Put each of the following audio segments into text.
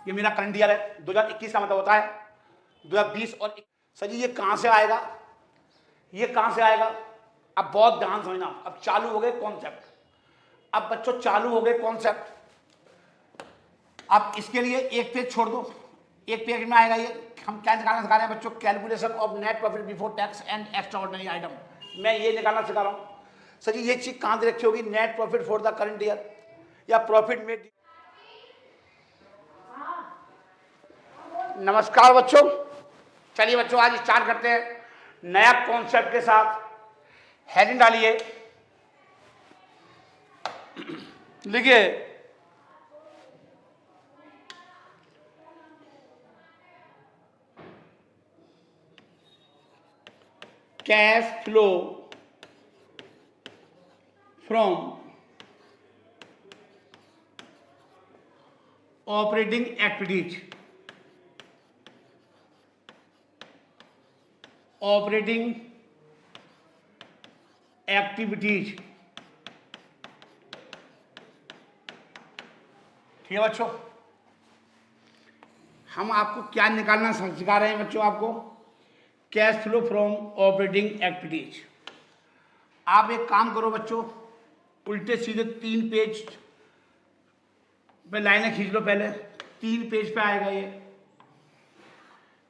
ये मेरा current year है 2021 का मतलब होता है 2020 और सर जी ये कहां से आएगा, ये कहां से आएगा? अब बहुत ध्यान समझना, अब चालू हो गए कॉन्सेप्ट। अब बच्चों चालू हो गए कॉन्सेप्ट। अब इसके लिए एक पेज छोड़ दो, एक पेज में आएगा ये। हम क्या निकालना सिखा रहे हैं बच्चों? Calculation of net profit before tax and extra ordinary item. मैं ये निकालना सिखा रहा हूं। सर जी ये चीज कहां दे रखी होगी? Net profit for the current year या प्रॉफिट मेड। नमस्कार बच्चों, चलिए बच्चों आज स्टार्ट करते हैं नया कॉन्सेप्ट के साथ। हेडिंग डालिए, लिखिए cash flow from operating activities. Operating activities, ठीक है बच्चों। हम आपको क्या निकालना सिखा रहे हैं बच्चों? आपको cash flow from operating activities. आप एक काम करो बच्चों, उल्टे सीधे 3 पेज पे लाइनें खींच लो। पहले 3 पेज पे आएगा, ये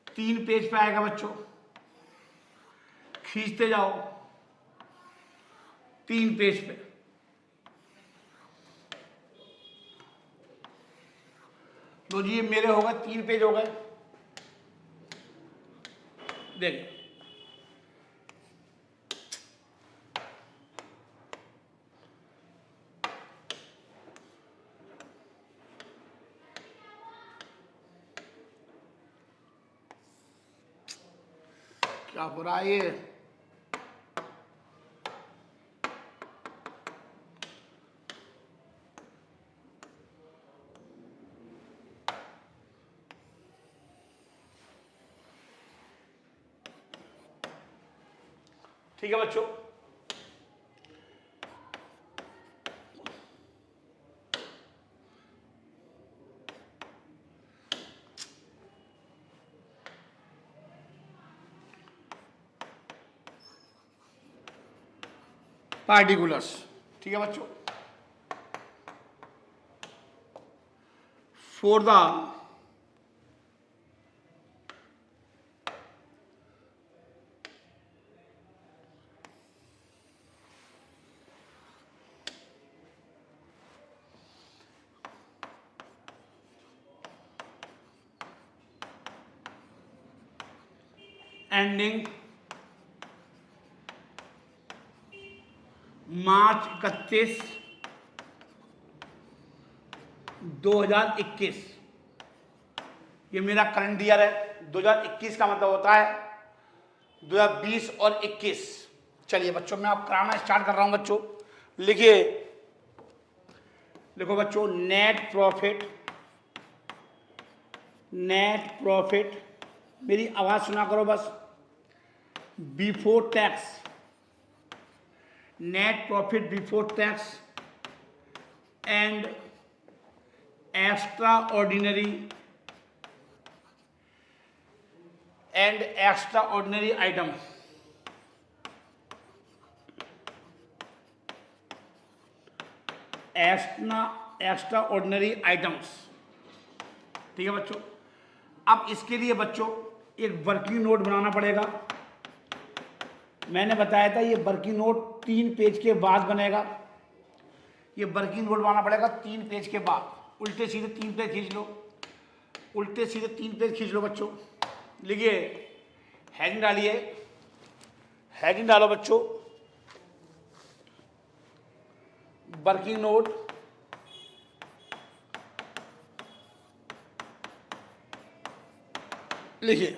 3 पेज पे आएगा बच्चों, खींचते जाओ 3 पेज पे। लो जी ये मेरे हो गए 3 पेज हो गए। देख क्या हो रहा है ये? ठीक है बच्चों, पार्टिकुलर्स, ठीक है बच्चों। फॉर द एंडिंग मार्च 31, 2021। ये मेरा करंट ईयर है 2021 का मतलब होता है 2020 और 21। चलिए बच्चों मैं अब कराना स्टार्ट कर रहा हूं बच्चों। लिखिए, देखो बच्चों नेट प्रॉफिट, नेट प्रॉफिट, मेरी आवाज सुना करो बस। Before tax, net profit before tax and extra ordinary item. Extra ordinary items, ठीक है बच्चों। अब इसके लिए बच्चों एक वर्किंग नोट बनाना पड़ेगा। मैंने बताया था ये वर्किंग नोट 3 पेज के बाद बनेगा। ये वर्किंग नोट बनाना पड़ेगा 3 पेज के बाद। उल्टे सीधे 3 पेज खींच लो, उल्टे सीधे 3 पेज खींच लो बच्चों। लिखिए, हेडिंग डालिए, हेडिंग डालो बच्चों, वर्किंग नोट लिखिए।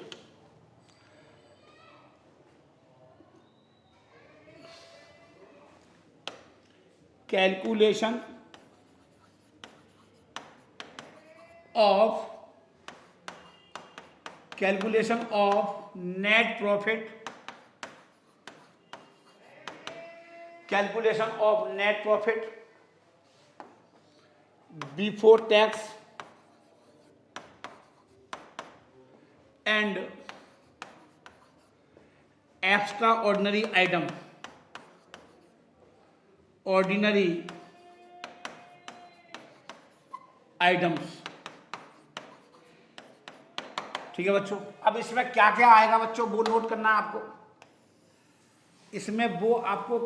Calculation of net profit, calculation of net profit before tax and extra ordinary item, ordinary items. ठीक है बच्चों, अब इसमें क्या क्या आएगा बच्चों वो नोट करना है आपको। इसमें वो आपको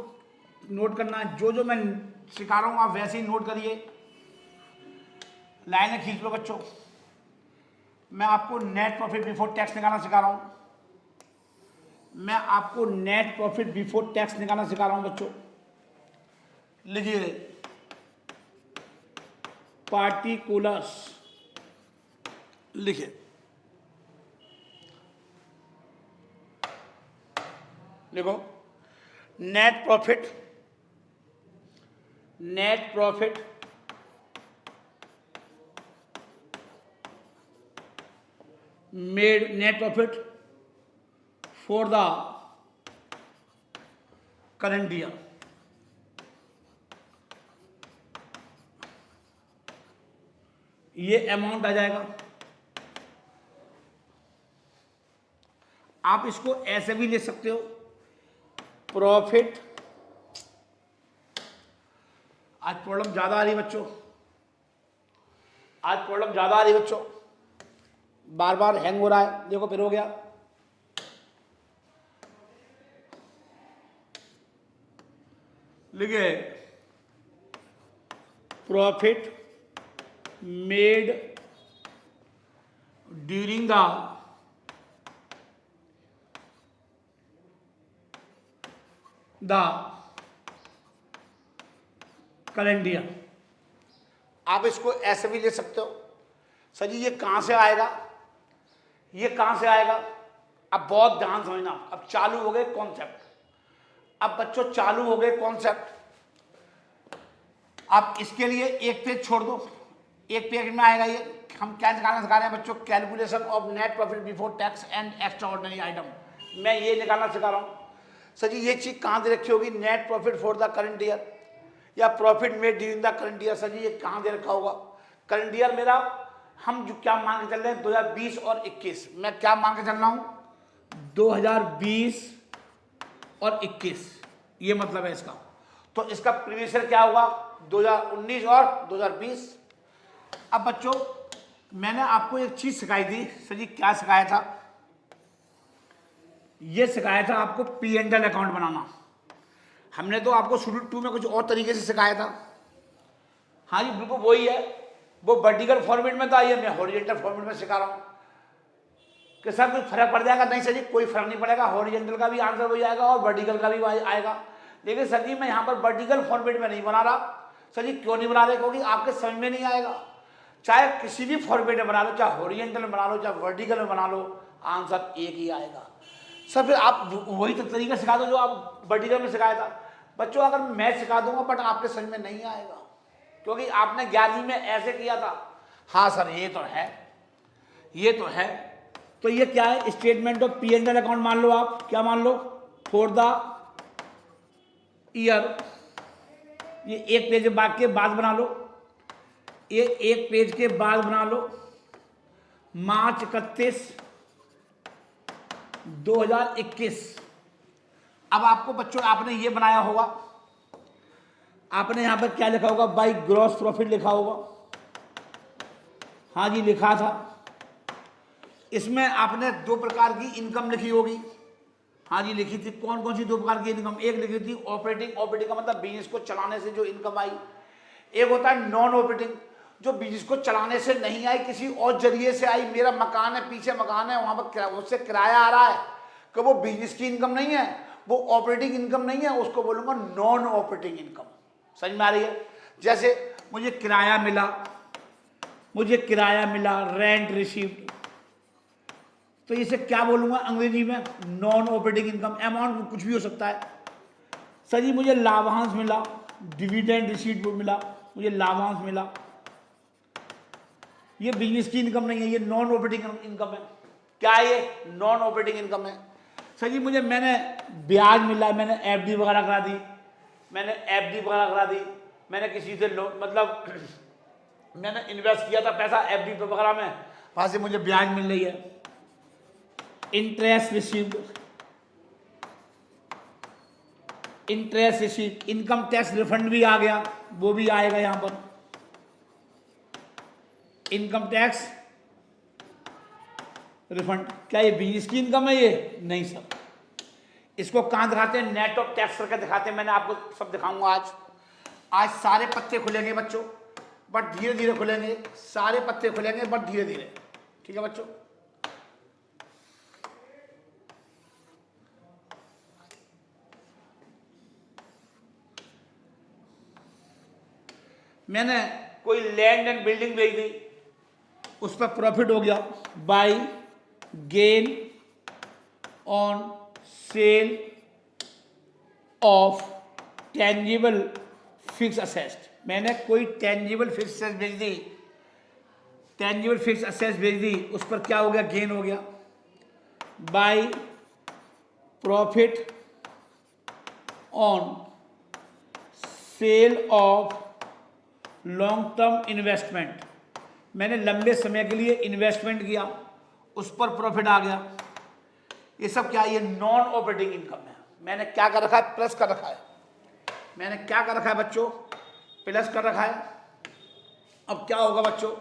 नोट करना है, जो जो मैं सिखा रहा हूं आप वैसे ही नोट करिए, लाइनें खींच लो बच्चों। मैं आपको नेट प्रॉफिट बिफोर टैक्स निकालना सिखा रहा हूं, मैं आपको नेट प्रॉफिट बिफोर टैक्स निकालना सिखा रहा हूं बच्चों। लीजिए, पार्टिकुलर्स लिखिए, देखो net profit, net profit made, net profit for the current year. ये अमाउंट आ जाएगा। आप इसको ऐसे भी ले सकते हो, प्रॉफिट, आज प्रॉब्लम ज्यादा आ रही है बच्चों, आज प्रॉब्लम ज्यादा आ रही है बच्चों, बार बार हैंग हो रहा है। देखो फिर हो गया। लिखिए, profit made during the current year. आप इसको ऐसे भी ले सकते हो। सर जी ये कहां से आएगा, ये कहां से आएगा? अब बहुत ध्यान समझना, अब चालू हो गए कॉन्सेप्ट। अब बच्चों चालू हो गए कॉन्सेप्ट। आप इसके लिए एक पेज छोड़ दो, एक पेज में आएगा ये। हम क्या निकालना सिखा रहे हैं बच्चों? Calculation of net profit before tax and extra ordinary item. मैं ये निकालना सिखा रहा हूं। सर जी ये चीज कहां दे रखी होगी? Net profit for the current year या profit made during the current year. Sir जी ये कहां दे रखा होगा? करंट ईयर मेरा, हम जो क्या मान के चल रहे हैं 2020 और 21। मैं क्या मान के चल रहा हूं? 2020 और 21, ये मतलब है इसका। तो इसका प्रीवियस ईयर क्या होगा? 2019 और 2020। अब बच्चों मैंने आपको एक चीज सिखाई थी। सर जी क्या सिखाया था? ये सिखाया था आपको पी एंड एल अकाउंट बनाना। हमने तो आपको शेड्यूल 2 में कुछ और तरीके से सिखाया था। हाँ जी बिल्कुल वही है, वो वर्टिकल फॉर्मेट में था, ये मैं हॉरिजॉन्टल फॉर्मेट में सिखा रहा हूँ। कि सर कोई फर्क पड़ जाएगा? नहीं सर जी कोई फर्क नहीं पड़ेगा, हॉरिजॉन्टल का भी आंसर वही आएगा और वर्टिकल का भी आएगा। लेकिन सर जी मैं यहाँ पर वर्टिकल फॉर्मेट में नहीं बना रहा। सर जी क्यों नहीं बना रहे? क्योंकि आपके समझ में नहीं आएगा। चाहे किसी भी फॉर्मेट में बना लो, चाहे हॉरिजॉन्टल में बना लो, चाहे वर्टिकल में बना लो, आंसर एक ही आएगा। सर फिर आप वही तो तरीका सिखा दो जो आप वर्टिकल में सिखाया था। बच्चों अगर मैं सिखा दूंगा बट आपके समझ में नहीं आएगा, क्योंकि आपने 11वीं में ऐसे किया था। हाँ सर ये तो है, ये तो है। तो ये क्या है? Statement of P and L account मान लो। आप क्या मान लो? For the year. ये एक पेज के बाद बना लो, ये एक पेज के बाद बना लो। मार्च 31, 2021। अब आपको बच्चों आपने ये बनाया होगा, आपने यहां पर क्या लिखा होगा? बाई ग्रॉस प्रॉफिट लिखा होगा। हाँ जी लिखा था। इसमें आपने दो प्रकार की इनकम लिखी होगी। हाँ जी लिखी थी। कौन कौन सी दो प्रकार की इनकम? एक लिखी थी ऑपरेटिंग, ऑपरेटिंग का मतलब बिजनेस को चलाने से जो इनकम आई। एक होता है नॉन ऑपरेटिंग, जो बिजनेस को चलाने से नहीं आई, किसी और जरिए से आई। मेरा मकान है, पीछे मकान है, वहां पर उससे किराया आ रहा है, कि वो बिजनेस की इनकम नहीं है, वो ऑपरेटिंग इनकम नहीं है, उसको बोलूंगा नॉन ऑपरेटिंग इनकम। समझ में आ रही है? जैसे मुझे किराया मिला, मुझे किराया मिला, रेंट रिसीव्ड, तो इसे क्या बोलूंगा अंग्रेजी में? Non operating income. अमाउंट कुछ भी हो सकता है। सर जी मुझे लाभांश मिला, डिविडेंड रिसीट मिला, मुझे लाभांश मिला, ये बिजनेस की इनकम नहीं है, ये नॉन ऑपरेटिंग इनकम है। क्या है ये? नॉन ऑपरेटिंग इनकम है। सर जी मुझे मैंने ब्याज मिला, मैंने एफडी वगैरह करा दी, मैंने एफडी वगैरह करा दी, मैंने किसी से मतलब मैंने इन्वेस्ट किया था पैसा एफडी वगैरह में, वहां से मुझे ब्याज मिल रही है। Interest received, interest received, income tax refund भी आ गया, वो भी आएगा यहां पर, इनकम टैक्स रिफंड। क्या ये बिजनेस की इनकम है ये? नहीं सर। इसको कहां दिखाते हैं? नेट ऑफ टैक्स करके दिखाते हैं। मैंने आपको सब दिखाऊंगा आज। आज सारे पत्ते खुलेंगे बच्चों, बट धीरे धीरे खुलेंगे, सारे पत्ते खुलेंगे बट धीरे धीरे। ठीक है बच्चों, मैंने कोई लैंड एंड बिल्डिंग बेच दी, उस पर प्रॉफिट हो गया by gain on sale of tangible fix asset. मैंने कोई टेंजिबल फिक्स असेट बेच दी, टेंजिबल फिक्स असेट बेच दी, उस पर क्या हो गया? गेन हो गया by profit on sale of long term investment. मैंने लंबे समय के लिए इन्वेस्टमेंट किया, उस पर प्रॉफिट आ गया। ये सब क्या है? ये नॉन ऑपरेटिंग इनकम है। मैंने क्या कर रखा है? प्लस कर रखा है। मैंने क्या कर रखा है बच्चों? प्लस कर रखा है। अब क्या होगा बच्चों?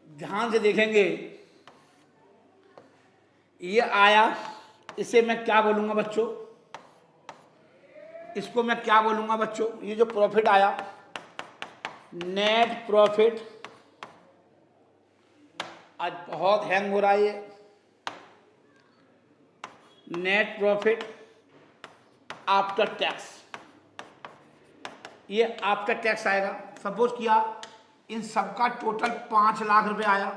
ध्यान से देखेंगे, ये आया, इसे मैं क्या बोलूंगा बच्चों? इसको मैं क्या बोलूंगा बच्चों? ये जो प्रॉफिट आया, नेट प्रॉफिट, आज बहुत हैंग हो रहा है ये, नेट प्रॉफिट आफ्टर टैक्स, ये आफ्टर टैक्स आएगा। सपोज किया इन सबका टोटल 5 लाख रुपए आया,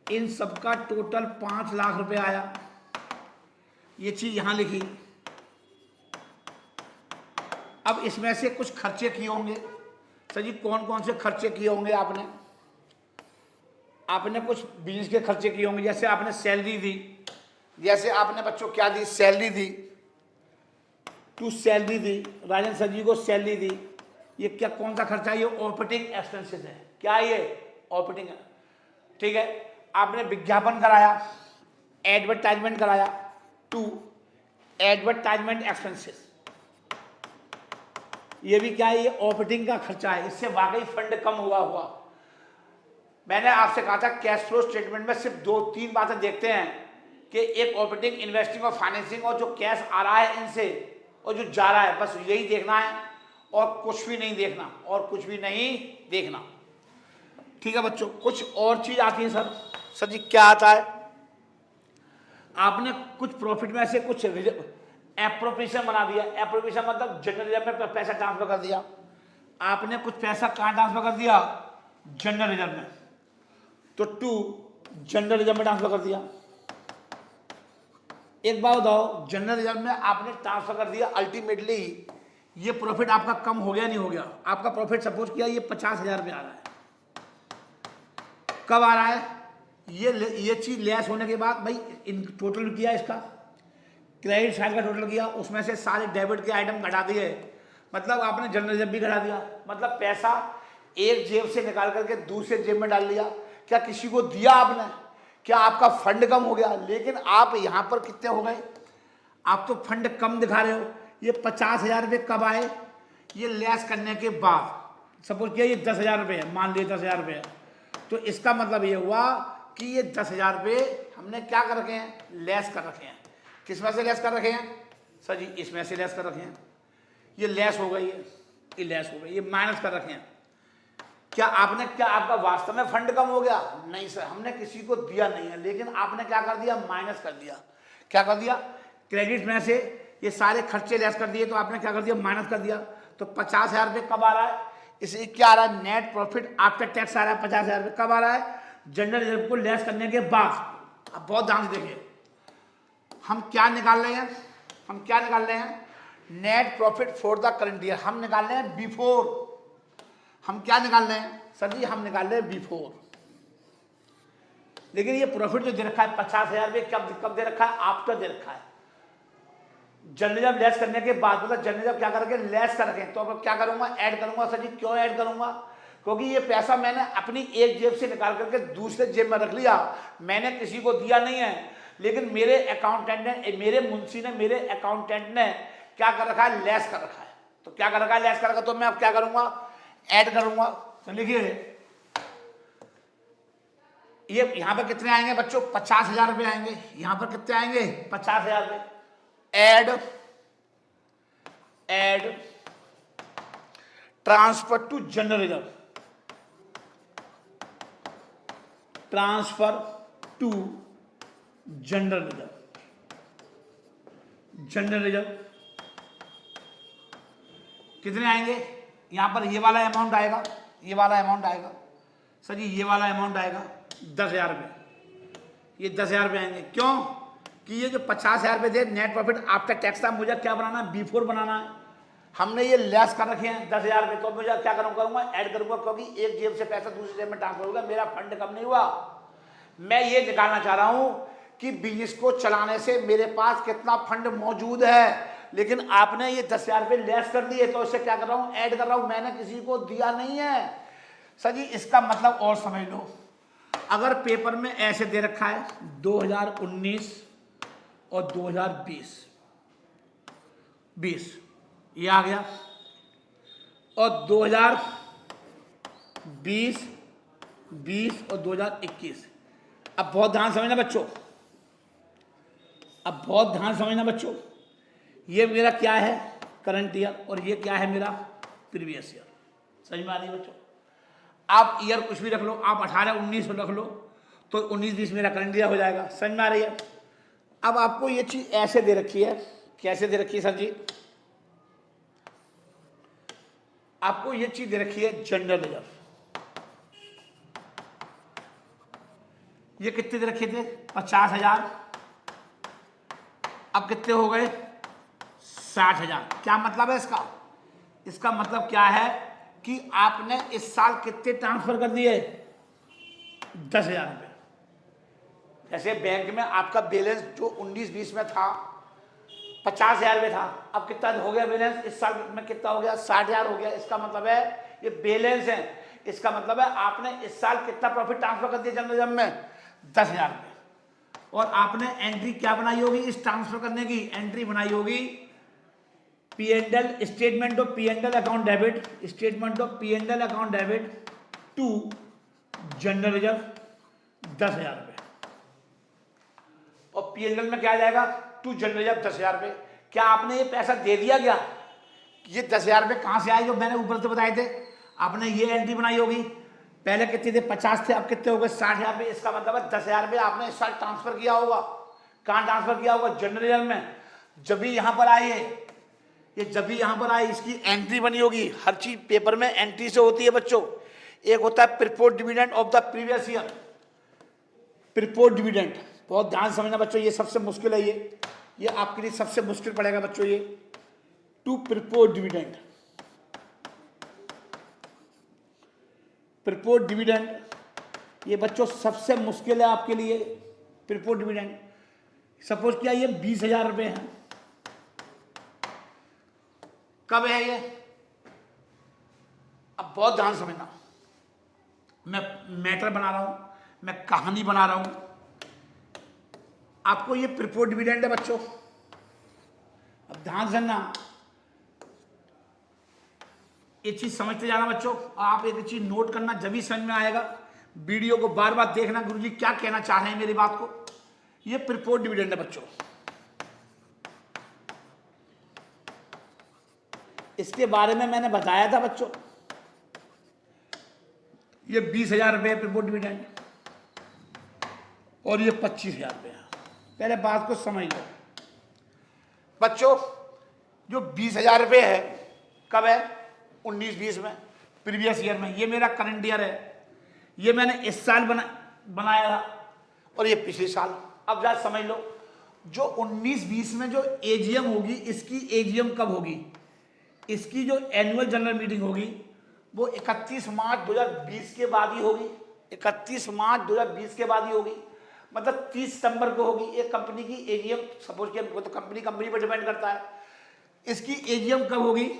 इन सबका टोटल 5 लाख रुपए आया, ये चीज यहां लिखी। अब इसमें से कुछ खर्चे किए होंगे। सर जी कौन कौन से खर्चे किए होंगे? आपने कुछ बिजनेस के खर्चे किए होंगे, जैसे आपने सैलरी दी, जैसे आपने बच्चों क्या दी? सैलरी दी, टू सैलरी दी, राजन सर जी को सैलरी दी। ये क्या, कौन सा खर्चा है? ये ऑपरेटिंग एक्सपेंसेस है। क्या ये? ऑपरेटिंग है। ठीक है, आपने विज्ञापन कराया, एडवर्टाइजमेंट कराया, टू एडवर्टाइजमेंट एक्सपेंसेस, ये भी क्या है? ये ऑपरेटिंग का खर्चा है। इससे वाकई फंड कम हुआ। मैंने आपसे कहा था कैश फ्लो स्टेटमेंट में सिर्फ 2-3 बातें देखते हैं कि एक ऑपरेटिंग, इन्वेस्टिंग और फाइनेंसिंग, और जो कैश आ रहा है इनसे और जो जा रहा है, बस यही देखना है और कुछ भी नहीं देखना, और कुछ भी नहीं देखना। ठीक है बच्चों, कुछ और चीज आती है सर जी क्या आता है? आपने कुछ प्रॉफिट में से कुछ एप्रोप्रिएशन बना दिया। एप्रोप्रिएशन मतलब जनरल रिजर्व में पैसा ट्रांसफर कर दिया। आपने कुछ पैसा कहां ट्रांसफर कर दिया? जनरल रिजर्व में, तो टू जनरल रिजर्व में ट्रांसफर कर दिया। एक बात बताओ, जनरल रिजर्व में आपने ट्रांसफर कर दिया, अल्टीमेटली ये प्रॉफिट आपका कम हो गया नहीं हो गया? आपका प्रॉफिट सपोज किया ये 50,000 रुपये आ रहा है। कब आ रहा है? ये चीज लेस होने के बाद, भाई इन टोटल किया, इसका क्रेडिट साइड का टोटल किया, उसमें से सारे डेबिट के आइटम घटा दिए, मतलब आपने जनरल रिजर्व भी घटा दिया। मतलब पैसा एक जेब से निकाल करके दूसरे जेब में डाल लिया। क्या किसी को दिया आपने? क्या आपका फंड कम हो गया? लेकिन आप यहां पर कितने हो गए? आप तो फंड कम दिखा रहे हो। ये 50,000 रुपये कब आए? ये लेस करने के बाद। सपोज किया ये 10,000 रुपये है, मान लिया 10,000 रुपये है, तो इसका मतलब ये हुआ कि ये 10,000 रुपये हमने क्या कर रखे हैं? लेस कर रखे हैं। किस में से लेस कर रखे हैं? सर जी इसमें से लेस कर रखे हैं। ये लेस हो गई है, ये लेस हो गई, ये माइनस कर रखे हैं। क्या आपका वास्तव में फंड कम हो गया? नहीं सर, हमने किसी को दिया नहीं है, लेकिन आपने क्या कर दिया? माइनस कर दिया। क्या कर दिया? क्रेडिट में से ये सारे खर्चे लेस कर दिए, तो आपने क्या कर दिया? माइनस कर दिया। तो 50,000 रुपये कब आ रहा है? इसे क्या आ रहा है? नेट प्रॉफिट आफ्टर टैक्स आ रहा है 50,000 रुपये। कब आ रहा है? जनरल रिजर्व को लेस करने के बाद। अब बहुत ध्यान से देखिए, हम क्या निकाल रहे हैं? Net profit for the current year. हम निकाल रहे हैं बिफोर। हम क्या निकाल रहे हैं सर जी? हम निकाल रहे हैं बिफोर। लेकिन ये प्रॉफिट जो दे रखा है 50,000 रुपये, कब दे रखा है? आफ्टर दे रखा है, जनरल रिजर्व लेस करने के बाद। मतलब जनरल रिजर्व क्या करके लेस कर रखे हैं। तो अब क्या करूंगा? ऐड करूंगा। सर जी क्यों ऐड करूंगा? क्योंकि ये पैसा मैंने अपनी एक जेब से निकाल करके दूसरे जेब में रख लिया, मैंने किसी को दिया नहीं है। लेकिन मेरे अकाउंटेंट ने, मेरे मुंशी ने, मेरे अकाउंटेंट ने क्या कर रखा है, लेस कर रखा है। तो क्या कर रखा है, लेस कर रखा। तो मैं अब क्या करूंगा, ऐड करूंगा। तो लिखिए ये यहां पर कितने आएंगे बच्चों, 50,000 रुपये आएंगे। यहां पर कितने आएंगे, 50,000 रुपये। Add transfer to general reserve, transfer to general reserve, general reserve कितने आएंगे, यहां पर ये वाला अमाउंट आएगा, ये वाला अमाउंट आएगा सर जी, ये वाला अमाउंट आएगा 10,000 रुपये। ये 10,000 रुपये आएंगे। क्यों कि ये जो 50,000 रुपये थे नेट प्रॉफिट आफ्टर टैक्स था, मुझे क्या बनाना है, बिफोर बनाना है। हमने ये लेस कर रखे हैं 10,000 रुपये, तो मुझे क्या करूंगा, ऐड करूंगा, क्योंकि एक जेब से पैसा दूसरी जेब में ट्रांसफर होगा, मेरा फंड कम नहीं हुआ। मैं ये निकालना चाह रहा हूं कि बिजनेस को चलाने से मेरे पास कितना फंड मौजूद है। लेकिन आपने ये 10,000 रुपये लेस कर दिए, तो इससे क्या कर रहा हूं, ऐड कर रहा हूं। मैंने किसी को दिया नहीं है सर जी। इसका मतलब और समझ लो, अगर पेपर में ऐसे दे रखा है 2019 और 2020 ये आ गया, और 2020, 20 और 2021। अब बहुत ध्यान समझना बच्चों, अब बहुत ध्यान समझना बच्चों। ये मेरा क्या है, करंट ईयर, और ये क्या है मेरा, प्रीवियस ईयर। समझ में आ रही है बच्चों। आप ईयर कुछ भी रख लो, आप 18, 19 रख लो, तो 19, 20 मेरा करंट ईयर हो जाएगा। समझ में आ रही है। अब आपको ये चीज ऐसे दे रखी है, कैसे दे रखी है सर जी, आपको ये चीज दे रखी है जनरल रिजर्व। ये कितने दे रखे थे, 50,000। अब कितने हो गए, 60,000। क्या मतलब है इसका, इसका मतलब क्या है कि आपने इस साल कितने ट्रांसफर कर दिए, 10,000 रुपये। जैसे बैंक में आपका बैलेंस जो 19-20 में था 50,000 रुपये था, अब कितना हो गया बैलेंस, इस साल में कितना हो गया, 60,000 हो गया। इसका मतलब है ये बैलेंस है, इसका मतलब है आपने इस साल कितना प्रॉफिट ट्रांसफर कर दिया जनरल रिजर्व में, 10,000 रुपये। और आपने एंट्री क्या बनाई होगी इस ट्रांसफर करने की, एंट्री बनाई होगी P&L, statement of P&L account debit, statement of P&L account debit to general reserve 10,000 रुपये। और P&L में क्या आ जाएगा, टू जनरल रिजर्व 10,000 रुपये। क्या आपने ये पैसा दे दिया क्या, ये 10,000 रुपये कहां से आए, जो मैंने ऊपर से बताए थे। आपने ये एंट्री बनाई होगी, पहले कितने थे, 50 थे, अब कितने हो गए, 60,000 रुपये। इसका मतलब है 10,000 रुपये आपने इस साल ट्रांसफर किया होगा। कहां ट्रांसफर किया होगा, जनरल रिजर्व में। जब भी यहां पर आए, ये जब भी यहां पर आए इसकी एंट्री बनी होगी। हर चीज पेपर में एंट्री से होती है बच्चों। एक होता है proposed dividend of the previous year, proposed dividend. बहुत ध्यान समझना बच्चों, ये सबसे मुश्किल है, ये आपके लिए सबसे मुश्किल पड़ेगा बच्चों, ये टू प्रीपोर्ट डिविडेंड। प्रीपोर्ट डिविडेंड ये बच्चों सबसे मुश्किल है आपके लिए, प्रीपोर्ट डिविडेंड। सपोज किया ये 20,000 रुपये है, कब है ये, अब बहुत ध्यान समझना, मैं मैटर बना रहा हूं, मैं कहानी बना रहा हूं आपको। ये प्रीपोर्ट डिविडेंड है बच्चों, अब ध्यान से ना ये चीज समझते जाना बच्चों। आप एक चीज नोट करना, जब ही समझ में आएगा। वीडियो को बार बार देखना, गुरुजी क्या कहना चाह रहे हैं मेरी बात को। ये प्रीपोर्ट डिविडेंड है बच्चों, इसके बारे में मैंने बताया था बच्चों। ये 20,000 रुपये प्रीपोर्ट डिविडेंड, और ये 25,000 रुपये। पहले बात को समझ लो बच्चों। जो 20,000 रुपये है, कब है, 19-20 में, प्रीवियस ईयर में। ये मेरा करंट ईयर है, ये मैंने इस साल बनाया था, और ये पिछले साल। अब जा समझ लो, जो 19-20 में जो एजीएम होगी, इसकी एजीएम कब होगी, इसकी जो एनुअल जनरल मीटिंग होगी वो 31 मार्च 2020 के बाद ही होगी। 31 मार्च 2020 के बाद ही होगी, मतलब 30 सितंबर को होगी। एक कंपनी की एजीएम, सपोज कि वो तो कंपनी पर डिपेंड करता है। इसकी एजीएम कब होगी,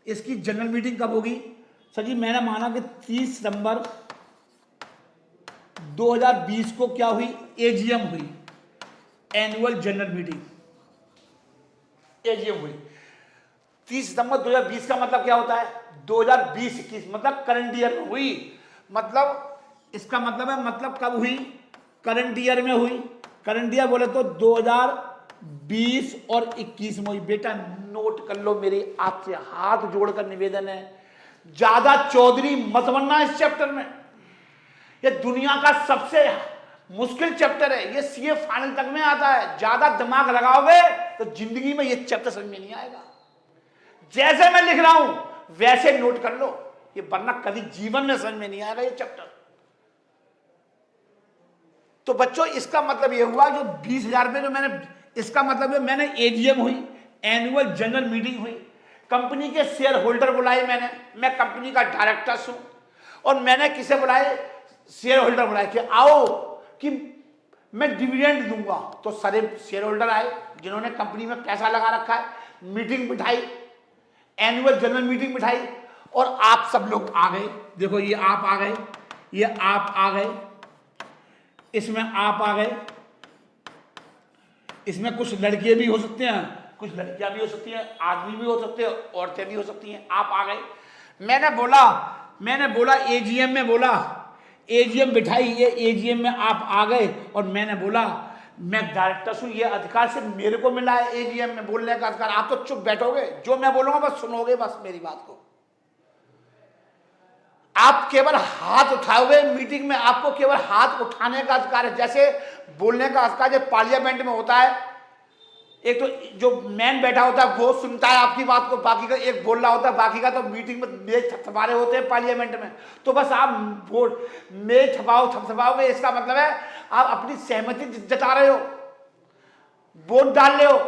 इसकी जनरल मीटिंग कब होगी, सर जी मैंने माना कि 30 सितंबर 2020 को क्या हुई, एजीएम हुई, एनुअल जनरल मीटिंग, एजीएम हुई 30 सितंबर 2020 का मतलब क्या होता है, 2020-21 मतलब करंट ईयर में हुई। मतलब इसका मतलब है, मतलब कब हुई, करंट ईयर में हुई। करंट ईयर बोले तो 2020 और 21 में हुई। बेटा नोट कर लो, मेरी आपसे हाथ जोड़कर निवेदन है, ज्यादा चौधरी मत बनना इस चैप्टर में। ये दुनिया का सबसे मुश्किल चैप्टर है, ये सीए फाइनल तक में आता है। ज्यादा दिमाग लगाओगे तो जिंदगी में ये चैप्टर समझ में नहीं आएगा। जैसे मैं लिख रहा हूं वैसे नोट कर लो, ये वरना कभी जीवन में समझ में नहीं आएगा ये चैप्टर। तो बच्चों इसका मतलब ये हुआ जो 20,000 रुपये जो मैंने, इसका मतलब है मैंने एजीएम हुई, एनुअल जनरल मीटिंग हुई, कंपनी के शेयर होल्डर बुलाए मैंने, मैं कंपनी का डायरेक्टर हूं, और मैंने किसे बुलाए, शेयर होल्डर बुलाए कि आओ कि मैं डिविडेंड दूंगा। तो सारे शेयर होल्डर आए जिन्होंने कंपनी में पैसा लगा रखा है, मीटिंग बिठाई, एनुअल जनरल मीटिंग बिठाई, और आप सब लोग आ गए। देखो ये आप आ गए, ये आप आ गए, इसमें आप आ गए, इसमें कुछ लड़के भी हो सकते हैं, कुछ लड़कियां भी हो सकती हैं, आदमी भी हो सकते हैं, औरतें भी हो सकती हैं। आप आ गए, मैंने बोला एजीएम में बोला, एजीएम बिठाई, ये एजीएम में आप आ गए, और मैंने बोला मैं डायरेक्टर हूं, ये अधिकार सिर्फ मेरे को मिला है एजीएम में बोलने का अधिकार। आप तो चुप बैठोगे, जो मैं बोलूंगा बस सुनोगे, बस मेरी बात को। आप केवल हाथ उठाओगे मीटिंग में, आपको केवल हाथ उठाने का अधिकार है, जैसे बोलने का अधिकार जो पार्लियामेंट में होता है। एक तो जो मैन बैठा होता है वो सुनता है आपकी बात को, बाकी का एक बोल रहा होता है, बाकी का तो मीटिंग में मेज थपथपारे होते हैं पार्लियामेंट में। तो बस आप वोट मेज थपथपाओगे, इसका मतलब है आप अपनी सहमति जता रहे हो, वोट डाल रहे हो।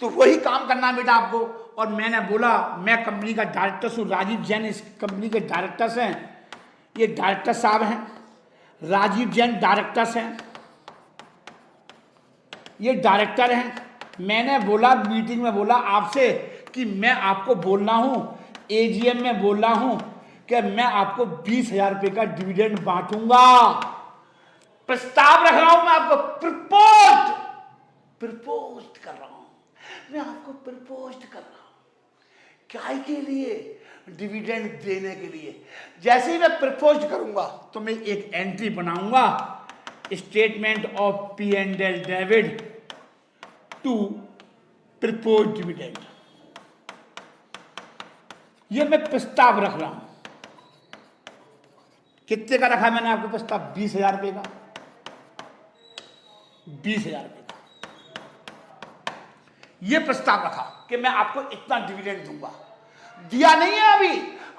तो वही काम करना है बेटा आपको। और मैंने बोला मैं कंपनी का डायरेक्टर हूँ, राजीव जैन इस कंपनी के डायरेक्टर्स हैं, ये डायरेक्टर साहब हैं, राजीव जैन डायरेक्टर्स हैं, ये डायरेक्टर हैं। मैंने बोला मीटिंग में बोला आपसे कि मैं आपको बोल रहा हूं, एजीएम में बोल रहा हूं कि मैं आपको 20,000 रुपये का डिविडेंड बांटूंगा। प्रस्ताव रख रहा हूं मैं आपको, प्रपोज कर रहा हूं, मैं आपको प्रपोज कर रहा हूं। क्या के लिए, डिविडेंड देने के लिए। जैसे ही मैं प्रपोज करूंगा तो मैं एक एंट्री बनाऊंगा, statement of P and L debit to propose dividend. ये मैं प्रस्ताव रख रहा हूं। कितने का रखा मैंने आपको प्रस्ताव, 20,000 रुपये का, 20,000 रुपये का ये प्रस्ताव रखा कि मैं आपको इतना डिविडेंड दूंगा। दिया नहीं है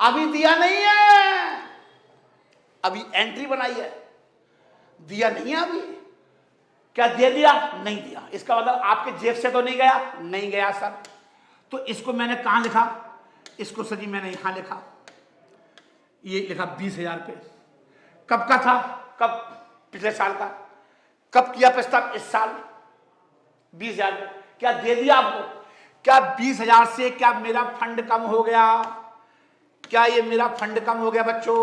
अभी दिया नहीं है, अभी एंट्री बनाई है, दिया नहीं है अभी। क्या दे दिया, नहीं दिया, इसका मतलब आपके जेब से तो नहीं गया, नहीं गया सर। तो इसको मैंने कहां लिखा, इसको सर जी मैंने यहां लिखा, ये लिखा 20,000 रुपये। कब का था, कब, पिछले साल का। कब किया प्रस्ताव, इस साल, 20,000 रुपये। क्या दे दिया आपको, क्या 20,000 से क्या मेरा फंड कम हो गया, क्या ये मेरा फंड कम हो गया बच्चों,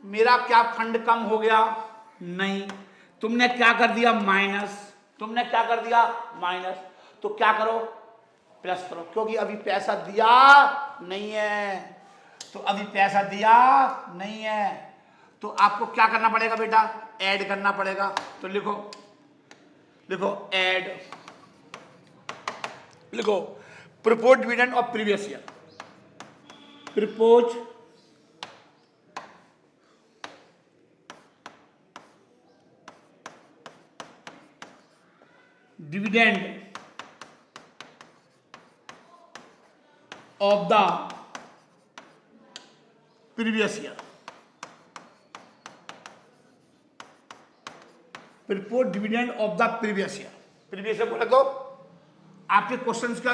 मेरा क्या फंड कम हो गया, नहीं। तुमने क्या कर दिया, माइनस, तुमने क्या कर दिया, माइनस। तो क्या करो, प्लस करो, क्योंकि अभी पैसा दिया नहीं है, तो अभी पैसा दिया नहीं है, तो आपको क्या करना पड़ेगा बेटा, ऐड करना पड़ेगा। तो लिखो ऐड, लिखो propose dividend of previous year, propose dividend of the previous year, propose dividend of the previous year. Previous year बोले तो आपके क्वेश्चन के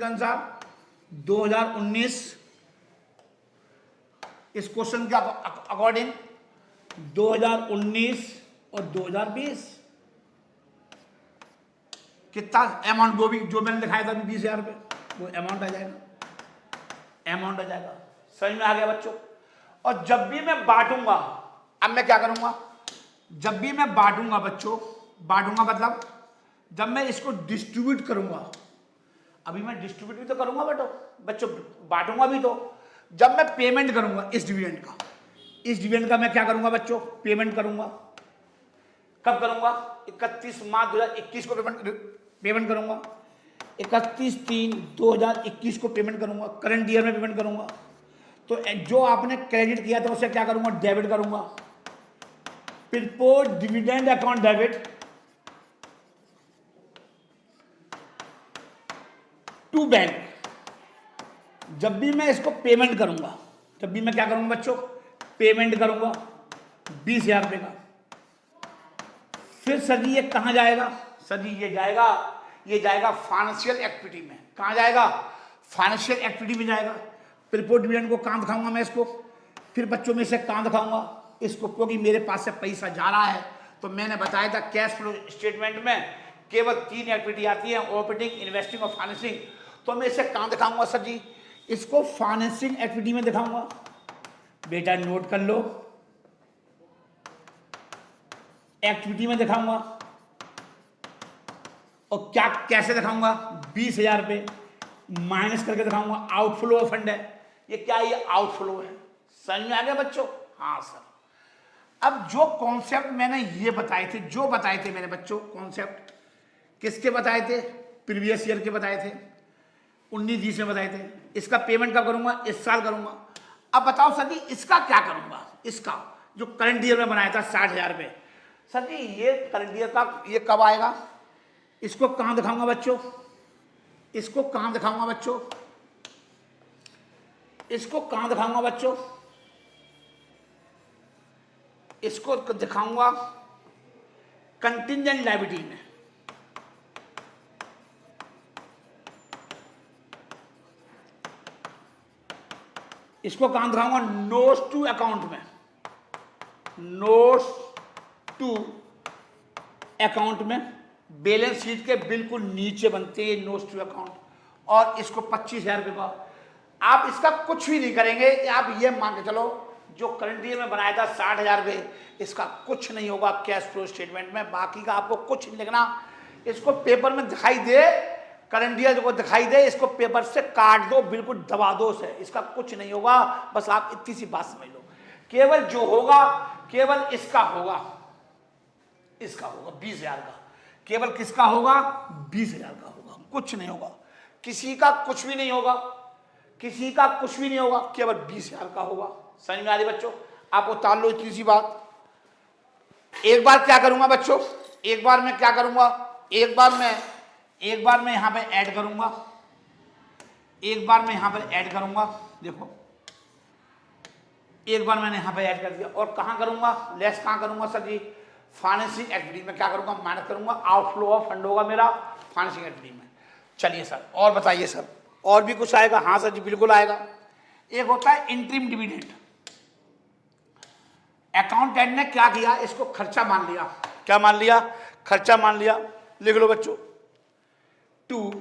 अनुसार 2019, इस क्वेश्चन के अकॉर्डिंग 2019 और 2020 कितना अमाउंट, वो भी जो मैंने दिखाया था 20,000 रुपये, वो अमाउंट आ जाएगा। अमाउंट आ जाएगा। समझ में आ गया बच्चों? और जब भी मैं बांटूंगा, अब मैं क्या करूंगा, जब भी मैं बांटूंगा बच्चों, बांटूंगा मतलब जब मैं इसको डिस्ट्रीब्यूट करूंगा, अभी मैं डिस्ट्रीब्यूट भी तो करूंगा बच्चों, बांटूंगा भी तो। जब मैं पेमेंट करूंगा इस डिविडेंड का, इस डिविडेंड का मैं क्या करूंगा बच्चों, पेमेंट करूंगा। कब करूंगा? 31 मार्च 2021 को पेमेंट करूंगा। 31/3/2021 को पेमेंट करूंगा, करंट ईयर में पेमेंट करूंगा। तो जो आपने क्रेडिट किया था उसे क्या करूंगा, डेबिट करूंगा। Proposed dividend account debit to bank. जब भी मैं इसको पेमेंट करूंगा, जब भी मैं क्या करूंगा बच्चों, पेमेंट करूंगा 20,000 रुपये का। फिर सर जी ये कहाँ जाएगा? सर जी ये जाएगा फाइनेंशियल एक्टिविटी में। कहाँ जाएगा? फाइनेंशियल एक्टिविटी में जाएगा। प्रीपोज डिविडेंड को कहाँ दिखाऊंगा मैं इसको? फिर बच्चों में से कहाँ दिखाऊंगा इसको? क्योंकि मेरे पास से पैसा जा रहा है। तो मैंने बताया था कैश फ्लो स्टेटमेंट में केवल 3 एक्टिविटी आती है, ऑपरेटिंग, इन्वेस्टिंग और फाइनेंसिंग। तो मैं इसे कहाँ दिखाऊंगा सर जी? इसको फाइनेंसिंग एक्टिविटी में दिखाऊंगा। बेटा नोट कर लो, एक्टिविटी में दिखाऊंगा। और क्या कैसे दिखाऊंगा? 20,000 रुपये माइनस करके दिखाऊंगा। आउटफ्लो फंड है ये, क्या ये आउटफ्लो है। समझ में आ गया बच्चों? हाँ सर। अब जो कॉन्सेप्ट मैंने ये बताए थे, जो बताए थे मैंने बच्चों कॉन्सेप्ट, किसके बताए थे? प्रीवियस ईयर के बताए थे, 19-20 में बताए थे। इसका पेमेंट कब करूंगा? इस साल करूंगा। अब बताओ सर जी इसका क्या करूंगा? इसका जो करंट ईयर में बनाया था 60,000 रुपये, सर जी ये करंट ईयर का ये कब आएगा? इसको कहाँ दिखाऊंगा बच्चों? इसको कहाँ दिखाऊंगा बच्चों? इसको कहाँ दिखाऊंगा बच्चों? इसको दिखाऊंगा कंटिंजेंट लायबिलिटी में। इसको कहां दिखाऊंगा? नोट्स टू अकाउंट में। नोट्स टू अकाउंट में बैलेंस शीट के बिल्कुल नीचे बनते हैं नोट्स टू अकाउंट। और इसको 25,000 रुपये का आप इसका कुछ भी नहीं करेंगे। आप ये मान के चलो जो करंट ईयर में बनाया था 60,000 रुपये, इसका कुछ नहीं होगा कैश फ्लो स्टेटमेंट में। बाकी का आपको कुछ नहीं लिखना। इसको पेपर में दिखाई दे, करंट ईयर को दिखाई दे, इसको पेपर से काट दो, बिल्कुल दबा दो से, इसका कुछ नहीं होगा। बस आप इतनी सी बात समझ लो। केवल जो होगा केवल इसका होगा, इसका होगा 20,000 का। केवल किसका होगा? 20,000 का होगा, कुछ नहीं होगा। किसी का कुछ भी नहीं होगा, किसी का कुछ भी नहीं होगा, केवल 20,000 का होगा। समझ में आ रही बच्चों? आप उतार लो इतनी सी बात। एक बार क्या करूंगा बच्चों, एक बार मैं क्या करूंगा, एक बार मैं यहां पे ऐड करूंगा, एक बार मैं यहां पर ऐड करूंगा। देखो एक बार मैंने यहां पे ऐड कर दिया। और कहां करूंगा? लेस कहां करूंगा सर जी? फाइनेंसिंग एक्टिविटी में क्या करूंगा? माइनस करूंगा। आउटफ्लो ऑफ फंड होगा मेरा फाइनेंसिंग एक्टिविटी में। चलिए सर और बताइए सर, और भी कुछ आएगा? हाँ सर जी बिल्कुल आएगा। एक होता है इंटरिम डिविडेंड। अकाउंटेंट ने क्या किया? इसको खर्चा मान लिया। क्या मान लिया? खर्चा मान लिया। लिख लो बच्चों, टू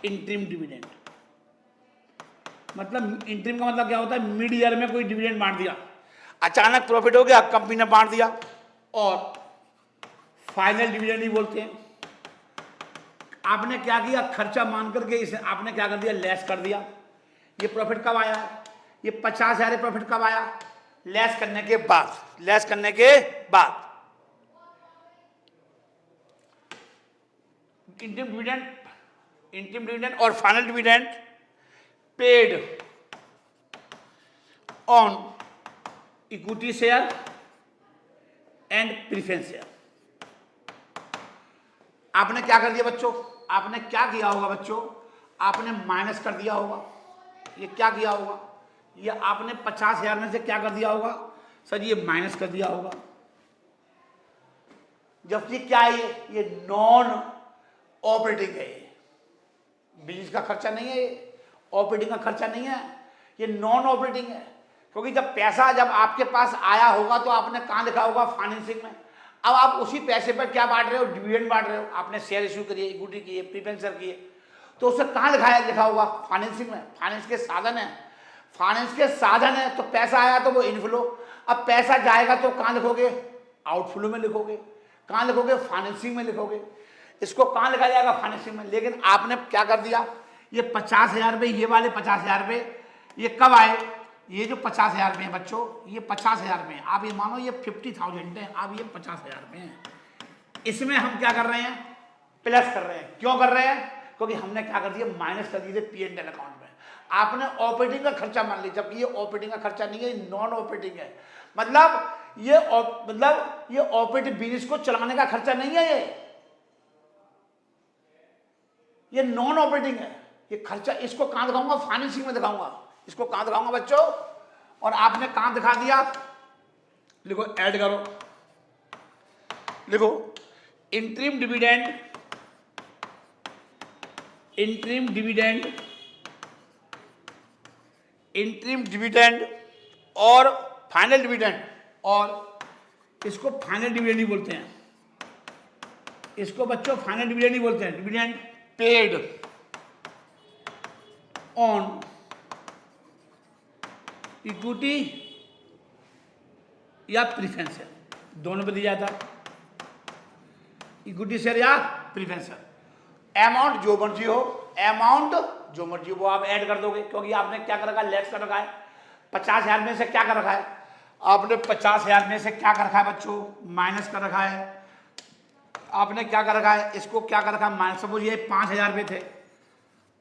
इंटरिम डिविडेंड। मतलब इंटरिम का मतलब क्या होता है? मिड ईयर में कोई डिविडेंड बांट दिया, अचानक प्रॉफिट हो गया, कंपनी ने बांट दिया। और फाइनल डिविडेंड ही बोलते हैं। आपने क्या किया? खर्चा मान करके इसे आपने क्या कर दिया? लेस कर दिया। ये प्रॉफिट कब आया? ये 50,000 प्रॉफिट कब आया? लेस करने के बाद। लेस करने के बाद इंटरिम डिविडेंड और final dividend paid on equity share and preference share. आपने क्या कर दिया बच्चों? आपने क्या किया होगा बच्चों? आपने माइनस कर दिया होगा। ये क्या किया होगा? ये आपने 50,000 में से क्या कर दिया होगा? सर ये माइनस कर दिया होगा। जबकि क्या है ये नॉन ऑपरेटिंग है। बिजनेस का खर्चा नहीं है, ये ऑपरेटिंग का खर्चा नहीं है, ये नॉन ऑपरेटिंग है। क्योंकि जब पैसा जब आपके पास आया होगा तो आपने कहाँ लिखा होगा? फाइनेंसिंग में। अब आप उसी पैसे पर क्या बांट रहे हो? डिविडेंड बांट रहे हो। आपने शेयर इश्यू करिए, इक्विटी किए, प्रीफरेंस शेयर किए, तो उसे कहाँ लिखा होगा? फाइनेंसिंग में। फाइनेंस के साधन है, फाइनेंस के साधन है, तो पैसा आया तो वो इनफ्लो। अब पैसा जाएगा तो कहाँ लिखोगे? आउटफ्लो में लिखोगे। कहाँ लिखोगे? फाइनेंसिंग में लिखोगे। इसको कहाँ लिखा जाएगा? फाइनेंसिंग में। लेकिन आपने क्या कर दिया, ये 50,000 रुपये, ये वाले 50,000 रुपये ये कब आए? ये जो 50,000 रुपये हैं बच्चों, ये 50,000 रुपये हैं। आप ये मानो ये 50,000 है, अब ये 50,000 रुपये हैं। इसमें हम क्या कर रहे हैं? प्लस कर रहे हैं। क्यों कर रहे हैं? क्योंकि हमने क्या कर दिया? माइनस कर दिए P&L अकाउंट में। आपने ऑपरेटिंग का खर्चा मान लिया, जबकि ये ऑपरेटिंग का खर्चा नहीं है, नॉन ऑपरेटिंग है। मतलब ये ऑपरेटिव बिजनेस को चलाने का खर्चा नहीं है, ये नॉन ऑपरेटिंग है। ये खर्चा इसको कहां दिखाऊंगा? फाइनेंसिंग में दिखाऊंगा। इसको कहां दिखाऊंगा बच्चों? और आपने कहां दिखा दिया? लिखो, ऐड करो, लिखो interim dividend, interim dividend, interim dividend और फाइनल डिविडेंड। और इसको फाइनल डिविडेंड ही बोलते हैं, इसको बच्चों फाइनल डिविडेंड ही बोलते हैं। डिविडेंड पेड ऑन इक्विटी या प्रीफरेंस शेयर, दोनों पे दिया जाता है, इक्विटी शेयर या प्रीफरेंस शेयर। अमाउंट जो मर्जी हो, अमाउंट जो मर्जी वो आप ऐड कर दोगे, क्योंकि आपने क्या कर रखा है? लेस कर रखा है। 50,000 में से क्या कर रखा है? आपने 50,000 में से क्या कर रखा है बच्चों? माइनस कर रखा है। आपने क्या कर रखा है? इसको क्या कर रखा है? माइनस। सपोज ये 5,000 रुपये थे,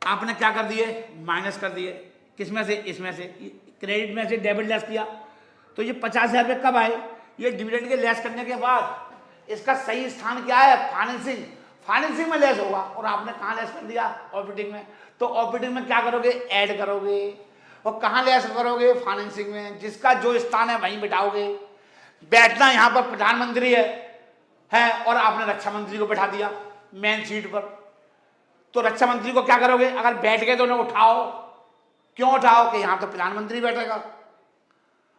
आपने क्या कर दिए? माइनस कर दिए। किसमें से? इसमें से। क्रेडिट में से डेबिट लेस किया, तो ये 50,000 रुपये कब आए? ये डिविडेंड के लेस करने के बाद। इसका सही स्थान क्या है? फाइनेंसिंग। फाइनेंसिंग में लेस होगा, और आपने कहाँ लेस कर दिया? ऑपरेटिंग में। तो ऑपरेटिंग में क्या करोगे? ऐड करोगे। और कहाँ लेस करोगे? फाइनेंसिंग में। जिसका जो स्थान है वहीं बिठाओगे। बैठना यहाँ पर प्रधानमंत्री है और आपने रक्षा मंत्री को बैठा दिया मेन सीट पर, तो रक्षा मंत्री को क्या करोगे? अगर बैठ गए तो उन्हें उठाओ। क्यों उठाओ? कि यहाँ तो प्रधानमंत्री बैठेगा।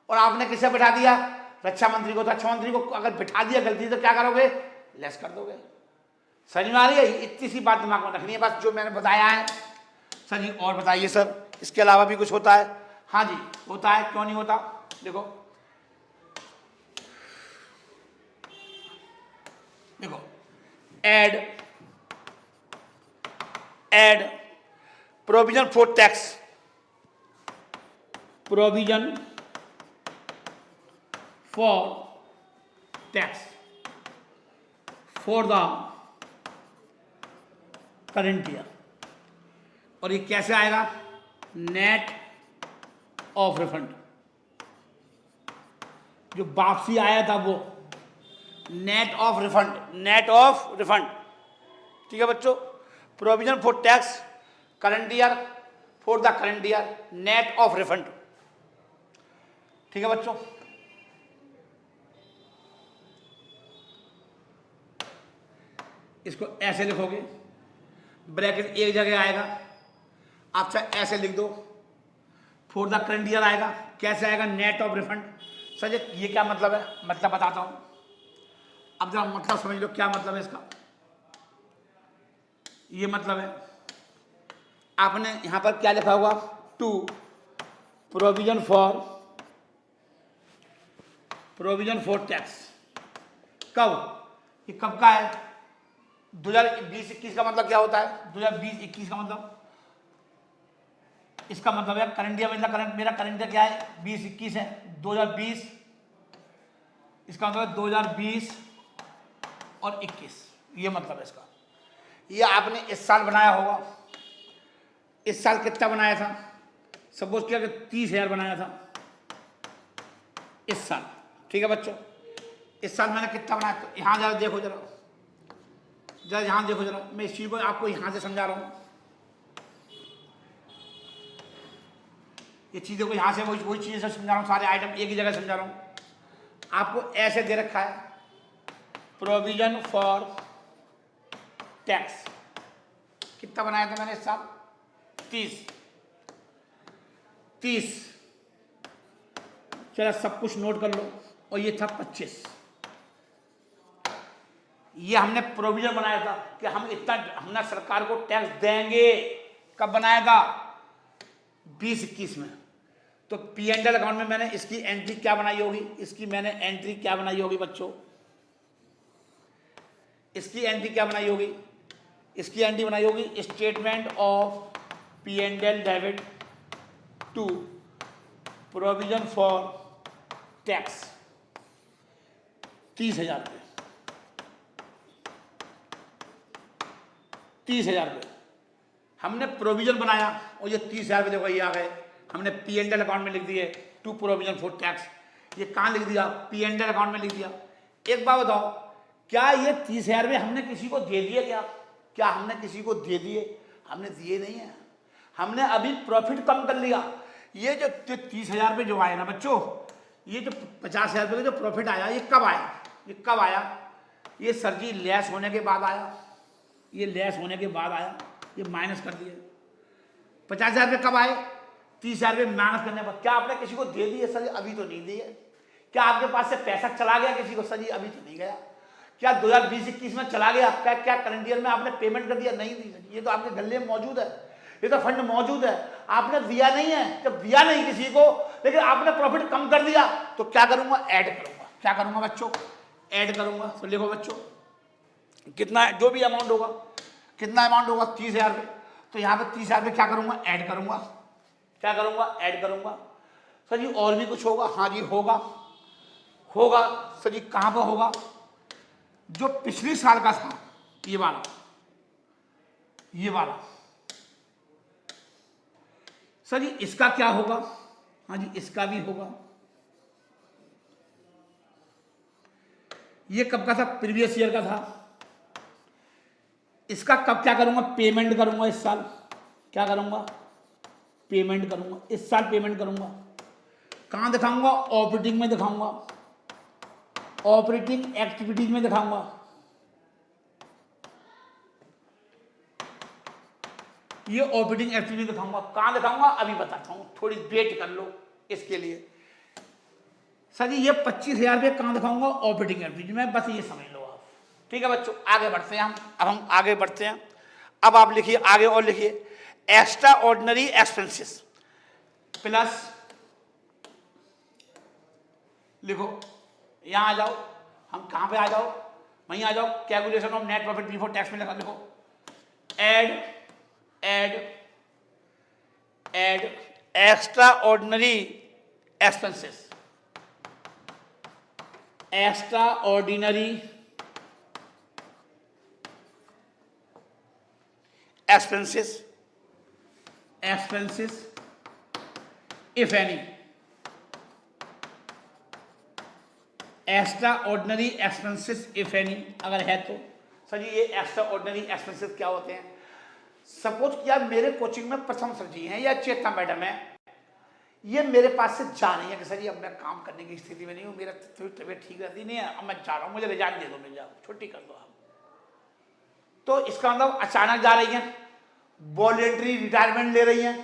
और आपने किसे बैठा दिया? रक्षा मंत्री को। तो रक्षा मंत्री को अगर बैठा दिया गलती तो क्या करोगे? लेस कर दोगे। समझ में आ रही है? इतनी सी बात दिमाग में रखनी है बस, जो मैंने बताया है। सर जी और बताइए सर, इसके अलावा भी कुछ होता है? हाँ जी होता है, क्यों नहीं होता? देखो देखो, add provision for tax, provision for tax for the current year. और ये कैसे आएगा? नेट ऑफ रिफंड, जो वापसी आया था वो net of refund, net of refund. ठीक है बच्चों? Provision for tax current year, for the current year, net of refund. ठीक है बच्चों? इसको ऐसे लिखोगे, ब्रैकेट एक जगह आएगा, आप चाहे ऐसे लिख दो, फॉर द करंट ईयर आएगा। कैसे आएगा? Net of refund. सर ये क्या मतलब है? मतलब बताता हूं, अब जरा मतलब समझ लो क्या मतलब है इसका। ये मतलब है, आपने यहां पर क्या लिखा हुआ? To provision for tax. कब? ये कब का है? 2020-21 का मतलब क्या होता है? 2020-21 का मतलब, इसका मतलब है करंट ईयर, मतलब मेरा करंट ईयर क्या है? 20-21 है। 2020, इसका मतलब 2020 और 21, ये मतलब है इसका। ये आपने इस साल बनाया होगा। इस साल कितना बनाया था? सपोज किया कि 30,000 बनाया था इस साल। ठीक है बच्चों? इस साल मैंने कितना बनाया? तो यहाँ जरा देखो, जरा यहाँ देखो जरा, मैं इस चीज को आपको यहाँ से समझा रहा हूँ। ये चीज़ों को यहाँ से वही चीज़ें से समझा रहा हूँ, सारे आइटम एक ही जगह समझा रहा हूँ। आपको ऐसे दे रखा है प्रोविजन फॉर टैक्स, कितना बनाया था मैंने इस साल? 30। चलो सब कुछ नोट कर लो। और ये था 25। ये हमने प्रोविजन बनाया था कि हम इतना हमने सरकार को टैक्स देंगे। कब बनाएगा? 20-21 में। तो P&L अकाउंट में मैंने इसकी एंट्री क्या बनाई होगी? इसकी मैंने एंट्री क्या बनाई होगी बच्चों? इसकी एंट्री क्या बनाई होगी? इसकी एंट्री बनाई होगी statement of P&L debit to provision for tax 30,000 रुपये। 30,000 रुपये हमने प्रोविजन बनाया और ये 30,000 रुपये देखो ये आ गए, हमने P&L अकाउंट में लिख दिए टू प्रोविजन फॉर टैक्स। ये कहाँ लिख दिया? P&L अकाउंट में लिख दिया। एक बात बताओ, क्या ये 30,000 रुपये हमने किसी को दे दिए? क्या हमने किसी को दे दिए? हमने दिए नहीं है, हमने अभी प्रॉफिट कम कर लिया। ये जो 30,000 रुपये जो आए ना बच्चों, ये जो 50,000 रुपये का जो प्रॉफिट आया, ये कब आया? ये कब आया? ये सर जी लेस होने के बाद आया। ये लेस होने के बाद आया, ये माइनस कर दिए। 50,000 रुपये कब आए? 30,000 रुपये माइनस करने के बाद। क्या आपने किसी को दे दिए? सर जी अभी तो नहीं दिए। क्या आपके पास से पैसा चला गया किसी को? सर जी अभी तो नहीं गया। क्या 2020-21 में चला गया? क्या करंट ईयर में आपने पेमेंट कर दिया? नहीं दी। ये तो आपके गले में मौजूद है, ये तो फंड मौजूद है, आपने दिया नहीं है। जब दिया नहीं किसी को, लेकिन आपने प्रॉफिट कम कर दिया, तो क्या करूंगा? ऐड करूंगा। क्या करूंगा बच्चों? ऐड करूंगा। तो लिखो बच्चों, कितना जो भी अमाउंट होगा, कितना अमाउंट होगा? 30,000 रुपये। तो यहाँ पे 30,000 रुपये क्या करूंगा? ऐड करूंगा। क्या करूंगा? ऐड करूंगा। सर जी और भी कुछ होगा? हाँ जी होगा। सर जी कहाँ पर होगा? जो पिछले साल का था, ये वाला सर जी इसका क्या होगा? हाँ जी इसका भी होगा। ये कब का था? प्रीवियस ईयर का था। इसका कब क्या करूंगा? पेमेंट करूंगा। इस साल क्या करूंगा? पेमेंट करूंगा। इस साल पेमेंट करूंगा। कहां दिखाऊंगा? ऑपरेटिंग में दिखाऊंगा, ऑपरेटिंग एक्टिविटीज में दिखाऊंगा। ये ऑपरेटिंग एक्टिविटी दिखाऊंगा। कहां दिखाऊंगा? अभी बताता हूं, थोड़ी वेट कर लो इसके लिए। सर जी ये 25,000 रुपये कहां दिखाऊंगा? ऑपरेटिंग एक्टिविटी में। बस ये समझ लो आप। ठीक है बच्चों, आगे बढ़ते हैं हम। अब हम आगे बढ़ते हैं। अब आप लिखिए आगे, और लिखिए एक्स्ट्रा ऑर्डिनरी एक्सपेंसेस प्लस, लिखो यहां आ जाओ। हम कहां पे आ जाओ? वहीं आ जाओ। Calculation of net profit before tax में लिखो add extraordinary expenses. Extraordinary expenses if any, extraordinary expenses if any अगर है तो। सर जी ये एक्स्ट्रा ऑर्डिनरी एक्सपेंसेस क्या होते हैं? सपोज किया मेरे कोचिंग में प्रथम सर जी हैं या चेतना मैडम है, ये मेरे पास से जा रही है कि सर जी अब मैं काम करने की स्थिति में नहीं हूँ, मेरा तबीयत ठीक रहती नहीं है, अब मैं जा रहा हूँ, मुझे रिजाइन दे दो, मिल जाओ, छुट्टी कर दो आप। तो इसका मतलब अचानक जा रही है, वॉलेंटरी रिटायरमेंट ले रही हैं,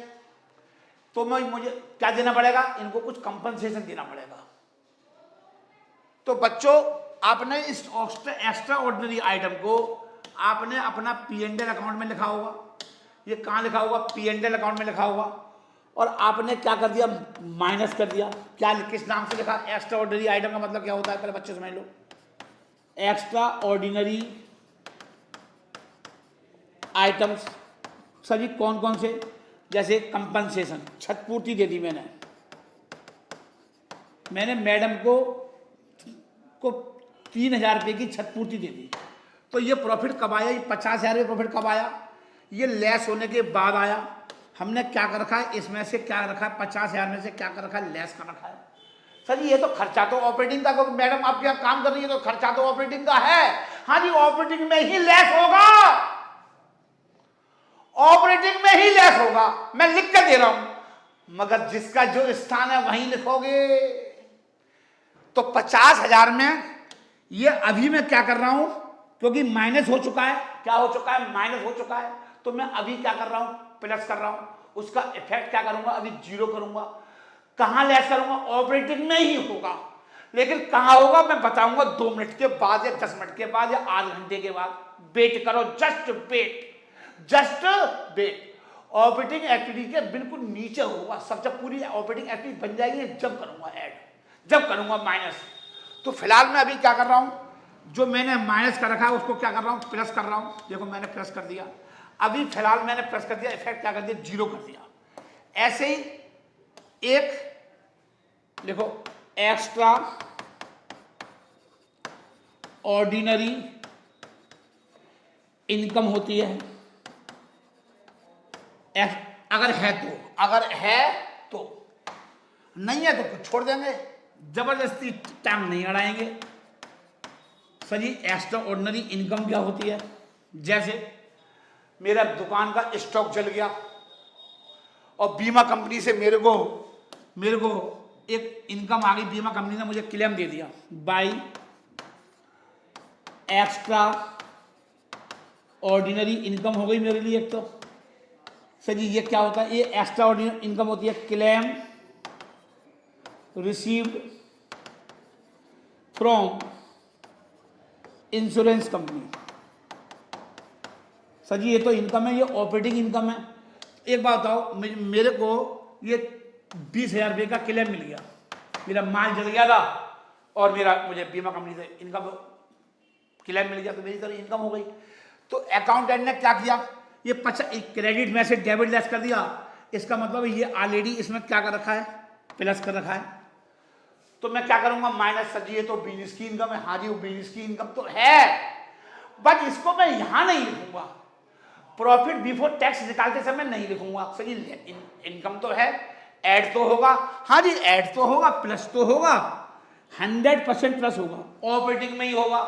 तो मुझे क्या देना पड़ेगा? इनको कुछ कंपनसेशन देना पड़ेगा। तो बच्चों आपने इस एक्स्ट्रा ऑर्डिनरी आइटम को आपने अपना P&L अकाउंट में लिखा होगा। ये कहाँ लिखा होगा? P&L अकाउंट में लिखा होगा। और आपने क्या कर दिया? माइनस कर दिया। क्या किस नाम से लिखा? एक्स्ट्रा ऑर्डिनरी आइटम का मतलब क्या होता है पहले बच्चे समझ लो। एक्स्ट्रा ऑर्डिनरी आइटम्स सर जी कौन कौन से? जैसे कंपनसेशन, क्षतिपूर्ति दे दी मैंने मैडम को 3,000 रुपये की क्षतिपूर्ति दे दी। तो ये प्रॉफिट कब आया? ये 50,000 रुपये प्रॉफिट कब आया? ये लेस होने के बाद आया। हमने क्या कर रखा है? इसमें से क्या रखा है? 50,000 में से क्या कर रखा है? लेस कर रखा है। सर जी ये तो खर्चा तो ऑपरेटिंग का, मैडम आप यहाँ काम कर रही है तो खर्चा तो ऑपरेटिंग का है। हाँ जी ऑपरेटिंग में ही लेस होगा, ऑपरेटिंग में ही लेस होगा, मैं लिख कर दे रहा हूं। मगर जिसका जो स्थान है वहीं लिखोगे। तो 50,000 में ये अभी मैं क्या कर रहा हूं? क्योंकि माइनस हो चुका है। क्या हो चुका है? माइनस हो चुका है। तो मैं अभी क्या कर रहा हूं? प्लस कर रहा हूं। उसका इफेक्ट क्या करूंगा? अभी जीरो करूंगा। कहां लेस करूंगा? ऑपरेटिंग में ही होगा। लेकिन कहां होगा मैं बताऊंगा 2 मिनट के बाद या 10 मिनट के बाद या आध घंटे के बाद। वेट करो, जस्ट वेट। ऑपरेटिंग एक्टिविटी के बिल्कुल नीचे होगा सब। जब पूरी ऑपरेटिंग एक्टिविटी बन जाएगी जब करूंगा ऐड, जब करूंगा माइनस। तो फिलहाल मैं अभी क्या कर रहा हूं, जो मैंने माइनस कर रखा है उसको क्या कर रहा हूं, प्लस कर रहा हूं। देखो मैंने प्लस कर दिया, अभी फिलहाल मैंने प्लस कर दिया, इफेक्ट क्या कर दिया, 0 कर दिया। ऐसे ही एक देखो एक्स्ट्रा ऑर्डिनरी इनकम होती है, अगर है तो, नहीं है तो कुछ छोड़ देंगे, जबरदस्ती टांग नहीं अड़ाएंगे। सर जी एक्स्ट्रा ऑर्डिनरी इनकम क्या होती है, जैसे मेरा दुकान का स्टॉक जल गया और बीमा कंपनी से मेरे को एक इनकम आ गई, बीमा कंपनी ने मुझे क्लेम दे दिया बाय एक्स्ट्रा ऑर्डिनरी इनकम हो गई मेरे लिए एक। तो सर जी ये क्या होता है, ये एक्स्ट्रा ऑर्डिनरी इनकम होती है, claim received from insurance company. Sir जी ये तो इनकम है, ये ऑपरेटिंग इनकम है। एक बात बताओ, मेरे को ये 20,000 रुपये का क्लेम मिल गया, मेरा माल जल गया था और मुझे बीमा कंपनी से इनकम क्लेम मिल गया, तो मेरी तरह इनकम हो गई। तो अकाउंटेंट ने क्या किया, ये क्रेडिट में से डेबिट लेस कर दिया। इसका मतलब ये ऑलरेडी इसमें क्या कर रखा है, प्लस कर रखा है। तो मैं क्या करूंगा, माइनस। सर जी ये तो बिजनेस की इनकम है, हाँ जी वो बिजनेस की इनकम तो है, बट इसको मैं यहां नहीं लिखूंगा, प्रॉफिट बिफोर टैक्स निकालते समय नहीं लिखूंगा। सर जी इनकम तो है, ऐड तो होगा, हाँ जी ऐड तो होगा, प्लस तो होगा, 100% प्लस होगा, ऑपरेटिंग में ही होगा।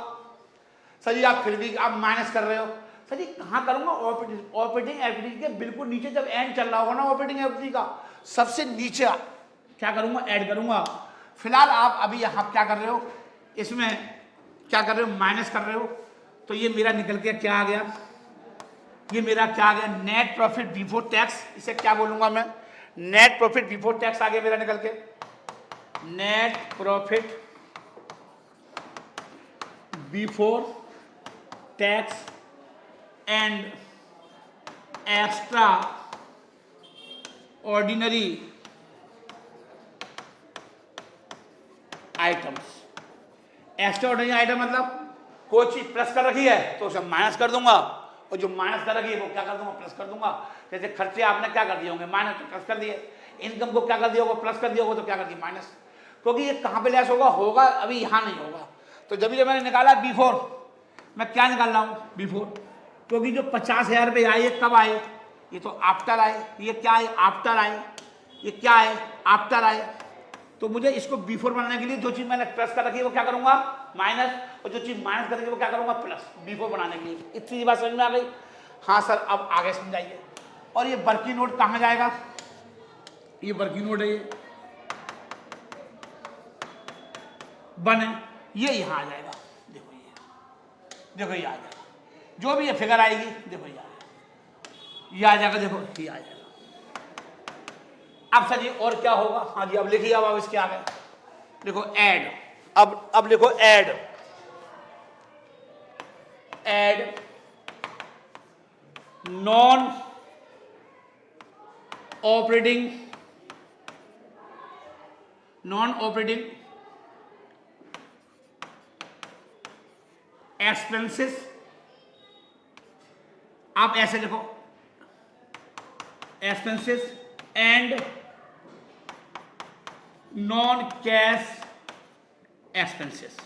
सर जी आप फिर भी आप माइनस कर रहे हो। सर जी कहाँ करूंगा, ऑपरेटिंग एक्टिविटी के बिल्कुल नीचे, जब एंड चल रहा होगा ना ऑपरेटिंग एक्टिविटी का सबसे नीचे क्या करूंगा, ऐड करूंगा। फिलहाल आप अभी यहाँ क्या कर रहे हो, इसमें क्या कर रहे हो, माइनस कर रहे हो। तो ये मेरा निकल के क्या आ गया, ये मेरा क्या आ गया, नेट प्रॉफिट बिफोर टैक्स। इसे क्या बोलूंगा मैं, नेट प्रॉफिट बिफोर टैक्स आ गया मेरा निकल के, net profit before tax and extra ordinary items. Extra ordinary item मतलब कोई चीज प्लस कर रखी है तो उसे माइनस कर दूंगा, और जो माइनस कर रखी है वो क्या कर दूंगा, प्लस कर दूंगा। जैसे खर्चे आपने क्या कर दिए होंगे, माइनस तो प्लस कर दिए, इनकम को क्या कर दिया होगा, प्लस कर दिया होगा, तो क्या कर दिया, माइनस। क्योंकि ये कहाँ पे लेस होगा अभी यहाँ नहीं होगा। तो जब मैंने निकाला बिफोर, मैं क्या निकाल रहा हूँ, बिफोर। क्योंकि जो 50,000 रुपये आए ये कब आए, ये तो आफ्टर आए, ये क्या है, आफ्टर आए, ये क्या है, आफ्टर आए। तो मुझे इसको बिफोर बनाने के लिए जो चीज मैंने प्लस कर रखी है वो क्या करूंगा, माइनस, और जो चीज माइनस करेंगे वो क्या करूंगा, प्लस, बिफोर बनाने के लिए। इतनी बात समझ में आ गई। हाँ सर अब आगे समझाइए। और ये वर्किंग नोट कहाँ जाएगा, ये वर्किंग नोट है, ये बने, ये यहाँ आ जाएगा। देखो ये आ जाएगा, जो भी ये फिगर आएगी देखो ये आ जाएगा, देखो ये आ जाएगा। अब सर जी और क्या होगा, हाँ जी अब लिखिए, अब इसके आगे देखो ऐड, अब लिखो ऐड नॉन ऑपरेटिंग एक्सपेंसेस। आप ऐसे लिखो, expenses and non cash expenses.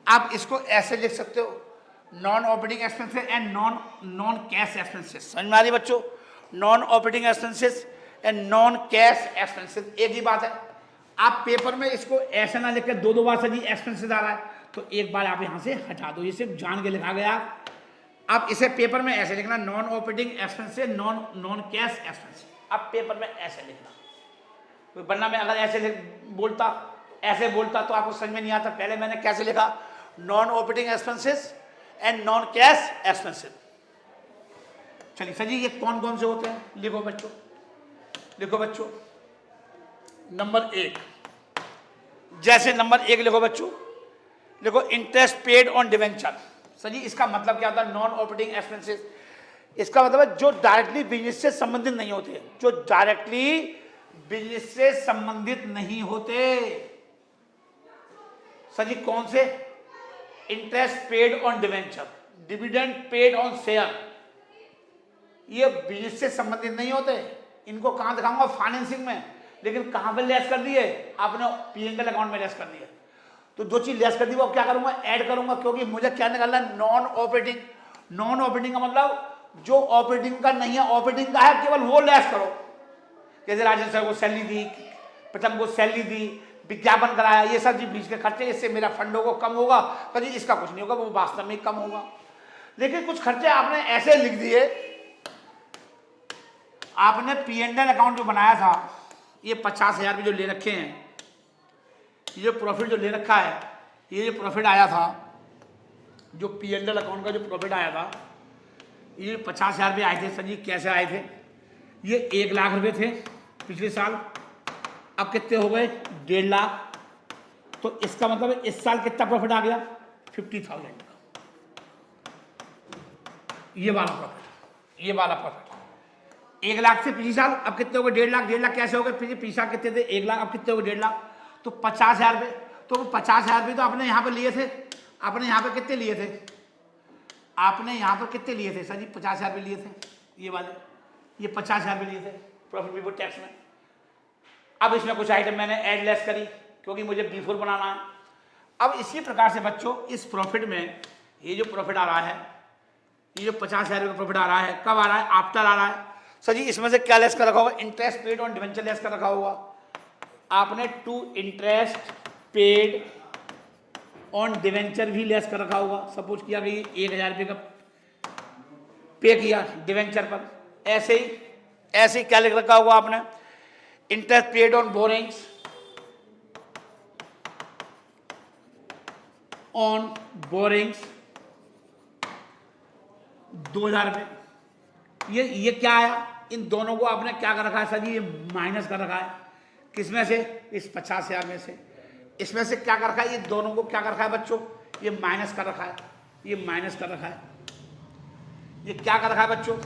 आप इसको ऐसे लिख सकते हो, non operating expenses and non cash expenses. समझ में आ रही बच्चों, non operating expenses and non cash expenses एक ही बात है। आप पेपर में इसको ऐसे ना लिखकर दो बार सर जी एक्सपेंसेस आ रहा है, तो एक बार आप यहां से हटा दो, ये सिर्फ जान के लिखा गया। आप इसे पेपर में ऐसे लिखना, non operating expenses non cash expenses. आप पेपर में ऐसे लिखना, वरना मैं अगर ऐसे बोलता तो आपको समझ में नहीं आता। पहले मैंने कैसे लिखा, non operating expenses and non cash expenses. चलिए सर जी ये कौन कौन से होते हैं, लिखो बच्चों, नंबर 1 जैसे नंबर 1 लिखो बच्चों, लिखो interest paid on debenture. Sir जी इसका मतलब क्या होता है? Non operating expenses. इसका मतलब है जो डायरेक्टली बिजनेस से संबंधित नहीं होते, जो डायरेक्टली बिजनेस से संबंधित नहीं होते। सर जी कौन से? Interest paid on debenture, dividend paid on share, ये बिजनेस से संबंधित नहीं होते। इनको कहां दिखाऊंगा? फाइनेंसिंग में। लेकिन कहां पे लेस कर दिए? आपने पी&एल अकाउंट में लेस कर दिए। तो जो चीज लेस कर दी वो क्या करूंगा? ऐड करूंगा, क्योंकि मुझे क्या निकालना है? Non operating. नॉन ऑपरेटिंग का मतलब जो ऑपरेटिंग का नहीं है, ऑपरेटिंग का है, केवल वो लेस करो। जैसे राजन सर को सैलरी दी, प्रथम को सैलरी दी, विज्ञापन कराया, ये सब जी बीच के खर्चे, इससे मेरा फंडों को कम होगा। तो जी इसका कुछ नहीं होगा, वो वास्तव में कम होगा। लेकिन कुछ खर्चे आपने ऐसे लिख दिए, आपने पी&एल अकाउंट जो बनाया था, ये 50,000 जो ले रखे हैं, ये जो प्रॉफिट जो ले रखा है, ये जो प्रॉफिट आया था, जो पी&एल अकाउंट का जो प्रॉफिट आया था, ये 50,000 आए थे। सर जी कैसे आए थे? ये 1 लाख रुपए थे पिछले साल, अब कितने हो गए? 1.5 लाख। तो इसका मतलब इस साल कितना प्रॉफिट आ गया? 50,000 का। ये वाला प्रॉफिट, ये वाला प्रॉफिट 1 लाख से पिछले साल अब कितने हो गए? 1.5 लाख। 1.5 लाख कैसे हो गए? पिछले साल कितने थे? 1 लाख। अब कितने हो गए? 1.5 लाख। तो 50,000 रुपये, तो 50,000 रुपये तो आपने यहाँ पे लिए थे। आपने यहाँ पे कितने लिए थे? आपने यहाँ पर कितने लिए थे? सर जी 50,000 रुपये लिए थे, ये वाले, ये 50,000 रुपये लिए थे प्रॉफिट बिफोर टैक्स में। अब इसमें कुछ आइटम मैंने ऐड लेस करी, क्योंकि मुझे बिफोर बनाना है। अब इसी प्रकार से बच्चों इस प्रॉफिट में, ये जो प्रॉफिट आ रहा है, ये जो 50,000 रुपये का प्रॉफिट आ रहा है, कब आ रहा है? आफ्टर आ रहा है। सर जी इसमें से क्या लेस कर रखा होगा? Interest paid on debenture less कर रखा होगा। आपने to interest paid on debenture भी लेस कर रखा होगा। सपोज किया कि 1,000 रुपये का पे किया डिवेंचर पर, ऐसे ही क्या लिख रखा होगा आपने? Interest paid on borings, on borings 2,000 रुपये। ये क्या आया? इन दोनों को आपने क्या कर रखा है? सर जी ये माइनस कर रखा है। किसमें से? इस 50,000 में से। इसमें से क्या कर रखा है? ये दोनों को क्या कर रखा है बच्चों? ये माइनस कर रखा है, ये माइनस कर रखा है। ये क्या कर रखा है बच्चों?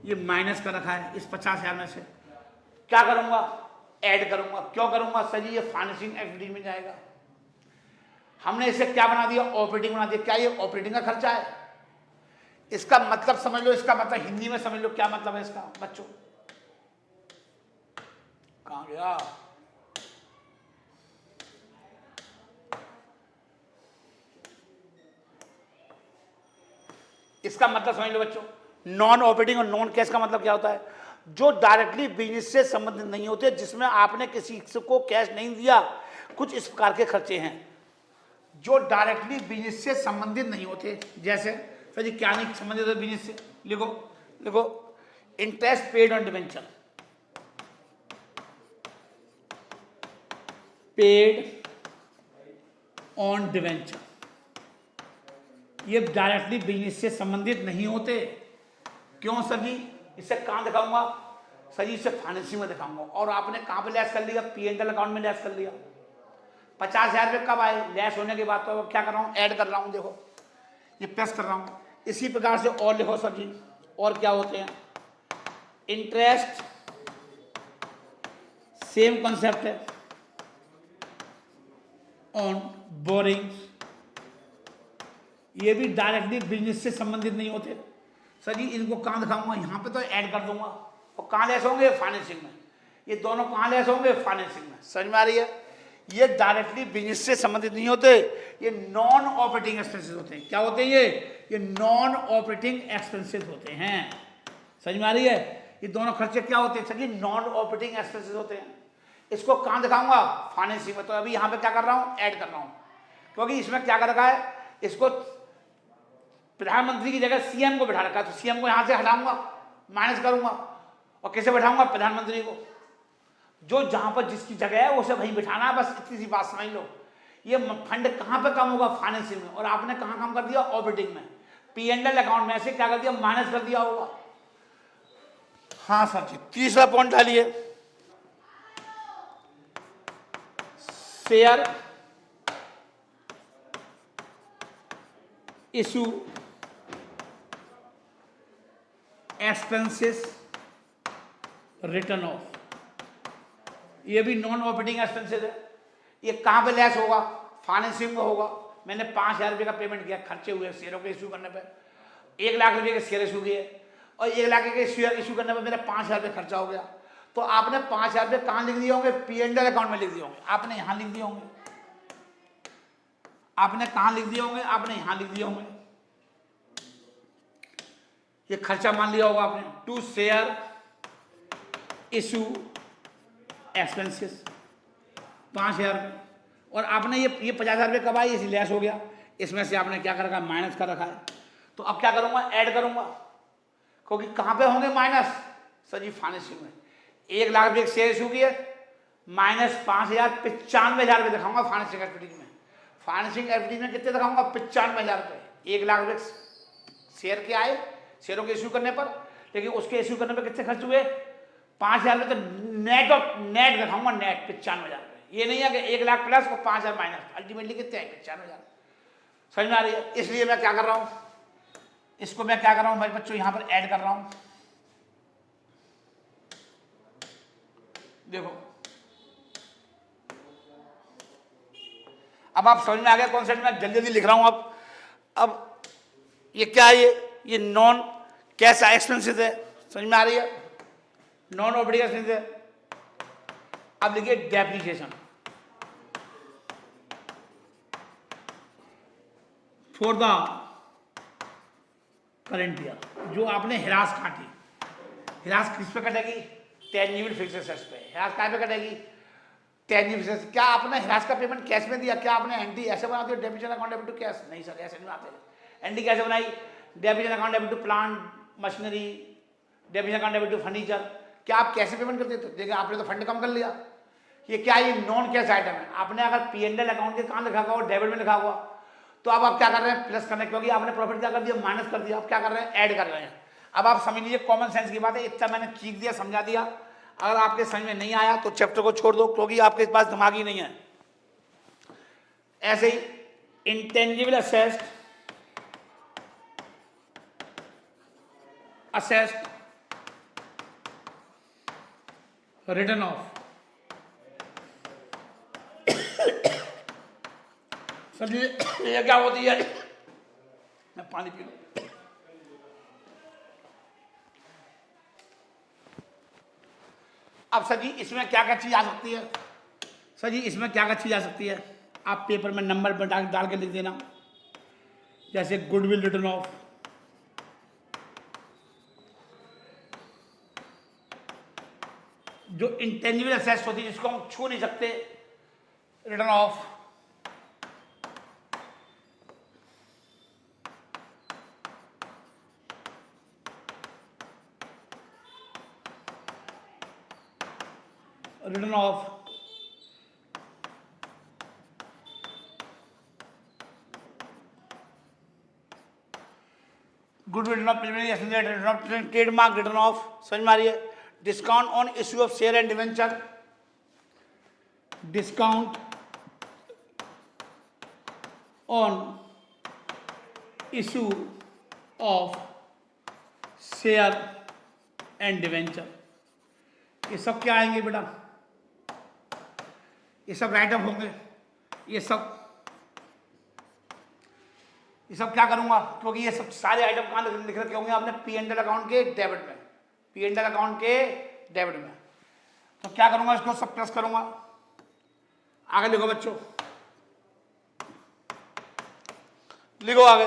ये माइनस कर रखा है इस 50,000 में से। क्या करूंगा? ऐड करूंगा। क्यों करूंगा? सर जी ये फाइनेंसिंग एक्टिविटी में जाएगा। हमने इसे क्या बना दिया? ऑपरेटिंग बना दिया। क्या ये ऑपरेटिंग का खर्चा है? इसका मतलब समझ लो, इसका मतलब हिंदी में समझ लो क्या मतलब है इसका बच्चों। कहां गया? इसका मतलब समझ लो बच्चों, नॉन ऑपरेटिंग और नॉन कैश का मतलब क्या होता है? जो डायरेक्टली बिजनेस से संबंधित नहीं होते, जिसमें आपने किसी को कैश नहीं दिया। कुछ इस प्रकार के खर्चे हैं जो डायरेक्टली बिजनेस से संबंधित नहीं होते। जैसे सर जी क्या नहीं संबंधित होते बिजनेस से? लिखो लिखो, interest paid on debenture, paid on debenture, ये डायरेक्टली बिजनेस से संबंधित नहीं होते। क्यों सर जी? इससे कहां दिखाऊंगा? सर जी इससे फाइनेंसिंग में दिखाऊंगा। और आपने कहां पे लेस कर लिया? पी&एल अकाउंट में लेस कर लिया। 50,000 रुपये कब आए? लेस होने के बाद। तो क्या कर रहा हूं? ऐड कर रहा हूं। देखो ये प्लस कर रहा हूं। इसी प्रकार से और लिखो सर जी, और क्या होते हैं? इंटरेस्ट, सेम कॉन्सेप्ट है, ऑन बोरिंग्स, ये भी डायरेक्टली बिजनेस से संबंधित नहीं होते। सर जी इनको कहां दिखाऊंगा? यहां पे तो ऐड कर दूंगा। और कहां लेस होंगे? फाइनेंसिंग में। ये दोनों कहां लेस होंगे? फाइनेंसिंग में। समझ में आ रही है? ये डायरेक्टली बिजनेस से संबंधित नहीं होते, ये नॉन ऑपरेटिंग एक्सपेंसेस होते हैं। क्या होते हैं ये नॉन ऑपरेटिंग एक्सपेंसेस होते हैं। समझ में आ रही है? ये दोनों खर्चे क्या होते हैं? सर जी नॉन ऑपरेटिंग एक्सपेंसेस होते हैं। इसको कहां दिखाऊंगा? फाइनेंसिंग में। तो अभी यहां पे क्या कर रहा हूं? ऐड कर रहा हूं, क्योंकि इसमें क्या कर रखा है? इसको प्रधानमंत्री की जगह सीएम को बिठा रखा है। तो सीएम को यहां से हटाऊंगा, माइनस करूंगा, और किसे बैठाऊंगा? प्रधानमंत्री को। जो जहां पर जिसकी जगह है उसे वहीं बिठाना है, बस इतनी सी बात समझ लो। ये फंड कहां पे कम होगा? फाइनेंसिंग में। और आपने कहां कम कर दिया? ऑपरेटिंग में। पी&एल अकाउंट में से क्या कर दिया? माइनस कर दिया होगा। हाँ सर जी, तीसरा पॉइंट डालिए। Share issue expenses return of, ये भी नॉन ऑपरेटिंग एक्सपेंसेस है। ये कहाँ पे लेस होगा? फाइनेंसिंग में होगा। मैंने 5,000 रुपये का पेमेंट किया, खर्चे हुए शेयरों के इशू करने पे, 1 लाख रुपये के शेयर इशू किए और 1 लाख के शेयर इशू करने पे मेरा 5,000 रुपये खर्चा हो गया। तो आपने 5,000 रुपये कहाँ लिख दिए होंगे? P&L अकाउंट में लिख दिए होंगे। आपने यहाँ लिख दिए होंगे। आपने कहाँ लिख दिए होंगे? आपने यहाँ लिख दिए होंगे। ये खर्चा मान लिया होगा आपने, टू शेयर इशू एक्सपेंसेस 5,000 रुपये। और आपने ये 50,000 रुपये कब आई? इसी लेस हो गया, इसमें से आपने क्या कर रखा है? माइनस कर रखा है। तो अब क्या करूंगा? ऐड करूंगा, क्योंकि कहाँ पे होंगे माइनस? सर जी फाइनेंसिंग में 1 लाख रुपये शेयर इशू किए, माइनस 5,000, 95,000 रुपये दिखाऊंगा फाइनेंसिंग एक्टिविटीज में। फाइनेंसिंग एक्टिविटीज में कितने दिखाऊंगा? 95,000 रुपये। 1 लाख रुपये शेयर के आए, शेयरों के इशू करने पर, लेकिन उसके इशू करने पर कितने खर्च हुए? 5,000 रुपये। तो नेट ऑफ नेट दिखाऊंगा, नेट 95,000 रुपये। ये नहीं है कि 1 लाख प्लस और 5,000 माइनस, अल्टीमेटली कितने हैं? 95,000। समझ में आ रही है? इसलिए मैं क्या कर रहा हूं, इसको मैं क्या कर रहा हूं भाई बच्चों, यहां पर ऐड कर रहा हूं। देखो अब आप समझ में आ गया कॉन्सेप्ट। में जल्दी जल्दी लिख रहा हूं। अब ये क्या है? ये नॉन कैश एक्सपेंसेस है। समझ में आ रही है? नॉन ऑपरेटिंग एक्सपेंसेस है। अब लिखिए depreciation for the current year. जो आपने हिरास काटी, हिरास किस पे कटेगी? टेंजिबल फिक्स्ड एसेट्स पे। हिरास कहाँ पे कटेगी? Tangible fixed. क्या आपने हिरास का पेमेंट कैश में दिया? क्या आपने एनटी ऐसे बनाते हो? Debit account debit to cash? नहीं सर, ऐसे नहीं बनाते। एनटी कैसे बनाई? Debit account debit to plant machinery, debit account debit to furniture. क्या आप कैसे पेमेंट करते थे? देखिए आपने तो फंड कम कर लिया। ये क्या? ये नॉन कैश आइटम है। आपने अगर P&L अकाउंट के कहाँ लिखा हुआ और डेबिट में लिखा हुआ, तो अब आप क्या कर रहे हैं? प्लस करने, क्योंकि आपने प्रॉफिट क्या कर दिया? माइनस कर दिया। आप क्या कर रहे हैं? ऐड कर रहे हैं। अब आप समझ लीजिए, कॉमन सेंस की बात है, इतना मैंने सीख दिया, समझा दिया। अगर आपके समझ में नहीं आया तो चैप्टर को छोड़ दो, क्योंकि आपके पास दिमाग ही नहीं है। ऐसे ही intangible assets written off. Sir जी ये क्या होती है? मैं पानी पी लूं। अब सर जी इसमें क्या क्या चीज आ सकती है? सर जी इसमें क्या क्या चीज आ सकती है? आप पेपर में नंबर पर डाल के लिख देना। जैसे गुडविल रिटर्न ऑफ, जो इंटेंजिबल एसेट्स होती है जिसको हम छू नहीं सकते, return of. Return of goodwill, return of preliminary asset, return of trademark, return of. समझ में आ रही है? Discount on issue of share and debenture, discount on issue of share and debenture. ये सब क्या आएंगे बेटा? ये सब राइट अप होंगे। ये सब क्या करूंगा? क्योंकि ये सब सारे आइटम कहाँ लिख रखे होंगे आपने? P&L अकाउंट के डेबिट में, P&L अकाउंट के डेबिट में। तो क्या करूंगा? इसको सब प्लस करूंगा। आगे लिखो बच्चों, लिखो आगे।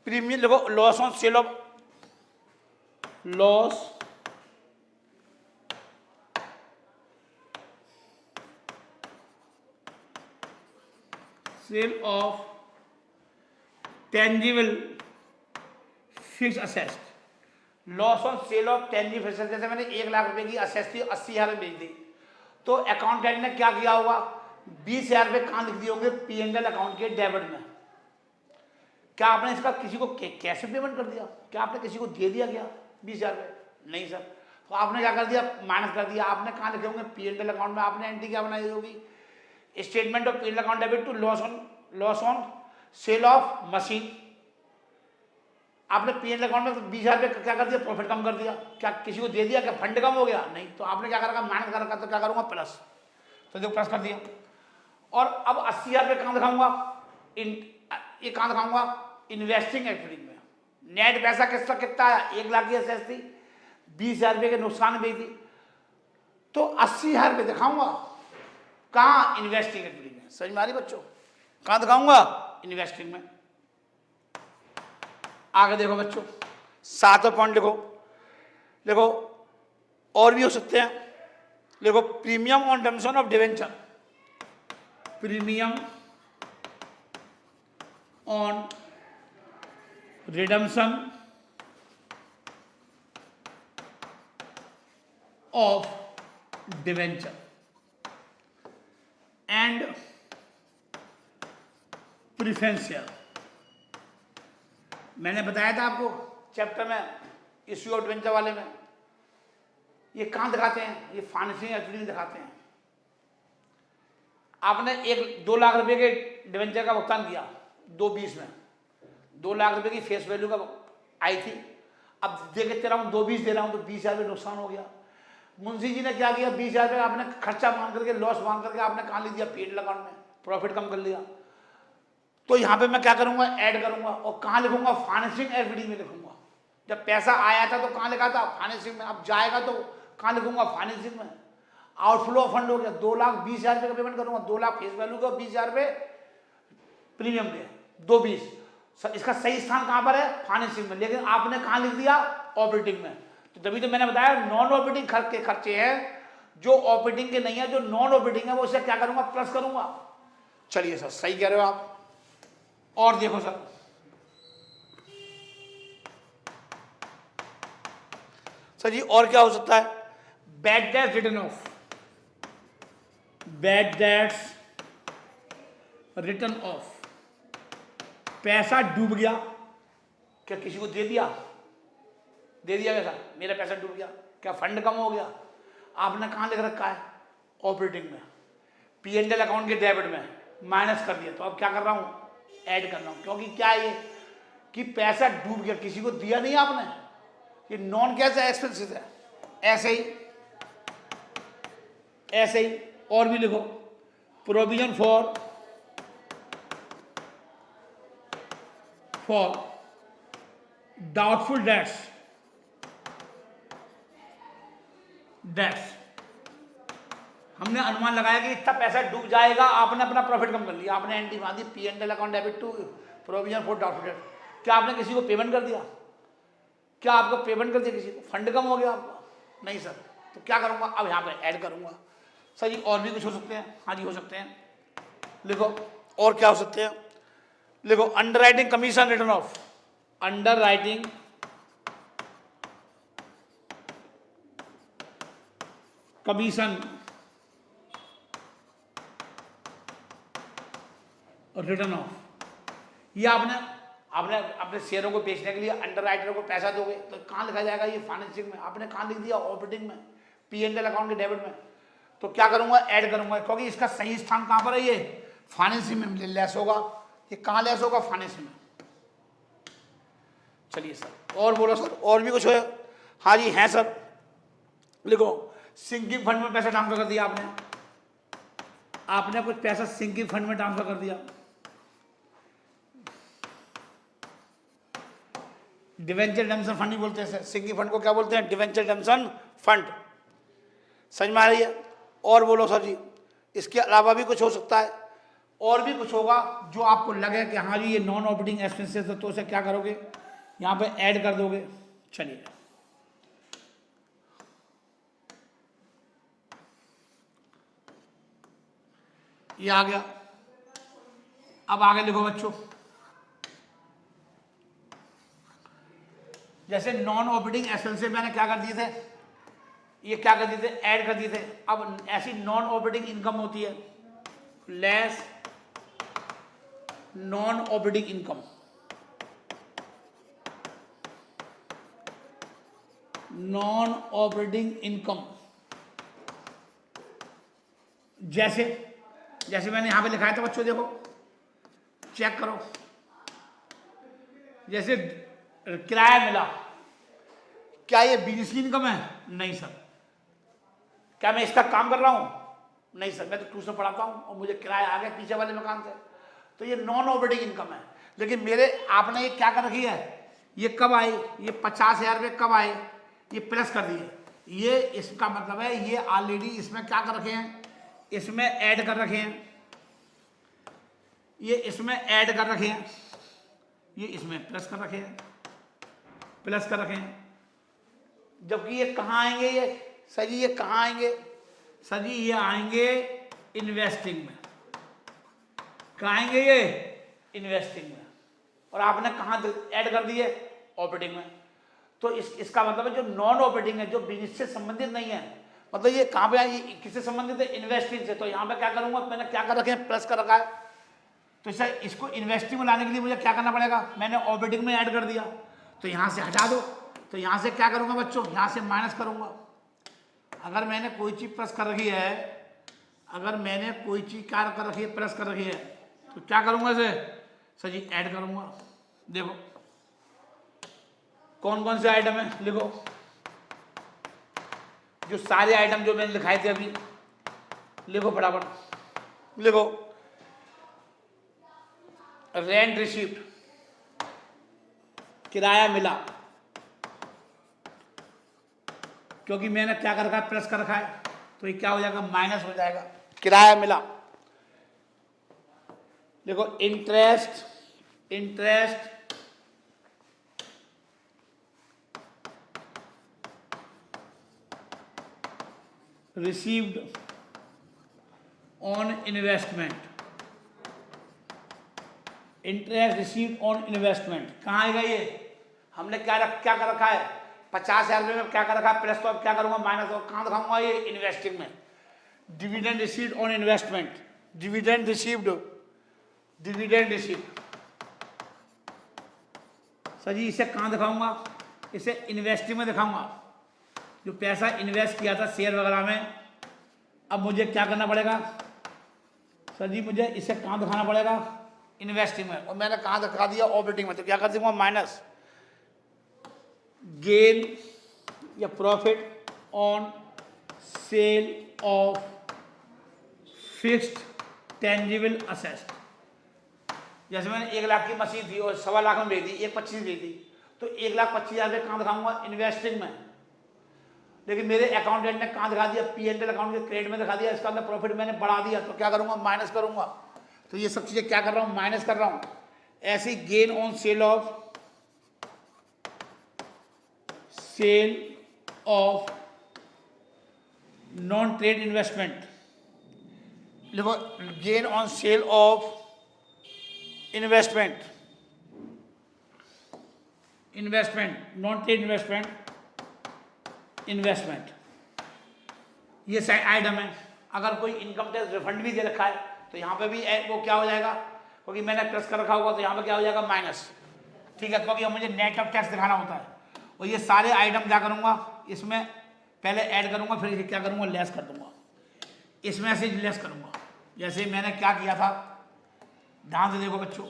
प्रीमियम लिखो, loss on sale of, loss sale of tangible fix assets. Loss on sale of tangible fix assets. जैसे मैंने 1 लाख रुपए की असेट्स थी, 80,000 बेच दी, तो अकाउंटेंट ने क्या किया होगा? 20,000 रुपये कहाँ लिख दिए होंगे? P&L अकाउंट के डेबिट में। क्या आपने इसका किसी को कैश पेमेंट कर दिया? क्या आपने किसी को दे दिया क्या 20,000 रुपये? नहीं सर। तो आपने क्या कर दिया? माइनस कर दिया। आपने कहाँ लिखे होंगे? P&L अकाउंट में। आपने एंट्री क्या बनाई होगी? Statement of P account debit to loss on sale of machine. आपने पी अकाउंट में 20,000 रुपये क्या कर दिया, प्रॉफिट कम कर दिया, क्या किसी को दे दिया, क्या फंड कम हो गया, नहीं। तो आपने क्या कर रखा, माइनस कर रखा, तो क्या करूंगा, प्लस। तो देखो प्लस कर दिया। और अब 80,000 रुपये कहाँ दिखाऊंगा, ये कहाँ दिखाऊंगा, इन्वेस्टिंग एक्टिविटी में। नेट पैसा किसका कितना आया, 1 लाख की एसेट्स थी, 20,000 रुपये के नुकसान में थी, तो 80,000 रुपये दिखाऊंगा कहाँ, इन्वेस्टिंग एक्टिविटी में। समझ में आ रही बच्चों, कहाँ दिखाऊंगा, इन्वेस्टिंग में। आगे देखो बच्चों, 7वां पॉइंट लिखो, देखो और भी हो सकते हैं। देखो premium on redemption of debenture, premium on redemption of debenture and preferential. मैंने बताया था आपको चैप्टर में, इश्यू ऑफ डिवेंचर वाले में, ये कहाँ दिखाते हैं, ये फाइनेंसिंग एक्टिविटी में दिखाते हैं। आपने 2 लाख रुपए के डिवेंचर का भुगतान किया 2/20 में, 2 लाख रुपए की फेस वैल्यू का आई थी, अब दे के रहा हूँ 2/20 दे रहा हूँ, तो 20,000 रुपये नुकसान हो गया। मुंशी जी ने क्या किया, 20,000 रुपये आपने खर्चा मान करके, लॉस मान करके आपने कहाँ ले दिया, पी अकाउंट में, प्रॉफिट कम कर लिया। तो यहाँ पे मैं क्या करूंगा, ऐड करूंगा, और कहाँ लिखूंगा, फाइनेंसिंग एक्टिविटी में लिखूंगा। जब पैसा आया था तो कहाँ लिखा था, फाइनेंसिंग में, अब जाएगा तो कहाँ लिखूंगा, फाइनेंसिंग में। आउटफ्लो ऑफ फंड हो गया, 2,20,000 रुपये का पेमेंट करूंगा, 2 लाख फेस वैल्यू का, 20,000 रुपये प्रीमियम के, 2/20। इसका सही स्थान कहाँ पर है, फाइनेंसिंग में, लेकिन आपने कहाँ लिख दिया, ऑपरेटिंग में। तो तभी तो मैंने बताया नॉन ऑपरेटिंग खर्च के खर्चे हैं, जो ऑपरेटिंग के नहीं है, जो नॉन ऑपरेटिंग है, वो उसे क्या करूंगा, प्लस करूंगा। चलिए सर, सही कह रहे हो आप। और देखो सर जी, और क्या हो सकता है, bad debts return of, bad debts return of, पैसा डूब गया, क्या किसी को दे दिया कैसा, मेरा पैसा डूब गया, क्या फंड कम हो गया, आपने कहाँ लिख रखा है, ऑपरेटिंग में, P&L अकाउंट के डेबिट में माइनस कर दिया। तो अब क्या कर रहा हूँ, ऐड कर रहा हूँ, क्योंकि क्या ये कि पैसा डूब गया, किसी को दिया नहीं आपने, ये नॉन कैश एक्सपेंसेस है। ऐसे ही और भी लिखो, प्रोविजन फॉर डाउटफुल डेट्स, हमने अनुमान लगाया कि इतना पैसा डूब जाएगा, आपने अपना प्रॉफिट कम कर लिया, आपने एंट्री मार दी, P&L account debit to provision for doubtful debt. क्या आपने किसी को पेमेंट कर दिया, क्या आपको पेमेंट कर दिया, किसी को फंड कम हो गया आपका, नहीं सर। तो क्या करूंगा, अब यहाँ पे ऐड करूंगा। सर जी और भी कुछ हो सकते हैं, हाँ जी हो सकते हैं, लिखो और क्या हो सकते हैं, लिखो under writing commission return of, under writing commission return of. ये आपने अपने शेयरों को बेचने के लिए अंडर राइटर को पैसा दोगे, तो कहाँ लिखा जाएगा, ये फाइनेंसिंग में, आपने कहाँ लिख दिया, ऑपरेटिंग में, P&L अकाउंट के डेबिट में। तो क्या करूंगा, ऐड करूंगा, क्योंकि इसका सही स्थान कहाँ पर है, ये फाइनेंसिंग में लेस होगा। ये कहाँ लेस होगा, फाइनेंसिंग में। चलिए सर और बोलो सर, और भी कुछ है, हाँ जी है सर, लिखो सिंकिंग फंड में पैसा ट्रांसफर कर दिया आपने कुछ पैसा सिंकिंग फंड में ट्रांसफर कर दिया, डिवेंचर रिडेम्पशन फंड ही बोलते हैं, सिंकिंग फंड को क्या बोलते हैं, डिवेंचर रिडेम्पशन फंड। समझ में आ रही है। और बोलो सर जी, इसके अलावा भी कुछ हो सकता है, और भी कुछ होगा जो आपको लगे कि हाँ जी ये नॉन ऑपरेटिंग एक्सपेंसेस है, तो उसे क्या करोगे, यहाँ पे ऐड कर दोगे। चलिए ये आ गया। अब आगे लिखो बच्चों, जैसे नॉन ऑपरेटिंग एक्सपेंसेस मैंने क्या कर दिए थे, ये क्या कर दिए थे, ऐड कर दिए थे। अब ऐसी नॉन ऑपरेटिंग इनकम होती है, less non operating income, non operating income, जैसे जैसे मैंने यहाँ पे लिखा है तो बच्चों देखो चेक करो, जैसे किराया मिला, क्या ये बिजनेस की इनकम है? नहीं सर। क्या मैं इसका काम कर रहा हूँ? नहीं सर, मैं तो ट्यूशन पढ़ाता हूँ और मुझे किराया आ गया पीछे वाले मकान से, तो ये नॉन ऑपरेटिंग इनकम है। लेकिन मेरे आपने ये क्या कर रखी है, ये कब आई, ये 50,000 रुपये कब आए, ये प्लस कर दिए, ये इसका मतलब है ये ऑलरेडी इसमें क्या कर रखे हैं, इसमें ऐड कर रखे हैं, ये इसमें ऐड कर रखे हैं, ये इसमें प्लस कर रखे हैं, प्लस कर रखे हैं। जबकि ये कहाँ आएंगे, ये सर जी ये कहाँ आएंगे, सर जी ये आएंगे इन्वेस्टिंग में। कहाँ आएंगे ये? इन्वेस्टिंग में। और आपने कहाँ ऐड कर दिए? ऑपरेटिंग में। तो इसका मतलब है जो नॉन ऑपरेटिंग है, जो बिजनेस से संबंधित नहीं है, मतलब ये कहाँ पे है, ये किससे संबंधित है? इन्वेस्टिंग से। तो यहाँ पे क्या करूँगा, मैंने क्या कर रखे हैं, प्लस कर रखा है। तो इसको इन्वेस्टिंग में लाने के लिए मुझे क्या करना पड़ेगा, मैंने ऑपरेटिंग में ऐड कर दिया, तो यहाँ से हटा दो। तो यहाँ से क्या करूँगा बच्चों, यहाँ से माइनस करूँगा। अगर मैंने कोई चीज़ प्लस कर रखी है, अगर मैंने कोई चीज़ क्या कर रखी है, प्लस कर रखी है, तो क्या करूँगा इसे, सर जी ऐड करूँगा। देखो कौन कौन से आइटम है, लिखो जो सारे आइटम जो मैंने लिखाए थे अभी, लिखो फटाफट, लिखो। रेंट रिसीप्ट, किराया मिला, क्योंकि मैंने क्या कर रखा है, प्लस कर रखा है, तो ये क्या हो जाएगा, माइनस हो जाएगा। किराया मिला। देखो interest, interest received on investment, interest received on investment कहाँ आएगा ये, हमने क्या कर रखा है, 50,000 रुपये में क्या कर रखा है, प्लस, तो अब क्या करूंगा, माइनस। और कहाँ दिखाऊंगा, ये इन्वेस्टिंग में। Dividend received on investment, dividend received, dividend received, sir जी इसे कहाँ दिखाऊंगा, इसे इन्वेस्टिंग में दिखाऊंगा। जो पैसा इन्वेस्ट किया था शेयर वगैरह में, अब मुझे क्या करना पड़ेगा, सर जी मुझे इसे कहाँ दिखाना पड़ेगा, इन्वेस्टिंग में। और मैंने कहाँ दिखा दिया, ऑपरेटिंग में, तो क्या कर दूंगा, माइनस। गेन या profit on sale of fixed tangible asset. जैसे मैंने 1 लाख की मशीन थी और 1.25 लाख में बेच दी, 1.25 बेच दी, तो 1,25,000 रुपये कहाँ दिखाऊंगा, इन्वेस्टिंग में। लेकिन मेरे अकाउंटेंट ने कहाँ दिखा दिया, P&L अकाउंट के क्रेडिट में दिखा दिया, इसका अंदर प्रॉफिट मैंने बढ़ा दिया, तो क्या करूंगा, माइनस करूंगा। तो ये सब चीजें क्या कर रहा हूँ, माइनस कर रहा हूँ। ऐसी gain on sale of non trade investment, देखो gain on sale of investment, investment non trade investment, investment, ये आइटम है। अगर कोई इनकम टैक्स रिफंड भी दे रखा है तो यहाँ पे भी वो क्या हो जाएगा, क्योंकि मैंने प्लस कर रखा होगा, तो यहाँ पे क्या हो जाएगा, माइनस। ठीक है, क्योंकि मुझे नेट ऑफ टैक्स दिखाना होता है। और ये सारे आइटम क्या करूँगा, इसमें पहले ऐड करूँगा, फिर इसे क्या करूँगा, लेस कर दूँगा, इसमें से लेस करूँगा। जैसे मैंने क्या किया था, ध्यान से देखो बच्चों,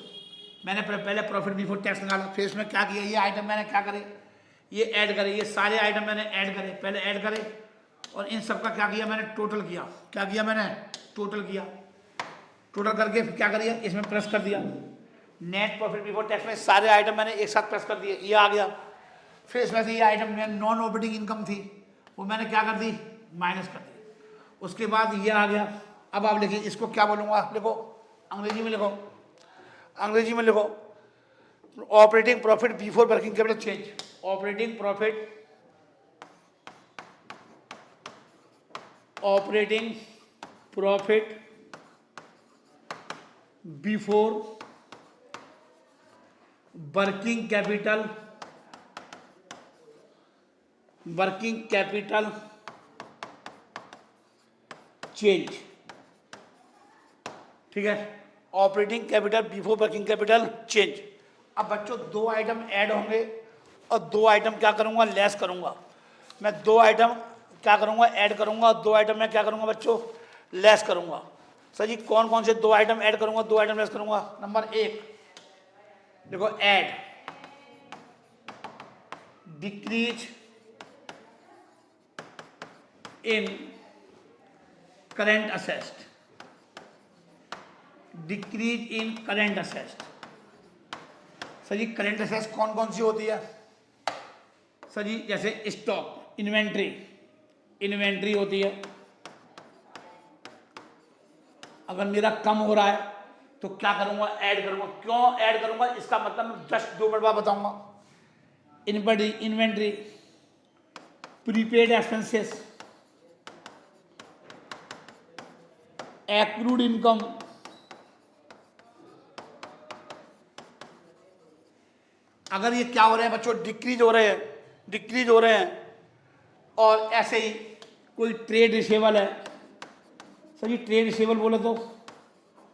मैंने पहले प्रॉफिट बिफोर टैक्स निकाला, फिर इसमें क्या किया, ये आइटम मैंने क्या करे, ये ऐड करे, ये सारे आइटम मैंने ऐड करे, पहले ऐड करे, और इन सब का क्या किया मैंने, टोटल किया। क्या किया मैंने, टोटल किया। टोटल करके फिर क्या करिए, इसमें प्लस कर दिया। नेट प्रॉफिट बिफोर टैक्स में सारे आइटम मैंने एक साथ प्लस कर दिए, ये आ गया। फिर इसमें से ये आइटम नॉन ऑपरेटिंग इनकम थी, वो मैंने क्या कर दी, माइनस कर दी। उसके बाद ये आ गया। अब आप लिखिए, इसको क्या बोलूँगा, लिखो अंग्रेजी में, लिखो अंग्रेजी में, लिखो operating profit before working capital change, operating profit, operating profit before working capital, working capital change. ठीक है, operating capital before working capital change. अब बच्चों 2 आइटम ऐड होंगे और 2 आइटम क्या करूंगा, लेस करूंगा। मैं 2 आइटम क्या करूंगा, ऐड करूंगा, और 2 आइटम मैं क्या करूंगा बच्चों, लेस करूंगा। सर जी कौन कौन से दो आइटम ऐड करूंगा, दो आइटम लेस करूंगा। नंबर एक देखो, add decrease in current asset, decrease in current asset. Sir ji current asset कौन कौन सी होती है? सर जी जैसे स्टॉक, इन्वेंट्री, इन्वेंट्री होती है। अगर मेरा कम हो रहा है तो क्या करूंगा, ऐड करूंगा। क्यों ऐड करूंगा, इसका मतलब मैं जस्ट 2 मिनट बाद बताऊंगा। Inventory, prepaid expenses, accrued income, अगर ये क्या हो रहे हैं बच्चों, डिक्रीज हो रहे हैं, डिक्रीज हो रहे हैं। और ऐसे ही कोई ट्रेड रिसीवेबल है। सर जी ट्रेड रिसीवेबल बोले तो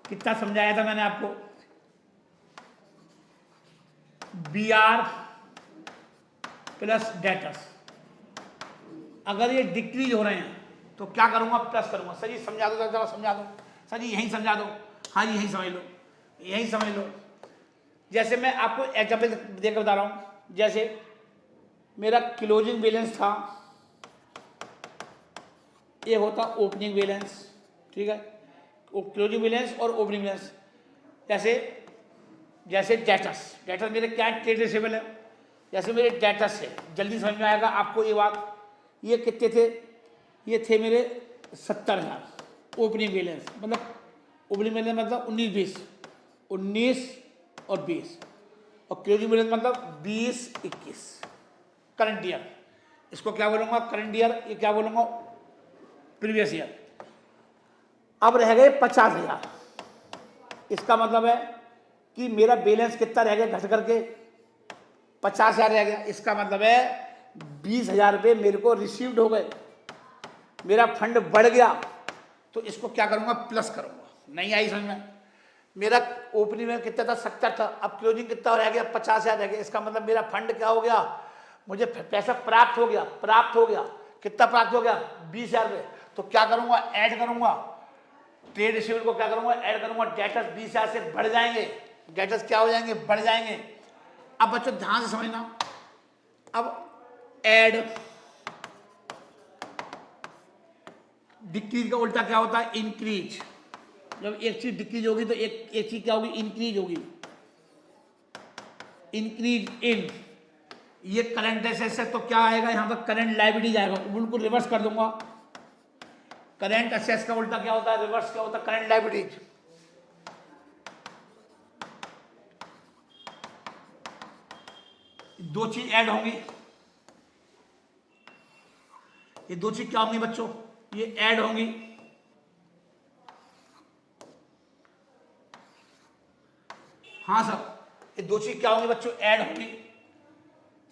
कितना समझाया था मैंने आपको, BR प्लस डेटर्स। अगर ये डिक्रीज हो रहे हैं तो क्या करूंगा, प्लस करूंगा। सर जी समझा दो, जरा समझा दो। सर जी यहीं समझा दो, हाँ जी यहीं समझ लो, यहीं समझ लो। जैसे मैं आपको एग्जाम्पल देकर बता रहा हूं, जैसे मेरा क्लोजिंग बैलेंस था, ये होता ओपनिंग बैलेंस, ठीक है, क्लोजिंग बैलेंस और ओपनिंग बैलेंस। जैसे डेटर्स मेरे क्या ट्रेड रिसीवेबल है। जैसे मेरे डेटर्स है, जल्दी समझ में आएगा आपको ये बात। ये कितने थे, ये थे मेरे 70,000 ओपनिंग बैलेंस, मतलब ओपनिंग बैलेंस मतलब 19-20, 19 और 20, और क्लोजिंग बैलेंस मतलब 20-21 करंट ईयर। इसको क्या बोलूँगा, करंट ईयर, ये क्या बोलूँगा, प्रीवियस ईयर। अब रह गए 50,000, इसका मतलब है कि मेरा बैलेंस कितना रह गया, घट करके 50,000 रह गया। इसका मतलब है 20,000 रुपये मेरे को रिसीव्ड हो गए, मेरा फंड बढ़ गया। तो इसको क्या करूँगा, प्लस करूँगा। नहीं आई समझ में? मेरा ओपनिंग में कितना था, 70 था, अब क्लोजिंग कितना रह गया, 50,000 रह गया। इसका मतलब मेरा फंड क्या हो गया, मुझे पैसा प्राप्त हो गया, कितना प्राप्त हो गया, 20,000 रुपये। तो क्या करूँगा, ऐड करूँगा, ट्रेड रिसीवेबल को क्या करूँगा, ऐड करूँगा। डेटर्स 20,000 से बढ़ जाएंगे, डेटर्स क्या हो जाएंगे, बढ़ जाएंगे। अब बच्चों ध्यान से समझना, अब ऐड डिक्रीज का उल्टा क्या होता है, इंक्रीज। जब एक चीज डिक्रीज होगी तो एक चीज क्या होगी, इंक्रीज होगी। इंक्रीज इन, ये करंट एसेट्स है तो क्या आएगा यहां पर, करंट लायबिलिटीज आएगा। बिल्कुल रिवर्स कर दूंगा। करंट एसेट्स का उल्टा क्या होता है, रिवर्स क्या होता है, करंट लायबिलिटीज। दो चीज ऐड होंगी, ये दो चीज क्या होंगी बच्चों, ये ऐड होंगी। हाँ सर, ये दो चीज क्या होंगी बच्चों, ऐड होंगी।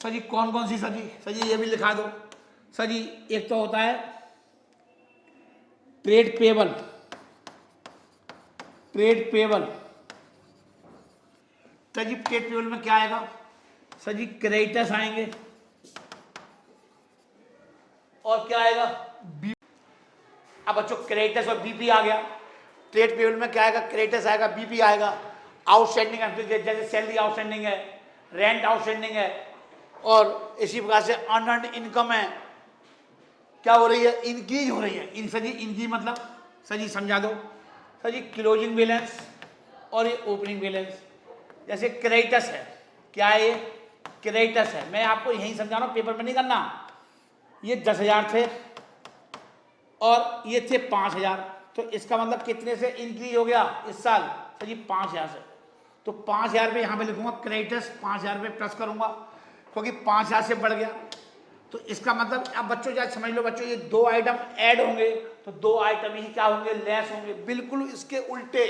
सर जी कौन कौन सी, सर जी ये भी लिखा दो। सर जी एक तो होता है ट्रेड पेबल, सर जी ट्रेड पेबल में क्या आएगा, सर जी क्रेडिटर्स आएंगे, और क्या आएगा, बी। अब बच्चों क्रेडिटर्स और बीपी आ गया। ट्रेड पेबल में क्या आएगा, क्रेडिटर्स आएगा, बीपी आएगा। आउटस्टैंडिंग जैसे सैलरी आउटस्टैंडिंग है, रेंट आउटस्टैंडिंग है, और इसी प्रकार से अनअर्न्ड इनकम है, क्या हो रही है, इंक्रीज हो रही है। इन सर जी इंक्रीज मतलब, सर जी समझा दो। सर जी क्लोजिंग बैलेंस और ये ओपनिंग बैलेंस। जैसे क्रेडिटर्स है, क्या है ये, क्रेडिटर्स है, मैं आपको यही समझा रहा हूँ, पेपर में नहीं करना। ये 10,000 थे और ये थे 5,000, तो इसका मतलब कितने से इंक्रीज हो गया इस साल, सर जी 5,000 से। तो 5,000 रुपये यहाँ पे लिखूंगा, क्रेडिटर्स 5,000 रुपये प्लस करूंगा, क्योंकि 5,000 से बढ़ गया। तो इसका मतलब अब बच्चों जरा समझ लो बच्चों, ये दो आइटम ऐड होंगे तो दो आइटम ही क्या होंगे, लेस होंगे। बिल्कुल इसके उल्टे,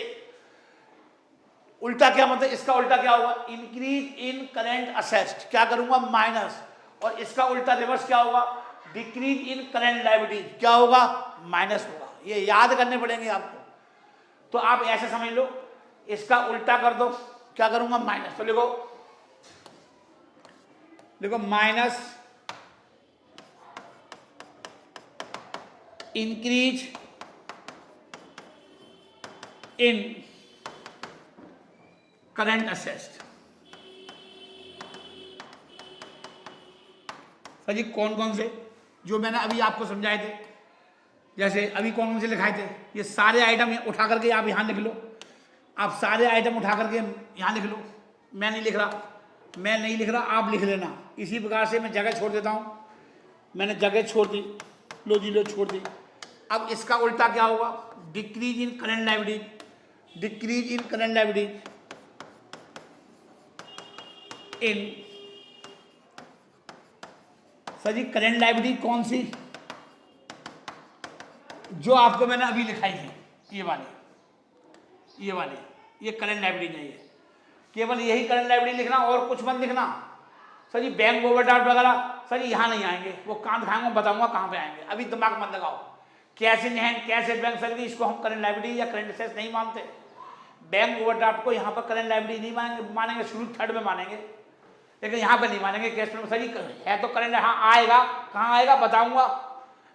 उल्टा क्या मतलब, इसका उल्टा क्या होगा, इंक्रीज इन करेंट असेट्स, क्या करूंगा, माइनस। और इसका उल्टा रिवर्स क्या होगा, डिक्रीज इन करेंट लायबिलिटीज, क्या होगा, माइनस होगा। ये याद करने पड़ेंगे आपको। तो आप ऐसे समझ लो, इसका उल्टा कर दो, क्या करूंगा, माइनस। तो लिखो, minus increase in current assets. Sir जी कौन कौन से, जो मैंने अभी आपको समझाए थे, जैसे अभी कौन कौन से लिखाए थे, ये सारे आइटम उठा करके आप यहाँ लिख लो, आप सारे आइटम उठा करके यहाँ लिख लो। मैं नहीं लिख रहा, मैं नहीं लिख रहा, आप लिख लेना। इसी प्रकार से मैं जगह छोड़ देता हूँ, मैंने जगह छोड़ दी, लो जी लो छोड़ दी। अब इसका उल्टा क्या होगा, decrease in current liability, decrease in current liability in, sir ji current liability कौन सी, जो आपको मैंने अभी लिखाई थी, ये वाली, ये करंट लायबिलिटी नहीं है, केवल यही करंट लायबिलिटी लिखना और कुछ मत लिखना। सर जी बैंक ओवरड्राफ्ट वगैरह, सर जी यहाँ नहीं आएंगे, वो कहाँ दिखाऊंगा, बताऊंगा कहाँ पे आएंगे, अभी दिमाग मत लगाओ। Cash in hand, cash at bank, sir जी इसको हम करंट लायबिलिटी या करंट असेट्स नहीं मानते। बैंक ओवरड्राफ्ट को यहाँ पर करंट लायबिलिटी नहीं मानेंगे, शुरू थर्ड में मानेंगे, लेकिन यहाँ पर नहीं मानेंगे कैश में। सर जी है तो करंट, हाँ आएगा, कहाँ आएगा बताऊंगा,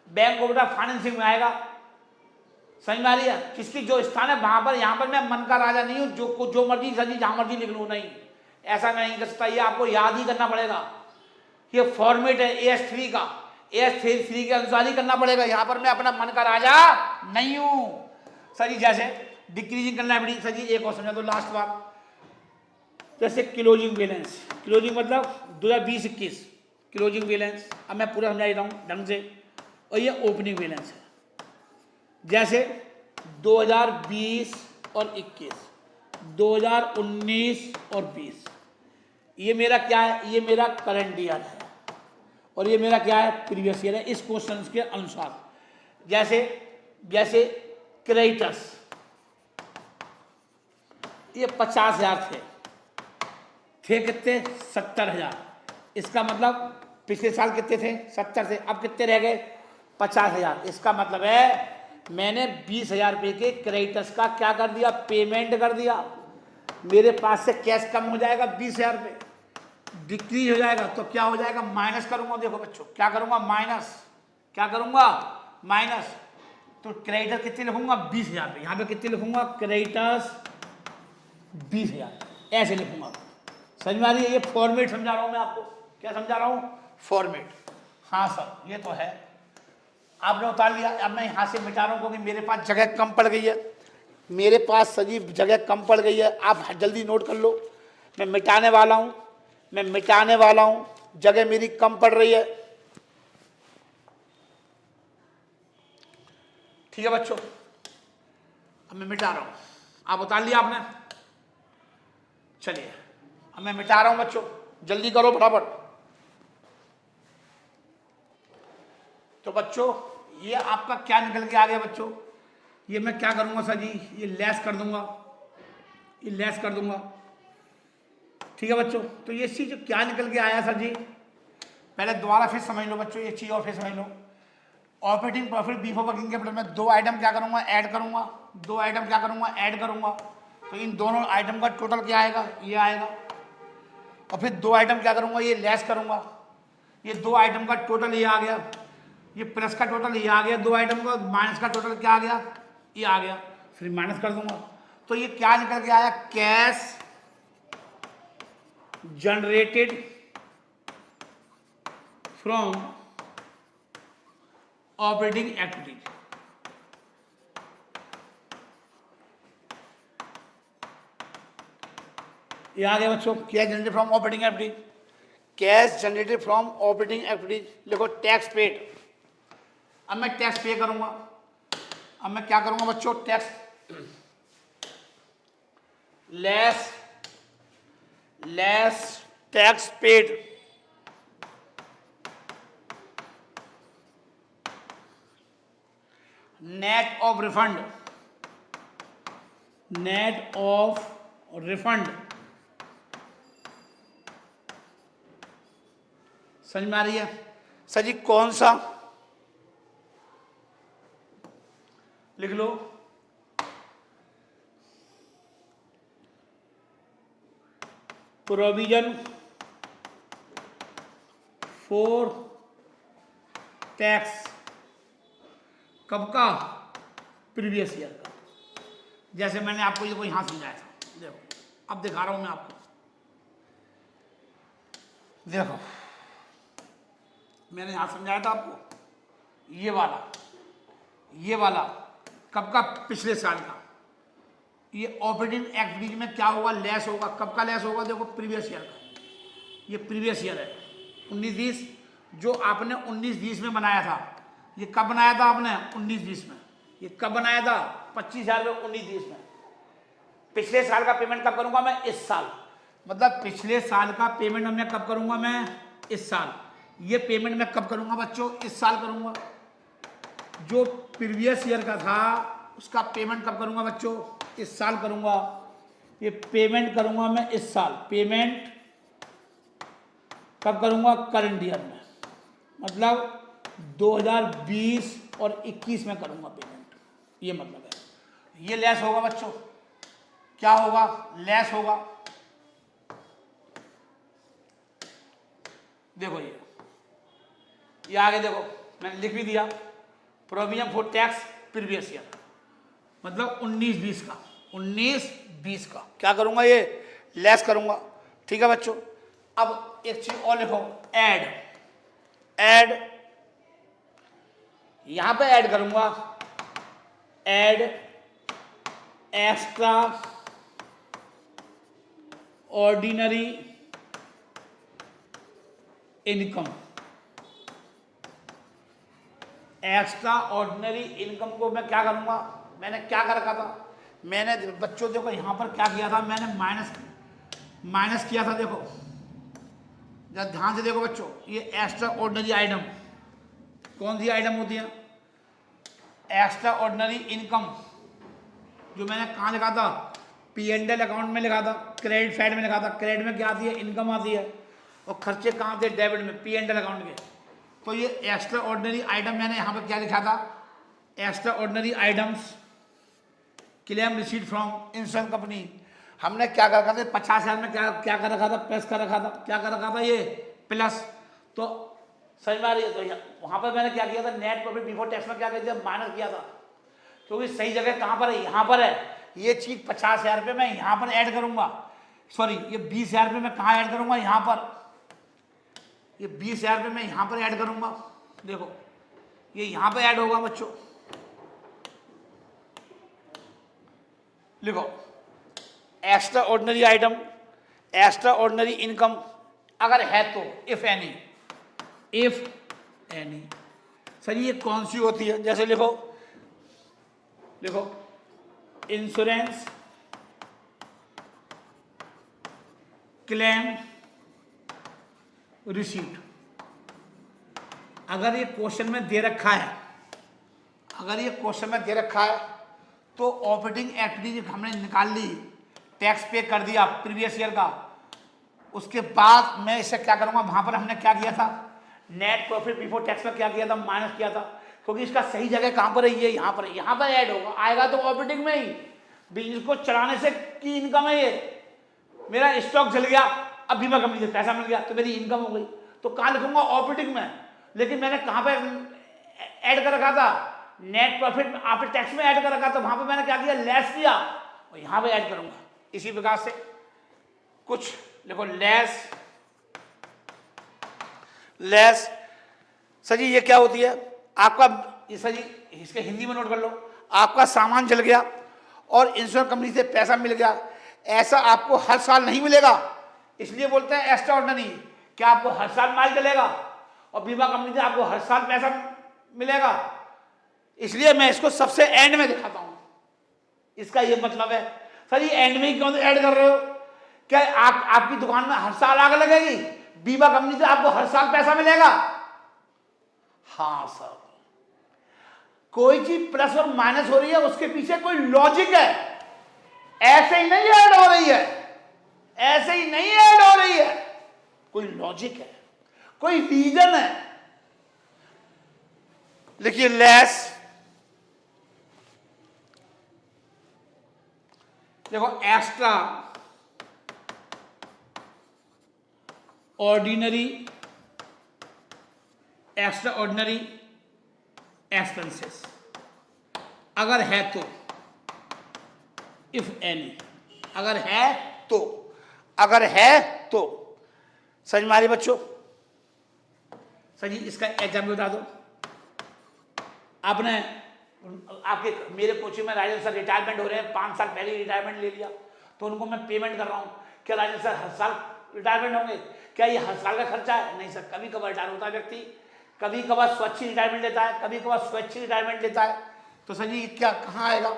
बैंक ओवरड्राफ्ट फाइनेंसिंग में आएगा। समझ में आ रही है, किसकी जो स्थान है वहां पर, यहाँ पर मैं मन का राजा नहीं हूँ, जो मर्जी सर जी जहाँ मर्जी लिख लूँ, नहीं, ऐसा नहीं कर सकता, ये आपको याद ही करना पड़ेगा। ये फॉर्मेट है AS3 का, AS3 के अनुसार ही करना पड़ेगा, यहाँ पर मैं अपना मन का राजा नहीं हूँ। सर जी जैसे डिक्रीजिंग करना है, सर जी एक और समझा दो लास्ट बार, जैसे क्लोजिंग बैलेंस, क्लोजिंग मतलब 2020-21 क्लोजिंग बैलेंस, अब मैं पूरा समझा देता हूँ ढंग से, और ये ओपनिंग बैलेंस है। जैसे 2020 और 21, 2019 और 20, ये मेरा क्या है, ये मेरा करंट ईयर है, और ये मेरा क्या है, प्रीवियस ईयर है, इस क्वेश्चन के अनुसार। जैसे क्रेडिटर्स ये 50,000 थे कितने, 70,000, इसका मतलब पिछले साल कितने थे, 70 थे, अब कितने रह गए, 50,000। इसका मतलब है मैंने 20,000 रुपये के क्रेडिटर्स का क्या कर दिया, पेमेंट कर दिया, मेरे पास से कैश कम हो जाएगा 20,000 रुपये, डिक्रीज हो जाएगा, तो क्या हो जाएगा, माइनस करूंगा। देखो बच्चों क्या करूंगा, माइनस, क्या करूंगा, माइनस, तो क्रेडिटर कितने लिखूंगा, 20,000 रुपये, यहाँ पे कितने लिखूंगा, क्रेडिटर्स 20,000, ऐसे लिखूंगा। समझ में आ रही है, ये फॉर्मेट समझा रहा हूं मैं आपको, क्या समझा रहा हूं, फॉर्मेट। हाँ सर ये तो है, आपने उतार लिया, अब मैं यहाँ से मिटा रहा हूँ क्योंकि मेरे पास जगह कम पड़ गई है, मेरे पास सजीव जगह कम पड़ गई है, आप जल्दी नोट कर लो, मैं मिटाने वाला हूँ, मैं मिटाने वाला हूँ, जगह मेरी कम पड़ रही है। ठीक है बच्चों, अब मैं मिटा रहा हूँ, आप उतार लिया आपने, चलिए अब मैं मिटा रहा हूँ बच्चों, जल्दी करो फटाफट। तो बच्चों ये आपका क्या निकल के आ गया बच्चों, ये मैं क्या करूंगा सर जी, ये लेस कर दूंगा, ये लेस कर दूंगा, ठीक है बच्चों। तो ये चीज क्या निकल के आया सर जी, पहले दोबारा फिर समझ लो बच्चों, ये चीज और फिर समझ लो। Operating profit before working capital में दो आइटम क्या करूंगा, ऐड करूंगा, दो आइटम क्या करूंगा, ऐड करूंगा, तो इन दोनों आइटम का टोटल क्या आएगा, ये आएगा, और फिर दो आइटम क्या करूंगा, ये लेस करूंगा, ये दो आइटम का टोटल ये आ गया, ये प्लस का टोटल ये आ गया, दो आइटम का माइनस का टोटल क्या आ गया, ये आ गया, फिर माइनस कर दूंगा, तो ये क्या निकल के आया, cash generated from operating activity. ये आ गया बच्चों, cash generated from operating activity, cash generated from operating activity. देखो टैक्स पेड, अब मैं टैक्स पे करूंगा, अब मैं क्या करूंगा बच्चों, tax less tax paid, net of refund, net of refund. समझ में आ रही है सर जी, कौन सा, लिख लो, प्रोविजन फॉर टैक्स, कब का, प्रीवियस ईयर का, जैसे मैंने आपको ये कोई यहाँ समझाया था, देखो अब दिखा रहा हूं मैं आपको। देखो मैंने यहां समझाया था आपको, ये वाला कब का, पिछले साल का। ये ऑपरेटिंग एक्टिविटीज में क्या होगा, लेस होगा। कब का लेस होगा, देखो प्रीवियस ईयर का, ये प्रीवियस ईयर है 19-20, जो आपने 19-20 में बनाया था। ये कब बनाया था आपने, 19-20 में। ये कब बनाया था, 25,000 में 19-20 में। पिछले साल का पेमेंट कब करूंगा मैं, इस साल। मतलब पिछले साल का पेमेंट मैं कब करूंगा, मैं इस साल। ये पेमेंट मैं कब करूंगा बच्चों, इस साल करूंगा। जो प्रीवियस ईयर का था उसका पेमेंट कब करूंगा बच्चों, इस साल करूंगा। ये पेमेंट करूंगा मैं इस साल। पेमेंट कब करूंगा, करंट ईयर में, मतलब 2020 और 21 में करूंगा पेमेंट। ये मतलब है। ये लेस होगा बच्चों, क्या होगा, लेस होगा। देखो ये आगे देखो मैंने लिख भी दिया, provision for tax previous year, मतलब 19-20 का, 19-20 का क्या करूंगा, ये लेस करूंगा। ठीक है बच्चों। अब एक चीज और लिखो, ऐड यहां पे ऐड करूंगा, add extra ordinary income. Extra ordinary income को मैं क्या करूंगा, मैंने क्या कर रखा था, मैंने बच्चों देखो यहां पर क्या किया था, मैंने माइनस किया था। देखो जरा ध्यान से देखो बच्चों, ये एक्स्ट्रा ऑर्डिनरी आइटम कौन सी आइटम होती है, एक्स्ट्रा ऑर्डिनरी इनकम, जो मैंने कहाँ लिखा था, P&L अकाउंट में लिखा था, क्रेडिट साइड में लिखा था। क्रेडिट में क्या आती है, इनकम आती है, और खर्चे कहाँ थे, डेबिट में, P&L अकाउंट के। तो ये एक्स्ट्रा ऑर्डिनरी आइटम मैंने यहाँ पर क्या लिखा था, extra ordinary items claim receipt from insurance company. हमने क्या कर रखा था, 50,000 में क्या कर रखा था, प्लस कर रखा था। क्या कर रखा था, ये प्लस। तो समझ में आ रही है। तो वहां पर मैंने क्या किया था, नेट प्रॉफिट बिफोर टैक्स में क्या किया था, माइनस किया था। क्योंकि सही जगह कहां पर है, यहां पर है। ये चीज 50,000 रुपये मैं यहां पर ऐड करूंगा, सॉरी ये 20,000 रुपये मैं कहां ऐड करूंगा, यहां पर। ये 20,000 रुपये मैं यहां पर ऐड करूंगा। देखो ये यहां पर ऐड होगा बच्चों। लिखो extra ordinary item, extra ordinary income अगर है तो, इफ एनी। सर ये कौन सी होती है, जैसे लिखो इंश्योरेंस क्लेम रिसीट। अगर ये क्वेश्चन में दे रखा है, तो ऑपरेटिंग एक्टिविटी हमने निकाल ली, टैक्स पे कर दिया प्रीवियस ईयर का, उसके बाद मैं इसे क्या करूंगा, वहां पर हमने क्या किया था, नेट प्रॉफिट बिफोर टैक्स में क्या किया था, माइनस किया था। क्योंकि इसका सही जगह कहां पर है, ये यहां पर है, यहां पर ऐड होगा, आएगा तो ऑपरेटिंग में ही। बिजनेस को चलाने से की इनकम है ये। मेरा स्टॉक जल गया, अब बीमा कंपनी से पैसा मिल गया, तो मेरी इनकम हो गई। तो कहां लिखूंगा, ऑपरेटिंग में। लेकिन मैंने कहां पर ऐड कर रखा था, नेट प्रॉफिट आफ्टर टैक्स में ऐड कर रखा था। वहां पर मैंने क्या किया, लेस किया, और यहां पर ऐड करूंगा। इसी प्रकार से कुछ देखो, लेस सर जी ये क्या होती है आपका, ये सर जी इसके हिंदी में नोट कर लो। आपका सामान जल गया और इंश्योरेंस कंपनी से पैसा मिल गया, ऐसा आपको हर साल नहीं मिलेगा, इसलिए बोलते हैं एक्स्ट्रा ऑर्डिनरी। क्या आपको हर साल माल चलेगा और बीमा कंपनी से आपको हर साल पैसा मिलेगा, इसलिए मैं इसको सबसे एंड में दिखाता हूं। इसका ये मतलब है। सर ये एंड में ही क्यों ऐड कर रहे हो, क्या आपकी दुकान में हर साल आग लगेगी, बीमा कंपनी से आपको हर साल पैसा मिलेगा। हाँ सर, कोई चीज प्लस और माइनस हो रही है, उसके पीछे कोई लॉजिक है, ऐसे ही नहीं ऐड हो रही है, कोई लॉजिक है, कोई रीजन है। लिखिए लेस, देखो एक्स्ट्रा ऑर्डिनरी एक्सपेंसेस अगर है तो, इफ एनी, अगर है तो, अगर है तो। समझ में आ रही बच्चों? सर जी इसका एग्जाम्पल बता दो। आपने आपके मेरे कोचिंग में राजेंद्र सर रिटायरमेंट हो रहे हैं, 5 साल पहले रिटायरमेंट ले लिया, तो उनको मैं पेमेंट कर रहा हूँ। क्या राजेंद्र सर हर साल रिटायरमेंट होंगे? क्या ये हर साल का खर्चा है? नहीं सर, कभी कभार रिटायर होता है व्यक्ति, कभी कभार स्वैच्छिक रिटायरमेंट लेता है, कभी कभार स्वैच्छिक रिटायरमेंट लेता है। तो सर जी क्या कहाँ आएगा?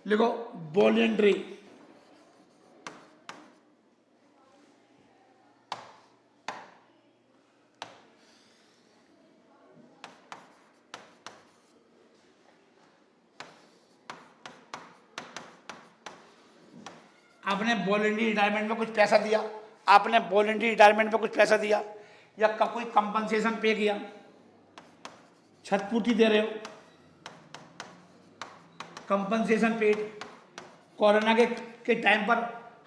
लिखो वॉलेंट्री। आपने वॉलेंट्री रिटायरमेंट में कुछ पैसा दिया, आपने वॉलेंट्री रिटायरमेंट में कुछ पैसा दिया, या कोई कंपनसेशन पे किया, क्षतिपूर्ति दे रहे हो, कंपनसेशन पेड। कोरोना के टाइम पर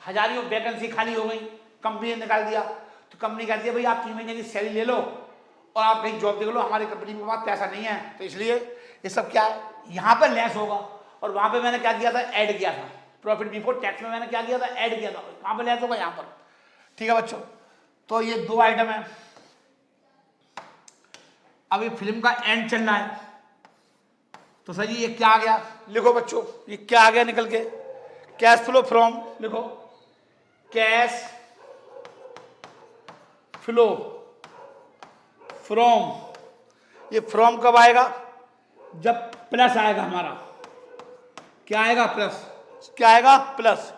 हजारों वैकेंसी खाली हो गई, कंपनी ने निकाल दिया, तो कंपनी कहती है भाई आप 3 महीने की सैलरी ले लो और आप कहीं जॉब देख लो, हमारी कंपनी के पास पैसा नहीं है। तो इसलिए ये सब क्या है, यहाँ पर लेस होगा। और वहाँ पे मैंने क्या किया था, ऐड किया था, प्रॉफिट बिफोर टैक्स में मैंने क्या किया था, ऐड किया था। कहाँ पर लेस होगा? यहाँ पर। ठीक है बच्चों, तो ये 2 आइटम है। अभी फिल्म का एंड चल रहा है, तो सर जी ये क्या आ गया? लिखो बच्चों, ये क्या आ गया निकल के? कैश फ्लो फ्रॉम, लिखो कैश फ्लो फ्रॉम। ये फ्रॉम कब आएगा? जब प्लस आएगा हमारा। क्या आएगा? प्लस। क्या आएगा? प्लस।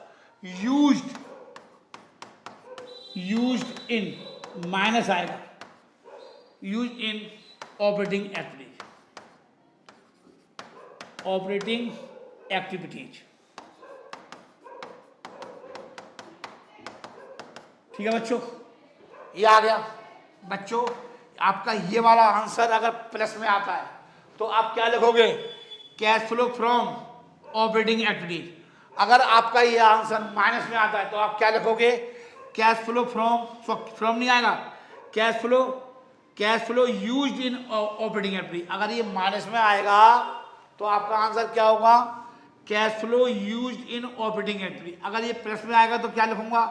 यूज्ड इन, माइनस आएगा used in operating activities, operating activities. ठीक है बच्चों, ये आ गया। बच्चों आपका ये वाला आंसर अगर प्लस में आता है तो आप क्या लिखोगे? Cash flow from operating activities. अगर आपका ये आंसर माइनस में आता है तो आप क्या लिखोगे? कैश फ्लो फ्रॉम नहीं आएगा, cash flow used in operating activities. अगर ये माइनस में आएगा तो आपका आंसर क्या होगा? Cash flow used in operating activity. अगर ये प्लस में आएगा तो क्या लिखूंगा?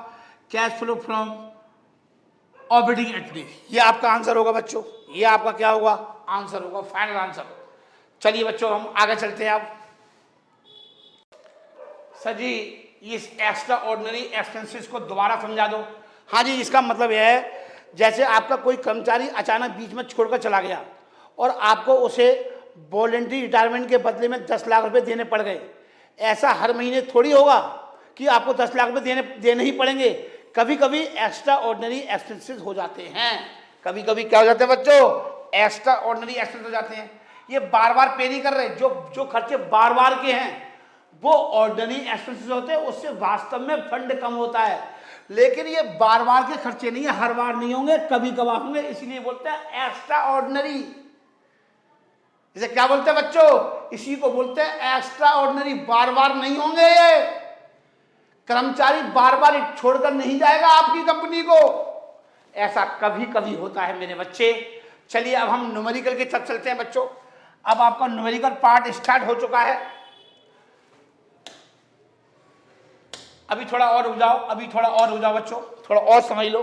Cash flow from operating activity. ये आपका आंसर होगा बच्चों, ये आपका क्या होगा? आंसर होगा, फाइनल आंसर। चलिए बच्चों हम आगे चलते हैं। अब सर जी इस एक्स्ट्रा ऑर्डिनरी एक्सपेंसेस को दोबारा समझा दो। हाँ जी, इसका मतलब यह है जैसे आपका कोई कर्मचारी अचानक बीच में छोड़कर चला गया और आपको उसे वॉलेंट्री रिटायरमेंट के बदले में 10 लाख रुपए देने पड़ गए। ऐसा हर महीने थोड़ी होगा कि आपको 10 लाख रुपए देने ही पड़ेंगे। कभी कभी एक्स्ट्रा ऑर्डिनरी एक्सपेंसेस हो जाते हैं। कभी कभी क्या हो जाते हैं बच्चों? एक्स्ट्रा ऑर्डिनरी एक्सपेंसेस हो जाते हैं। ये बार बार पे नहीं कर रहे, जो खर्चे बार बार के हैं वो ऑर्डिनरी एक्सपेंसेस होते हैं, उससे वास्तव में फंड कम होता है। लेकिन ये बार बार के खर्चे नहीं है, हर बार नहीं होंगे, कभी कभार होंगे, इसलिए बोलते हैं एक्स्ट्रा ऑर्डिनरी। इसे क्या बोलते हैं बच्चों? इसी को बोलते हैं एक्स्ट्रा ऑर्डिनरी। बार बार नहीं होंगे ये, कर्मचारी बार बार छोड़कर नहीं जाएगा आपकी कंपनी को, ऐसा कभी कभी होता है मेरे बच्चे। चलिए अब हम न्यूमेरिकल की तरफ चलते हैं बच्चों। अब आपका न्यूमेरिकल पार्ट स्टार्ट हो चुका है। अभी थोड़ा और रुक जाओ बच्चों, थोड़ा और समझ लो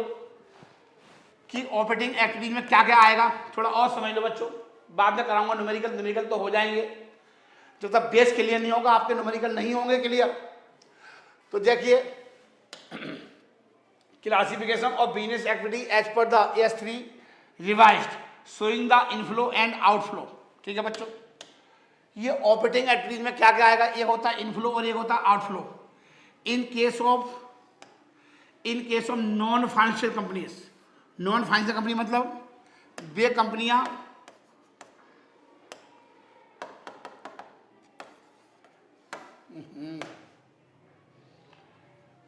कि ऑपरेटिंग एक्टिविटीज में क्या क्या आएगा। थोड़ा और समझ लो बच्चों, बाद में कराऊंगा न्यूमेरिकल तो हो जाएंगे। जब तक बेस क्लियर नहीं होगा आपके न्यूमेरिकल नहीं होंगे क्लियर। तो देखिए classification of business activity as per the S3 revised showing the inflow and outflow. ठीक है बच्चों, ये ऑपरेटिंग एक्टिविटीज में क्या क्या आएगा? एक होता है इनफ्लो और एक होता है outflow. In case of non financial companies, non financial company मतलब वे कंपनियां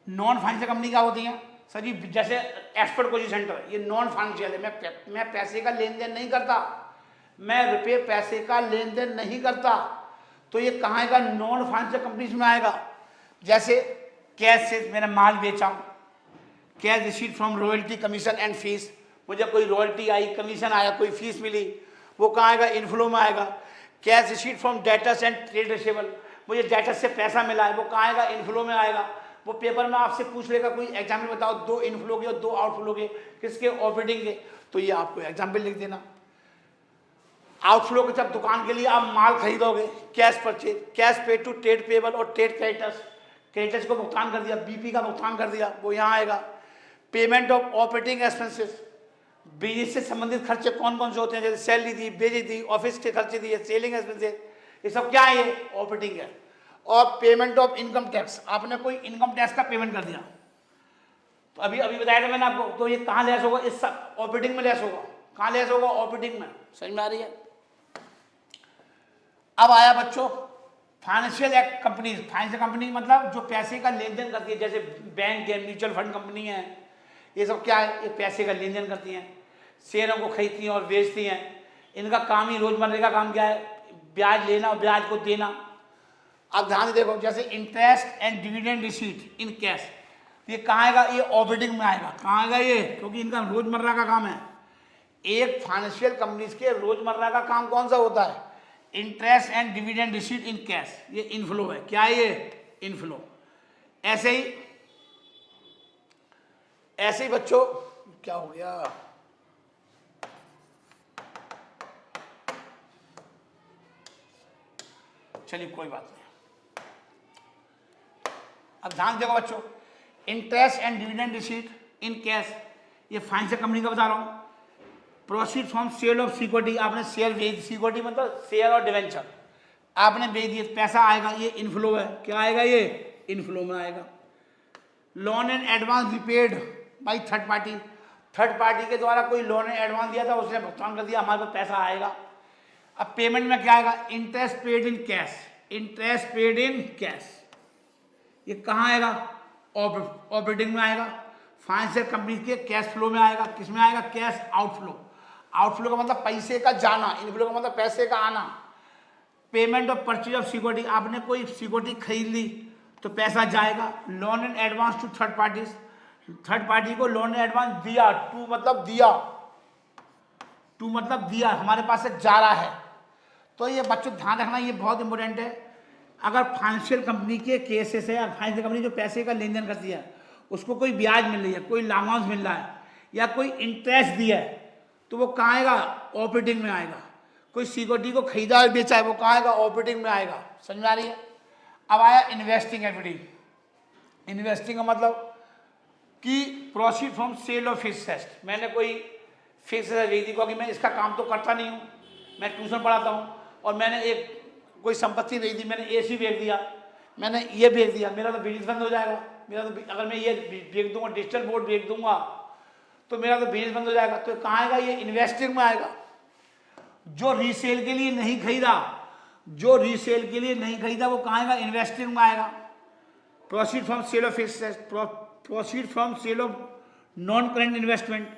नॉन फाइनेंशियल कंपनी क्या होती हैं? सर जी जैसे एक्सपर्ट कोचिंग सेंटर, ये नॉन फाइनेंशियल है। मैं पैसे का लेन देन नहीं करता, मैं रुपये पैसे का लेन देन नहीं करता, तो ये कहाँ आएगा? नॉन फाइनेंशियल कंपनीज में आएगा। जैसे कैश से मैंने माल बेचा, cash receipt from royalty commission and fees, मुझे कोई रॉयल्टी आई, कमीशन आया, कोई फीस मिली, वो कहाँ आएगा? इनफ्लो में आएगा। Cash receipt from debtors and trade receivable, मुझे डेटर से पैसा मिला है, वो कहाँ आएगा? इनफ्लो में आएगा। वो पेपर में आपसे पूछ लेगा कोई एग्जाम्पल बताओ, 2 इनफ्लो के और 2 आउटफ्लो के, किसके? ऑपरेटिंग के। तो ये आपको एग्जाम्पल लिख देना। आउटफ्लो के जब दुकान के लिए आप माल खरीदोगे, cash purchase, cash paid to trade payable और ट्रेड क्रेडिटर्स, क्रेडिटर्स को भुगतान कर दिया, बीपी का भुगतान कर दिया, वो यहाँ आएगा। Payment of operating expenses, business से संबंधित खर्चे कौन कौन से होते हैं, जैसे सैलरी दी, बेजेज दी, ऑफिस के खर्चे दिए, सेलिंग एक्सपेंसेस, ये सब क्या है? ये ऑपरेटिंग है। और पेमेंट ऑफ इनकम टैक्स, आपने कोई इनकम टैक्स का पेमेंट कर दिया, तो अभी बताया था मैंने आपको, तो ये कहाँ लेस होगा? इस सब ऑपरेटिंग में लेस होगा। कहाँ लेस होगा? ऑपरेटिंग में। समझ में आ रही है? अब आया बच्चों financial act company. Financial company मतलब जो पैसे का लेन देन करती है, जैसे बैंक है, म्यूचुअल फंड कंपनी है, ये सब क्या है? ये पैसे का लेन देन करती हैं, शेयरों को खरीदती हैं और बेचती हैं। इनका काम ही रोजमर्रा का काम क्या है? ब्याज लेना और ब्याज को देना। अब ध्यान से देखो, जैसे interest and dividend receipt in cash, ये कहाँ आएगा? ये ऑपरेटिंग में आएगा। कहाँ आएगा ये? क्योंकि इनका रोजमर्रा का काम है। एक फाइनेंशियल कंपनीज के रोजमर्रा का काम कौन सा होता है? Interest and dividend receipt in cash, ये इनफ्लो है। क्या है ये? इनफ्लो। ऐसे ही बच्चों, क्या हो गया? चलिए कोई बात नहीं। अब ध्यान देखो बच्चों, interest and dividend receipt in cash, ये फाइनेंशियल कंपनी का बता रहा हूं। Proceed from sale of security, आपने शेयर बेच, सिक्योरिटी मतलब शेयर और डिवेंचर आपने बेच दिए, पैसा आएगा, ये इनफ्लो है। क्या आएगा? ये इनफ्लो में आएगा। Loan and advance repaid by third party, third party के द्वारा कोई लोन एंड एडवांस दिया था, उसने भुगतान कर दिया, हमारे पास पैसा आएगा। अब पेमेंट में क्या आएगा? Interest paid in cash, interest paid in cash, ये कहाँ आएगा? ऑपरेटिंग में आएगा। फाइनेंशियल कंपनी के कैश फ्लो में आएगा। किस में आएगा? Cash outflow. आउटफ्लो का मतलब पैसे का जाना, इनफ्लो का मतलब पैसे का आना। Payment of purchase of security, आपने कोई सिक्योरिटी खरीद ली तो पैसा जाएगा। Loan and advance to third parties, third party को लोन एंड एडवांस दिया, टू मतलब दिया, टू मतलब दिया, हमारे पास से जा रहा है। तो ये बच्चों ध्यान रखना, ये बहुत इंपॉर्टेंट है। अगर फाइनेंशियल कंपनी के केसेस है, फाइनेंशियल कंपनी जो पैसे का लेन देन करती है, उसको कोई ब्याज मिल रही है, कोई लाभांश मिल रहा है या कोई इंटरेस्ट दिया है, तो वो कहाँ आएगा? ऑपरेटिंग में आएगा। कोई सिक्योरिटी को खरीदा और बेचा है, वो कहाँ आएगा? ऑपरेटिंग में आएगा। समझ में आ रही है? अब आया इन्वेस्टिंग एक्टिविटी। इन्वेस्टिंग का मतलब कि proceed from sale of fixed asset, मैंने कोई फिक्स एसेट बेच दी, क्योंकि मैं इसका काम तो करता नहीं हूँ, मैं ट्यूशन पढ़ाता हूँ, और मैंने एक कोई संपत्ति बेच दी, मैंने एसी बेच दिया, मैंने ये बेच दिया, मेरा तो बिजनेस बंद हो जाएगा। मेरा तो, अगर मैं ये बेच दूंगा, डिजिटल बोर्ड बेच दूंगा, तो मेरा तो बिजनेस बंद हो जाएगा। तो कहाँ आएगा? ये इन्वेस्टिंग में आएगा। जो रीसेल के लिए नहीं खरीदा, जो रीसेल के लिए नहीं खरीदा, वो कहाँ आएगा? इन्वेस्टिंग में आएगा। Proceed from sale of fixed asset, proceed from sale of non current investment,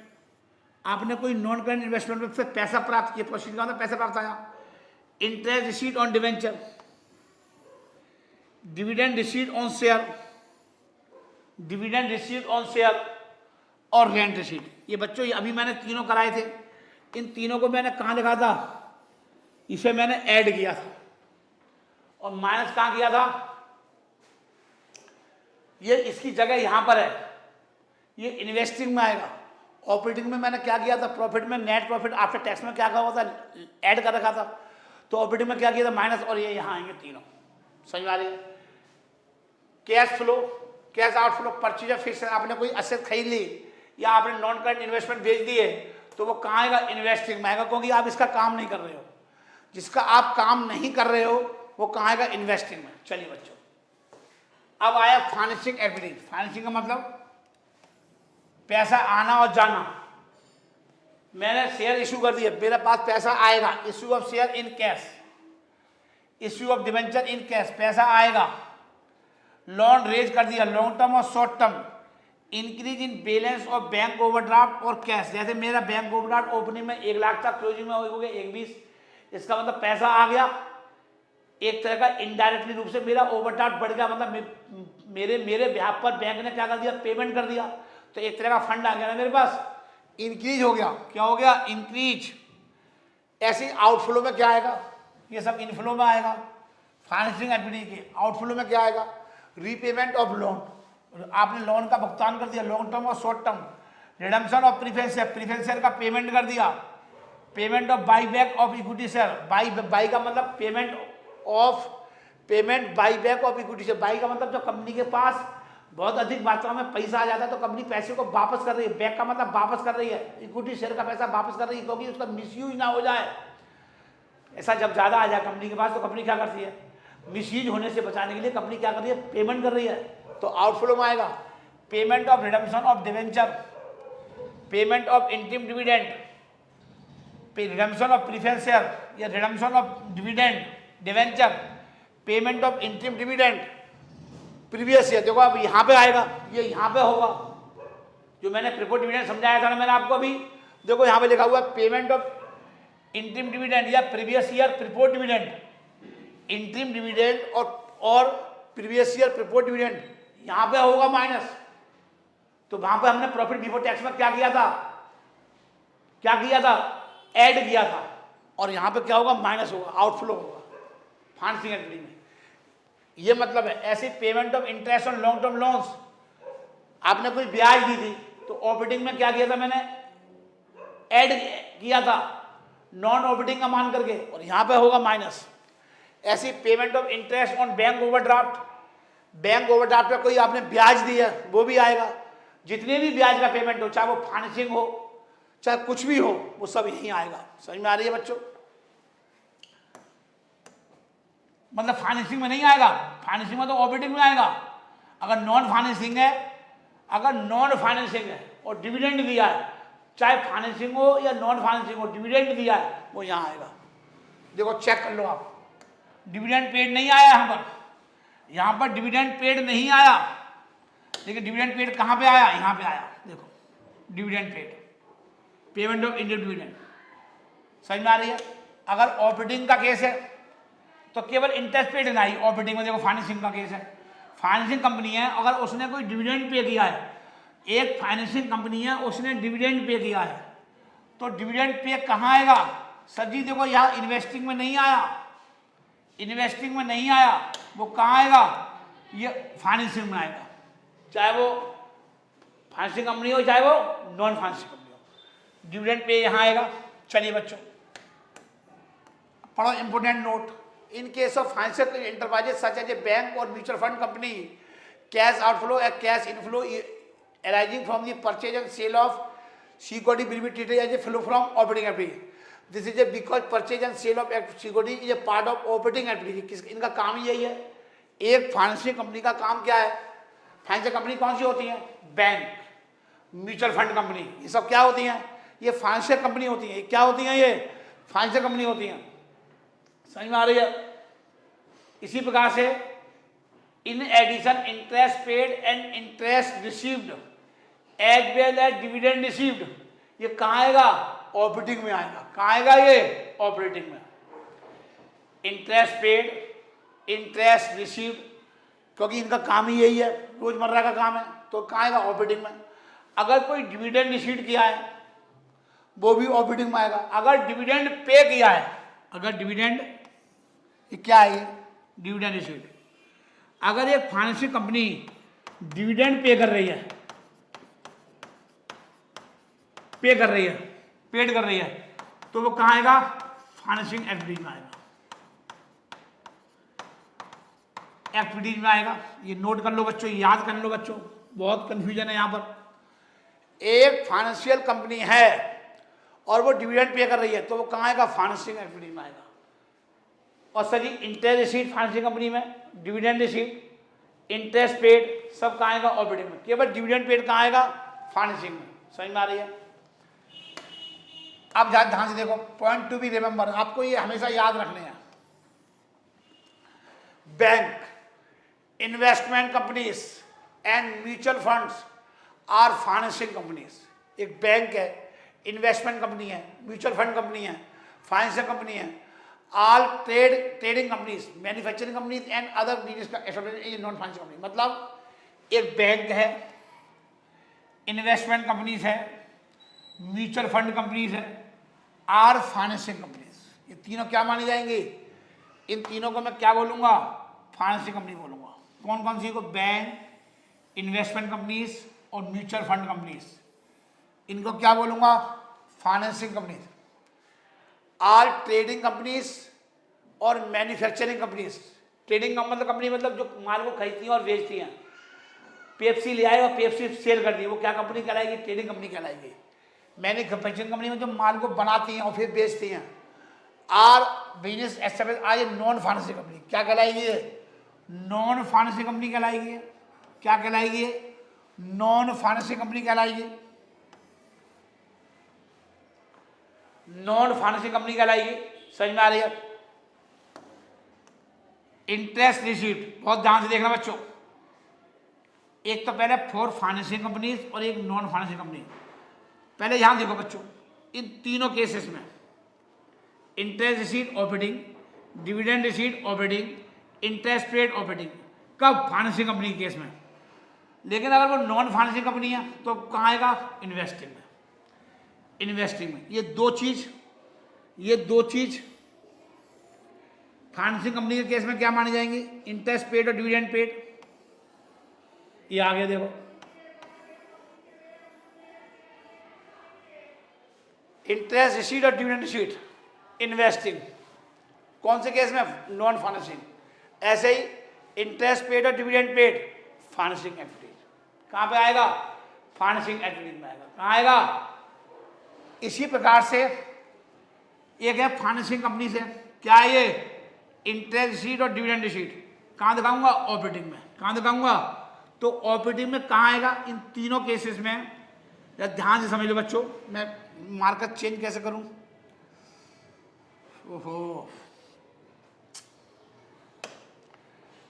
आपने कोई नॉन करेंट इन्वेस्टमेंट से पैसा प्राप्त किया, प्रोसीड का मतलब पैसा प्राप्त आया। Interest receipt on debenture, dividend receipt on share, dividend receipt on share और रेंट रिसीट। ये बच्चों, ये अभी मैंने तीनों कराए थे, इन तीनों को मैंने कहाँ लिखा था? इसे मैंने ऐड किया था, और माइनस कहाँ किया था? ये इसकी जगह यहां पर है, ये इन्वेस्टिंग में आएगा। ऑपरेटिंग में मैंने क्या किया था? प्रॉफिट में, नेट प्रॉफिट आफ्टर टैक्स में क्या हुआ था? ऐड कर रखा था। तो ऑपरेटिंग में क्या किया था? माइनस, और ये यहां आएंगे तीनों। समझ में आ रही है? Cash flow, cash outflow, purchase of fixed, आपने कोई एसेट खरीद ली या आपने नॉन करंट इन्वेस्टमेंट बेच दिए, तो वो कहाँ आएगा? इन्वेस्टिंग में आएगा, क्योंकि आप इसका काम नहीं कर रहे हो। जिसका आप काम नहीं कर रहे हो वो कहाँ आएगा? इन्वेस्टिंग में। चलिए बच्चों, अब आया फाइनेंसिंग एक्टिविटी। फाइनेंसिंग का मतलब पैसा आना और जाना। मैंने शेयर इशू कर दिया, मेरे पास पैसा आएगा। Issue of share in cash, issue of debenture in cash, पैसा आएगा। लोन रेज कर दिया, लॉन्ग टर्म और short term. Increase in balance of bank overdraft और कैश, जैसे मेरा बैंक ओवरड्राफ्ट ओपनिंग में 1 लाख था, क्लोजिंग में हो गया 1,20,000, इसका मतलब पैसा आ गया। एक तरह का इनडायरेक्टली रूप से मेरा ओवरड्राफ्ट बढ़ गया, मतलब मेरे ब्याह पर बैंक ने क्या कर दिया? पेमेंट कर दिया। तो एक तरह का फंड आ गया ना मेरे पास, इंक्रीज हो गया। क्या हो गया? इंक्रीज। ऐसे आउटफ्लो में क्या आएगा? ये सब इनफ्लो में आएगा। फाइनेंसिंग एक्टिविटी के आउटफ्लो में क्या आएगा, रीपेमेंट ऑफ लोन, आपने लोन का भुगतान कर दिया, लॉन्ग टर्म और short term, redemption of preference share, preference share का पेमेंट कर दिया, payment of by back of equity share, by का मतलब payment by back of equity share, by का मतलब जब कंपनी के पास बहुत अधिक मात्रा में पैसा आ जाता है तो कंपनी पैसे को वापस कर रही है, बैक का मतलब वापस कर रही है, इक्विटी शेयर का पैसा वापस कर रही है, क्योंकि उसका मिसयूज ना हो जाए। ऐसा जब ज़्यादा आ जाए कंपनी के पास तो कंपनी क्या करती है, मिसयूज होने से बचाने के लिए कंपनी क्या कर रही है, पेमेंट कर रही है। तो आउटफ्लो में आएगा payment of redemption of debenture, payment of interim dividend, redemption of preference share या redemption of dividend debenture, payment of interim dividend previous year. देखो अब यहाँ पे आएगा, ये यहाँ पे होगा जो मैंने प्रीफर्ड डिविडेंड समझाया था ना मैंने आपको अभी, देखो यहाँ पे लिखा हुआ है पेमेंट ऑफ इंटरिम डिविडेंड या previous year preferred dividend, interim dividend और प्रीवियस ईयर प्रीफर्ड डिविडेंड यहाँ पे होगा माइनस। तो वहां पे हमने प्रॉफिट बिफोर टैक्स में क्या किया था, ऐड किया था, और यहाँ पे क्या होगा, माइनस होगा, आउटफ्लो होगा फाइनेंसिंग एक्टिविटी में। ये मतलब है ऐसी payment of interest on long term loans, आपने कोई ब्याज दी थी तो ऑपरेटिंग में क्या किया था मैंने, ऐड किया था नॉन ऑपरेटिंग का मान करके, और यहाँ पे होगा माइनस। ऐसी payment of interest on bank overdraft, bank overdraft पे कोई आपने ब्याज दिया वो भी आएगा। जितने भी ब्याज का पेमेंट हो, चाहे वो फाइनेंसिंग हो चाहे कुछ भी हो, वो सब यहीं आएगा। समझ में आ रही है बच्चों? मतलब फाइनेंसिंग में नहीं आएगा, फाइनेंसिंग में तो ऑपरेटिंग में आएगा। अगर नॉन फाइनेंसिंग है और डिविडेंड दिया है, चाहे फाइनेंसिंग हो या नॉन फाइनेंसिंग हो, डिविडेंड दिया है वो यहाँ आएगा। देखो चेक कर लो आप, डिविडेंड पेड नहीं आया यहाँ पर डिविडेंड पेड नहीं आया, लेकिन डिविडेंड पेड कहाँ पे आया, यहाँ पे आया। देखो dividend paid, payment of interim dividend. समझ में आ रही है? अगर ऑपरेटिंग का केस है तो केवल इंटरेस्ट पेड ना ही, ऑपरेटिंग में देखो फाइनेंसिंग का केस है, फाइनेंसिंग कंपनी है, अगर उसने कोई डिविडेंड पे किया है, एक फाइनेंसिंग कंपनी है उसने डिविडेंड पे किया है, तो डिविडेंड पे कहाँ आएगा सर जी? देखो यहाँ इन्वेस्टिंग में नहीं आया, वो कहाँ आएगा, ये फाइनेंसिंग में आएगा, चाहे वो फाइनेंसिंग कंपनी हो चाहे वो नॉन फाइनेंसिंग कंपनी हो, डिविडेंड पे यहाँ आएगा। चलिए बच्चों पढ़ो important note. In case of financial enterprises such as a bank or mutual fund company, cash outflow or cash inflow arising from the purchase and sale of security will be treated as a flow from operating activity. This is because purchase and sale of security is a part of operating activity. इनका काम ही यही है। एक financial company का काम क्या है? Financial company कौन सी होती है? बैंक, म्यूचुअल फंड कंपनी, ये सब क्या होती हैं? ये फाइनेंशियल कंपनी होती है। क्या होती हैं? ये फाइनेंशियल कंपनी होती हैं। समझ में आ रही है? इसी प्रकार से in addition interest paid and interest received as well as dividend received, ये कहाँ आएगा? ऑपरेटिंग में आएगा। कहाँ आएगा? ये ऑपरेटिंग में। इंटरेस्ट पेड, इंटरेस्ट रिसीव्ड, क्योंकि इनका काम ही यही है, रोजमर्रा का काम है, तो कहाँ आएगा? ऑपरेटिंग में। अगर कोई डिविडेंड रिसीव्ड किया है वो भी ऑपरेटिंग में आएगा। अगर डिविडेंड पे किया है, अगर डिविडेंड, ये क्या है? ये डिविडेंड रिसीव्ड। अगर एक फाइनेंशियल कंपनी डिविडेंड पे कर रही है, पेड कर रही है, तो वो कहाँ आएगा? फाइनेंसिंग एक्टिविटीज में आएगा, एक्टिविटीज में आएगा। ये नोट कर लो बच्चों, याद कर लो बच्चों, बहुत कंफ्यूजन है यहाँ पर। एक फाइनेंशियल कंपनी है और वो डिविडेंड पे कर रही है, तो वो कहाँ आएगा? फाइनेंसिंग एक्टिविटी में आएगा। और सर जी इंटरेस्ट रिसीव्ड फाइनेंसिंग कंपनी में, डिविडेंड रिसीव्ड, इंटरेस्ट पेड, सब कहाँ आएगा? ऑपरेटिंग में। केवल डिविडेंड पेड कहाँ आएगा? फाइनेंसिंग में। समझ में आ रही है? आप ध्यान से देखो, पॉइंट टू बी रिमेंबर, आपको ये हमेशा याद रखने हैं। Bank, investment companies and mutual funds are financing companies. एक बैंक है, इन्वेस्टमेंट कंपनी है, म्यूचुअल फंड कंपनी है, फाइनेंशियल कंपनी है, all trading companies, manufacturing companies and other business non financial company. मतलब एक बैंक है, इन्वेस्टमेंट कंपनीज है, mutual fund companies है, आर फाइनेंशियल कंपनीज। ये तीनों क्या मानी जाएंगी? इन तीनों को मैं क्या बोलूँगा? फाइनेंसिंग कंपनी बोलूँगा। कौन कौन सी को? बैंक, इन्वेस्टमेंट कंपनीज और म्यूचुअल फंड कंपनीज, इनको क्या बोलूँगा? Financing companies. Are trading companies और मैन्युफैक्चरिंग कंपनीज। ट्रेडिंग कंपनी मतलब जो माल को खरीदती हैं और बेचती हैं। पेप्सी ले आए और पेप्सी सेल कर दी, वो क्या कंपनी कहलाएगी? ट्रेडिंग कंपनी कहलाएगी। मैन्युफैक्चरिंग कंपनी में जो माल को बनाती हैं और फिर बेचती हैं। आर बिजनेस एस्टेब्लिश, आज नॉन फाइनेंसिंग कंपनी क्या कहलाएगी? नॉन फाइनेंसिंग कंपनी कहलाएगी। क्या कहलाएगी? नॉन फाइनेंसिंग कंपनी कहलाएगी। नॉन फाइनेंसिंग कंपनी कहलाएगी। समझ में आ रही है? इंटरेस्ट रिसीट बहुत ध्यान से देखना बच्चों। एक तो पहले फॉर फाइनेंसिंग कंपनीज और एक नॉन फाइनेंसिंग कंपनी। पहले ध्यान देखो बच्चों, इन तीनों केसेस में interest receipt operating, dividend receipt operating, interest paid operating. कब? फाइनेंसिंग कंपनी के केस में। लेकिन अगर वो नॉन फाइनेंसिंग कंपनी है तो कहाँ आएगा? इन्वेस्टिंग में। इन्वेस्टिंग में ये दो चीज फाइनेंसिंग कंपनी के केस में क्या मानी जाएंगी? इंटरेस्ट पेड और डिविडेंड पेड। ये आगे देखो, इंटरेस्ट रिसीट और डिविडेंड रिसीट इन्वेस्टिंग। कौन से केस में? Non financing. ऐसे ही इंटरेस्ट पेड और डिविडेंड पेड फाइनेंसिंग एक्टिविटीज। कहां पे आएगा? फाइनेंसिंग एक्टिविटीज में आएगा। कहां आएगा? इसी प्रकार से एक है फाइनेंसिंग कंपनी से, क्या है ये? इंटरेस्ट रिसीट और डिविडेंड रिसीट। कहां दिखाऊंगा? ऑपरेटिंग में। कहां दिखाऊंगा? तो ऑपरेटिंग में कहां आएगा? इन तीनों केसेस में। ध्यान से समझ लो बच्चों, मैं मार्कर चेंज कैसे करूं? ओहो,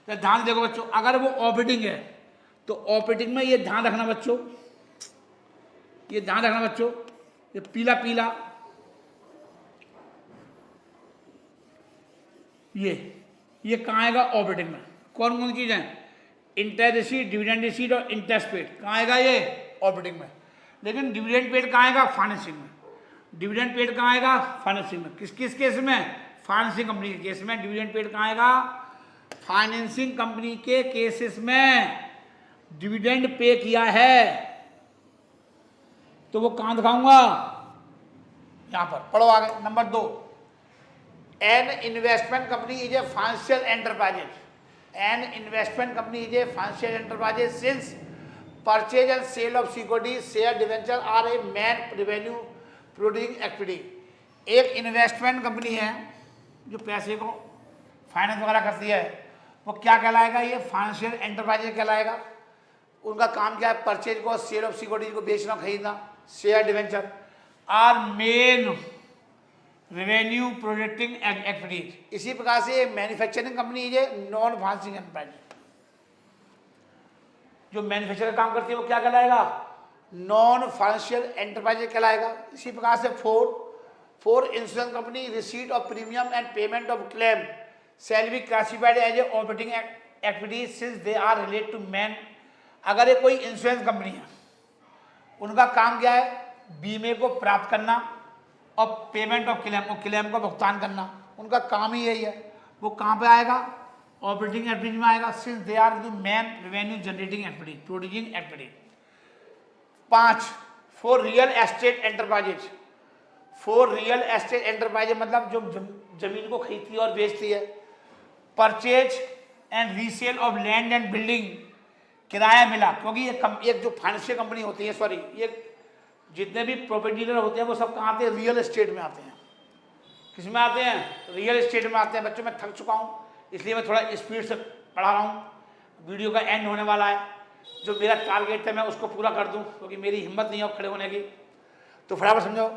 ध्यान देखो बच्चों, अगर वो ऑपरेटिंग है तो ऑपरेटिंग में ये ध्यान रखना बच्चों, ये ध्यान रखना बच्चों, ये पीला पीला ये कहाँ आएगा? ऑपरेटिंग में। कौन कौन चीज है? इंटरेस्ट रिसीट, डिविडेंड रिसीट और इंटरेस्ट पेड। कहाँ आएगा? ये ऑपरेटिंग में। लेकिन डिविडेंड पेड कहाँ आएगा? फाइनेंसिंग में। डिविडेंड पेड कहाँ आएगा? फाइनेंसिंग में। किस किस केस में? फाइनेंसिंग कंपनी के केस में डिविडेंड पेड कहाँ आएगा? फाइनेंसिंग कंपनी के केसेस में डिविडेंड पे किया है तो वो कहां दिखाऊंगा? यहां पर पढ़ो आगे। Number 2, an investment company is a financial enterprises. An investment company is a financial enterprises since purchase and sale of security, share, debenture are a main revenue producing activity. एक इन्वेस्टमेंट कंपनी है जो पैसे को finance वगैरह करती है, वो क्या कहलाएगा? ये फाइनेंशियल एंटरप्राइजेज कहलाएगा। उनका काम क्या है? परचेज को, सेल ऑफ सिक्योरिटीज को बेचना खरीदना, share, debenture are main revenue producing activities. इसी प्रकार से मैन्युफैक्चरिंग कंपनी है नॉन फाइनेंसिंग एंटरप्राइज। जो मैन्युफैक्चर का काम करती है वो क्या कहलाएगा? नॉन फाइनेंशियल एंटरप्राइज कहलाएगा। इसी प्रकार से four insurance company receipt of premium and payment of claim shall be classified as a operating activity since they are related to man। अगर ये कोई इंश्योरेंस कंपनी है, उनका काम क्या है? बीमे को प्राप्त करना और पेमेंट ऑफ क्लेम और क्लेम का भुगतान करना, उनका काम ही यही है। वो कहाँ पे आएगा? ऑपरेटिंग एक्टिविटी में आएगा। Since they are the main revenue generating activity, producing activity. 5, for real estate enterprises. For real estate enterprises मतलब जो जमीन को खरीदती है और बेचती है। Purchase and resale of land and building, किराया मिला, क्योंकि ये एक जो फाइनेंशियल कंपनी होती है, सॉरी, ये जितने भी प्रॉपर्टी डीलर होते हैं वो सब कहाँ आते हैं? रियल एस्टेट में आते हैं। किस में आते हैं? रियल एस्टेट में आते हैं। बच्चों मैं थक चुका हूँ, इसलिए मैं थोड़ा स्पीड से पढ़ा रहा हूँ। वीडियो का एंड होने वाला है, जो मेरा टारगेट था मैं उसको पूरा कर दूँ, क्योंकि मेरी हिम्मत नहीं है खड़े होने की। तो फटाफट समझो,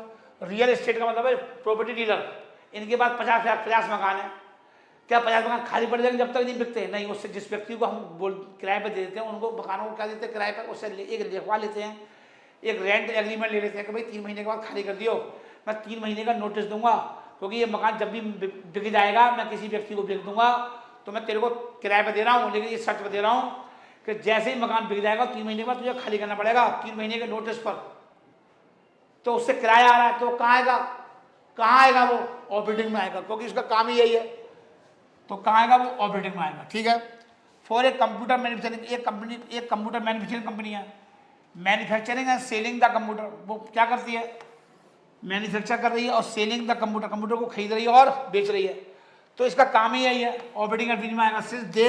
रियल एस्टेट का मतलब है प्रॉपर्टी डीलर। इनके पास 50 मकान है। क्या 50 मकान खाली पड़ जाएंगे जब तक नहीं बिकते? नहीं, उससे जिस व्यक्ति को हम किराए पर दे देते हैं, उनको मकानों को क्या देते हैं? किराए पर। उससे एक लिखवा लेते हैं, एक रेंट एग्रीमेंट ले लेते हैं कि भाई 3 महीने के बाद खाली कर दियो, मैं 3 महीने का नोटिस दूंगा, क्योंकि ये मकान जब भी बिक जाएगा मैं किसी व्यक्ति को बेच दूंगा, तो मैं तेरे को किराए पर दे रहा हूँ, लेकिन ये शर्त पर दे रहा हूँ कि जैसे ही मकान बिक जाएगा 3 महीने के बाद तुझे खाली करना पड़ेगा, 3 महीने के नोटिस पर। तो उससे किराया आ रहा है, तो कहाँ आएगा? कहाँ आएगा वो? ऑपरेटिंग में आएगा, क्योंकि उसका काम ही यही है। तो कहाँ आएगा वो ऑपरेटिंग में आएगा, ठीक है। फॉर ए कंप्यूटर मैन्युफैक्चरिंग, एक कंप्यूटर मैन्युफैक्चरिंग कंपनी है, manufacturing and selling the computer, वो क्या करती है, मैन्युफैक्चर कर रही है और सेलिंग द कंप्यूटर, कंप्यूटर को खरीद रही है और बेच रही है, तो इसका काम ही यही है, ऑपरेटिंग एक्टिविटी में आएगा, since they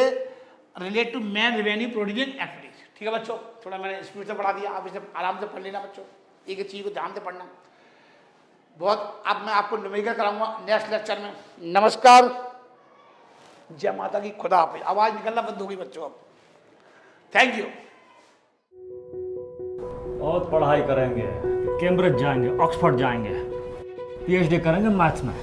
relate to main revenue producing activities, ठीक है बच्चों। थोड़ा मैंने स्पीड से पढ़ा दिया, आप इसे आराम से पढ़ लेना बच्चों, एक एक चीज़ को ध्यान से पढ़ना बहुत। अब मैं आपको न्यूमेरिकल कराऊंगा नेक्स्ट लेक्चर में। नमस्कार, जय माता की, खुदा हाफिज। आवाज़ निकलना बंद होगी बच्चों अब, थैंक यू। बहुत पढ़ाई करेंगे, कैम्ब्रिज जाएंगे, ऑक्सफोर्ड जाएंगे, पीएचडी करेंगे मैथ्स में।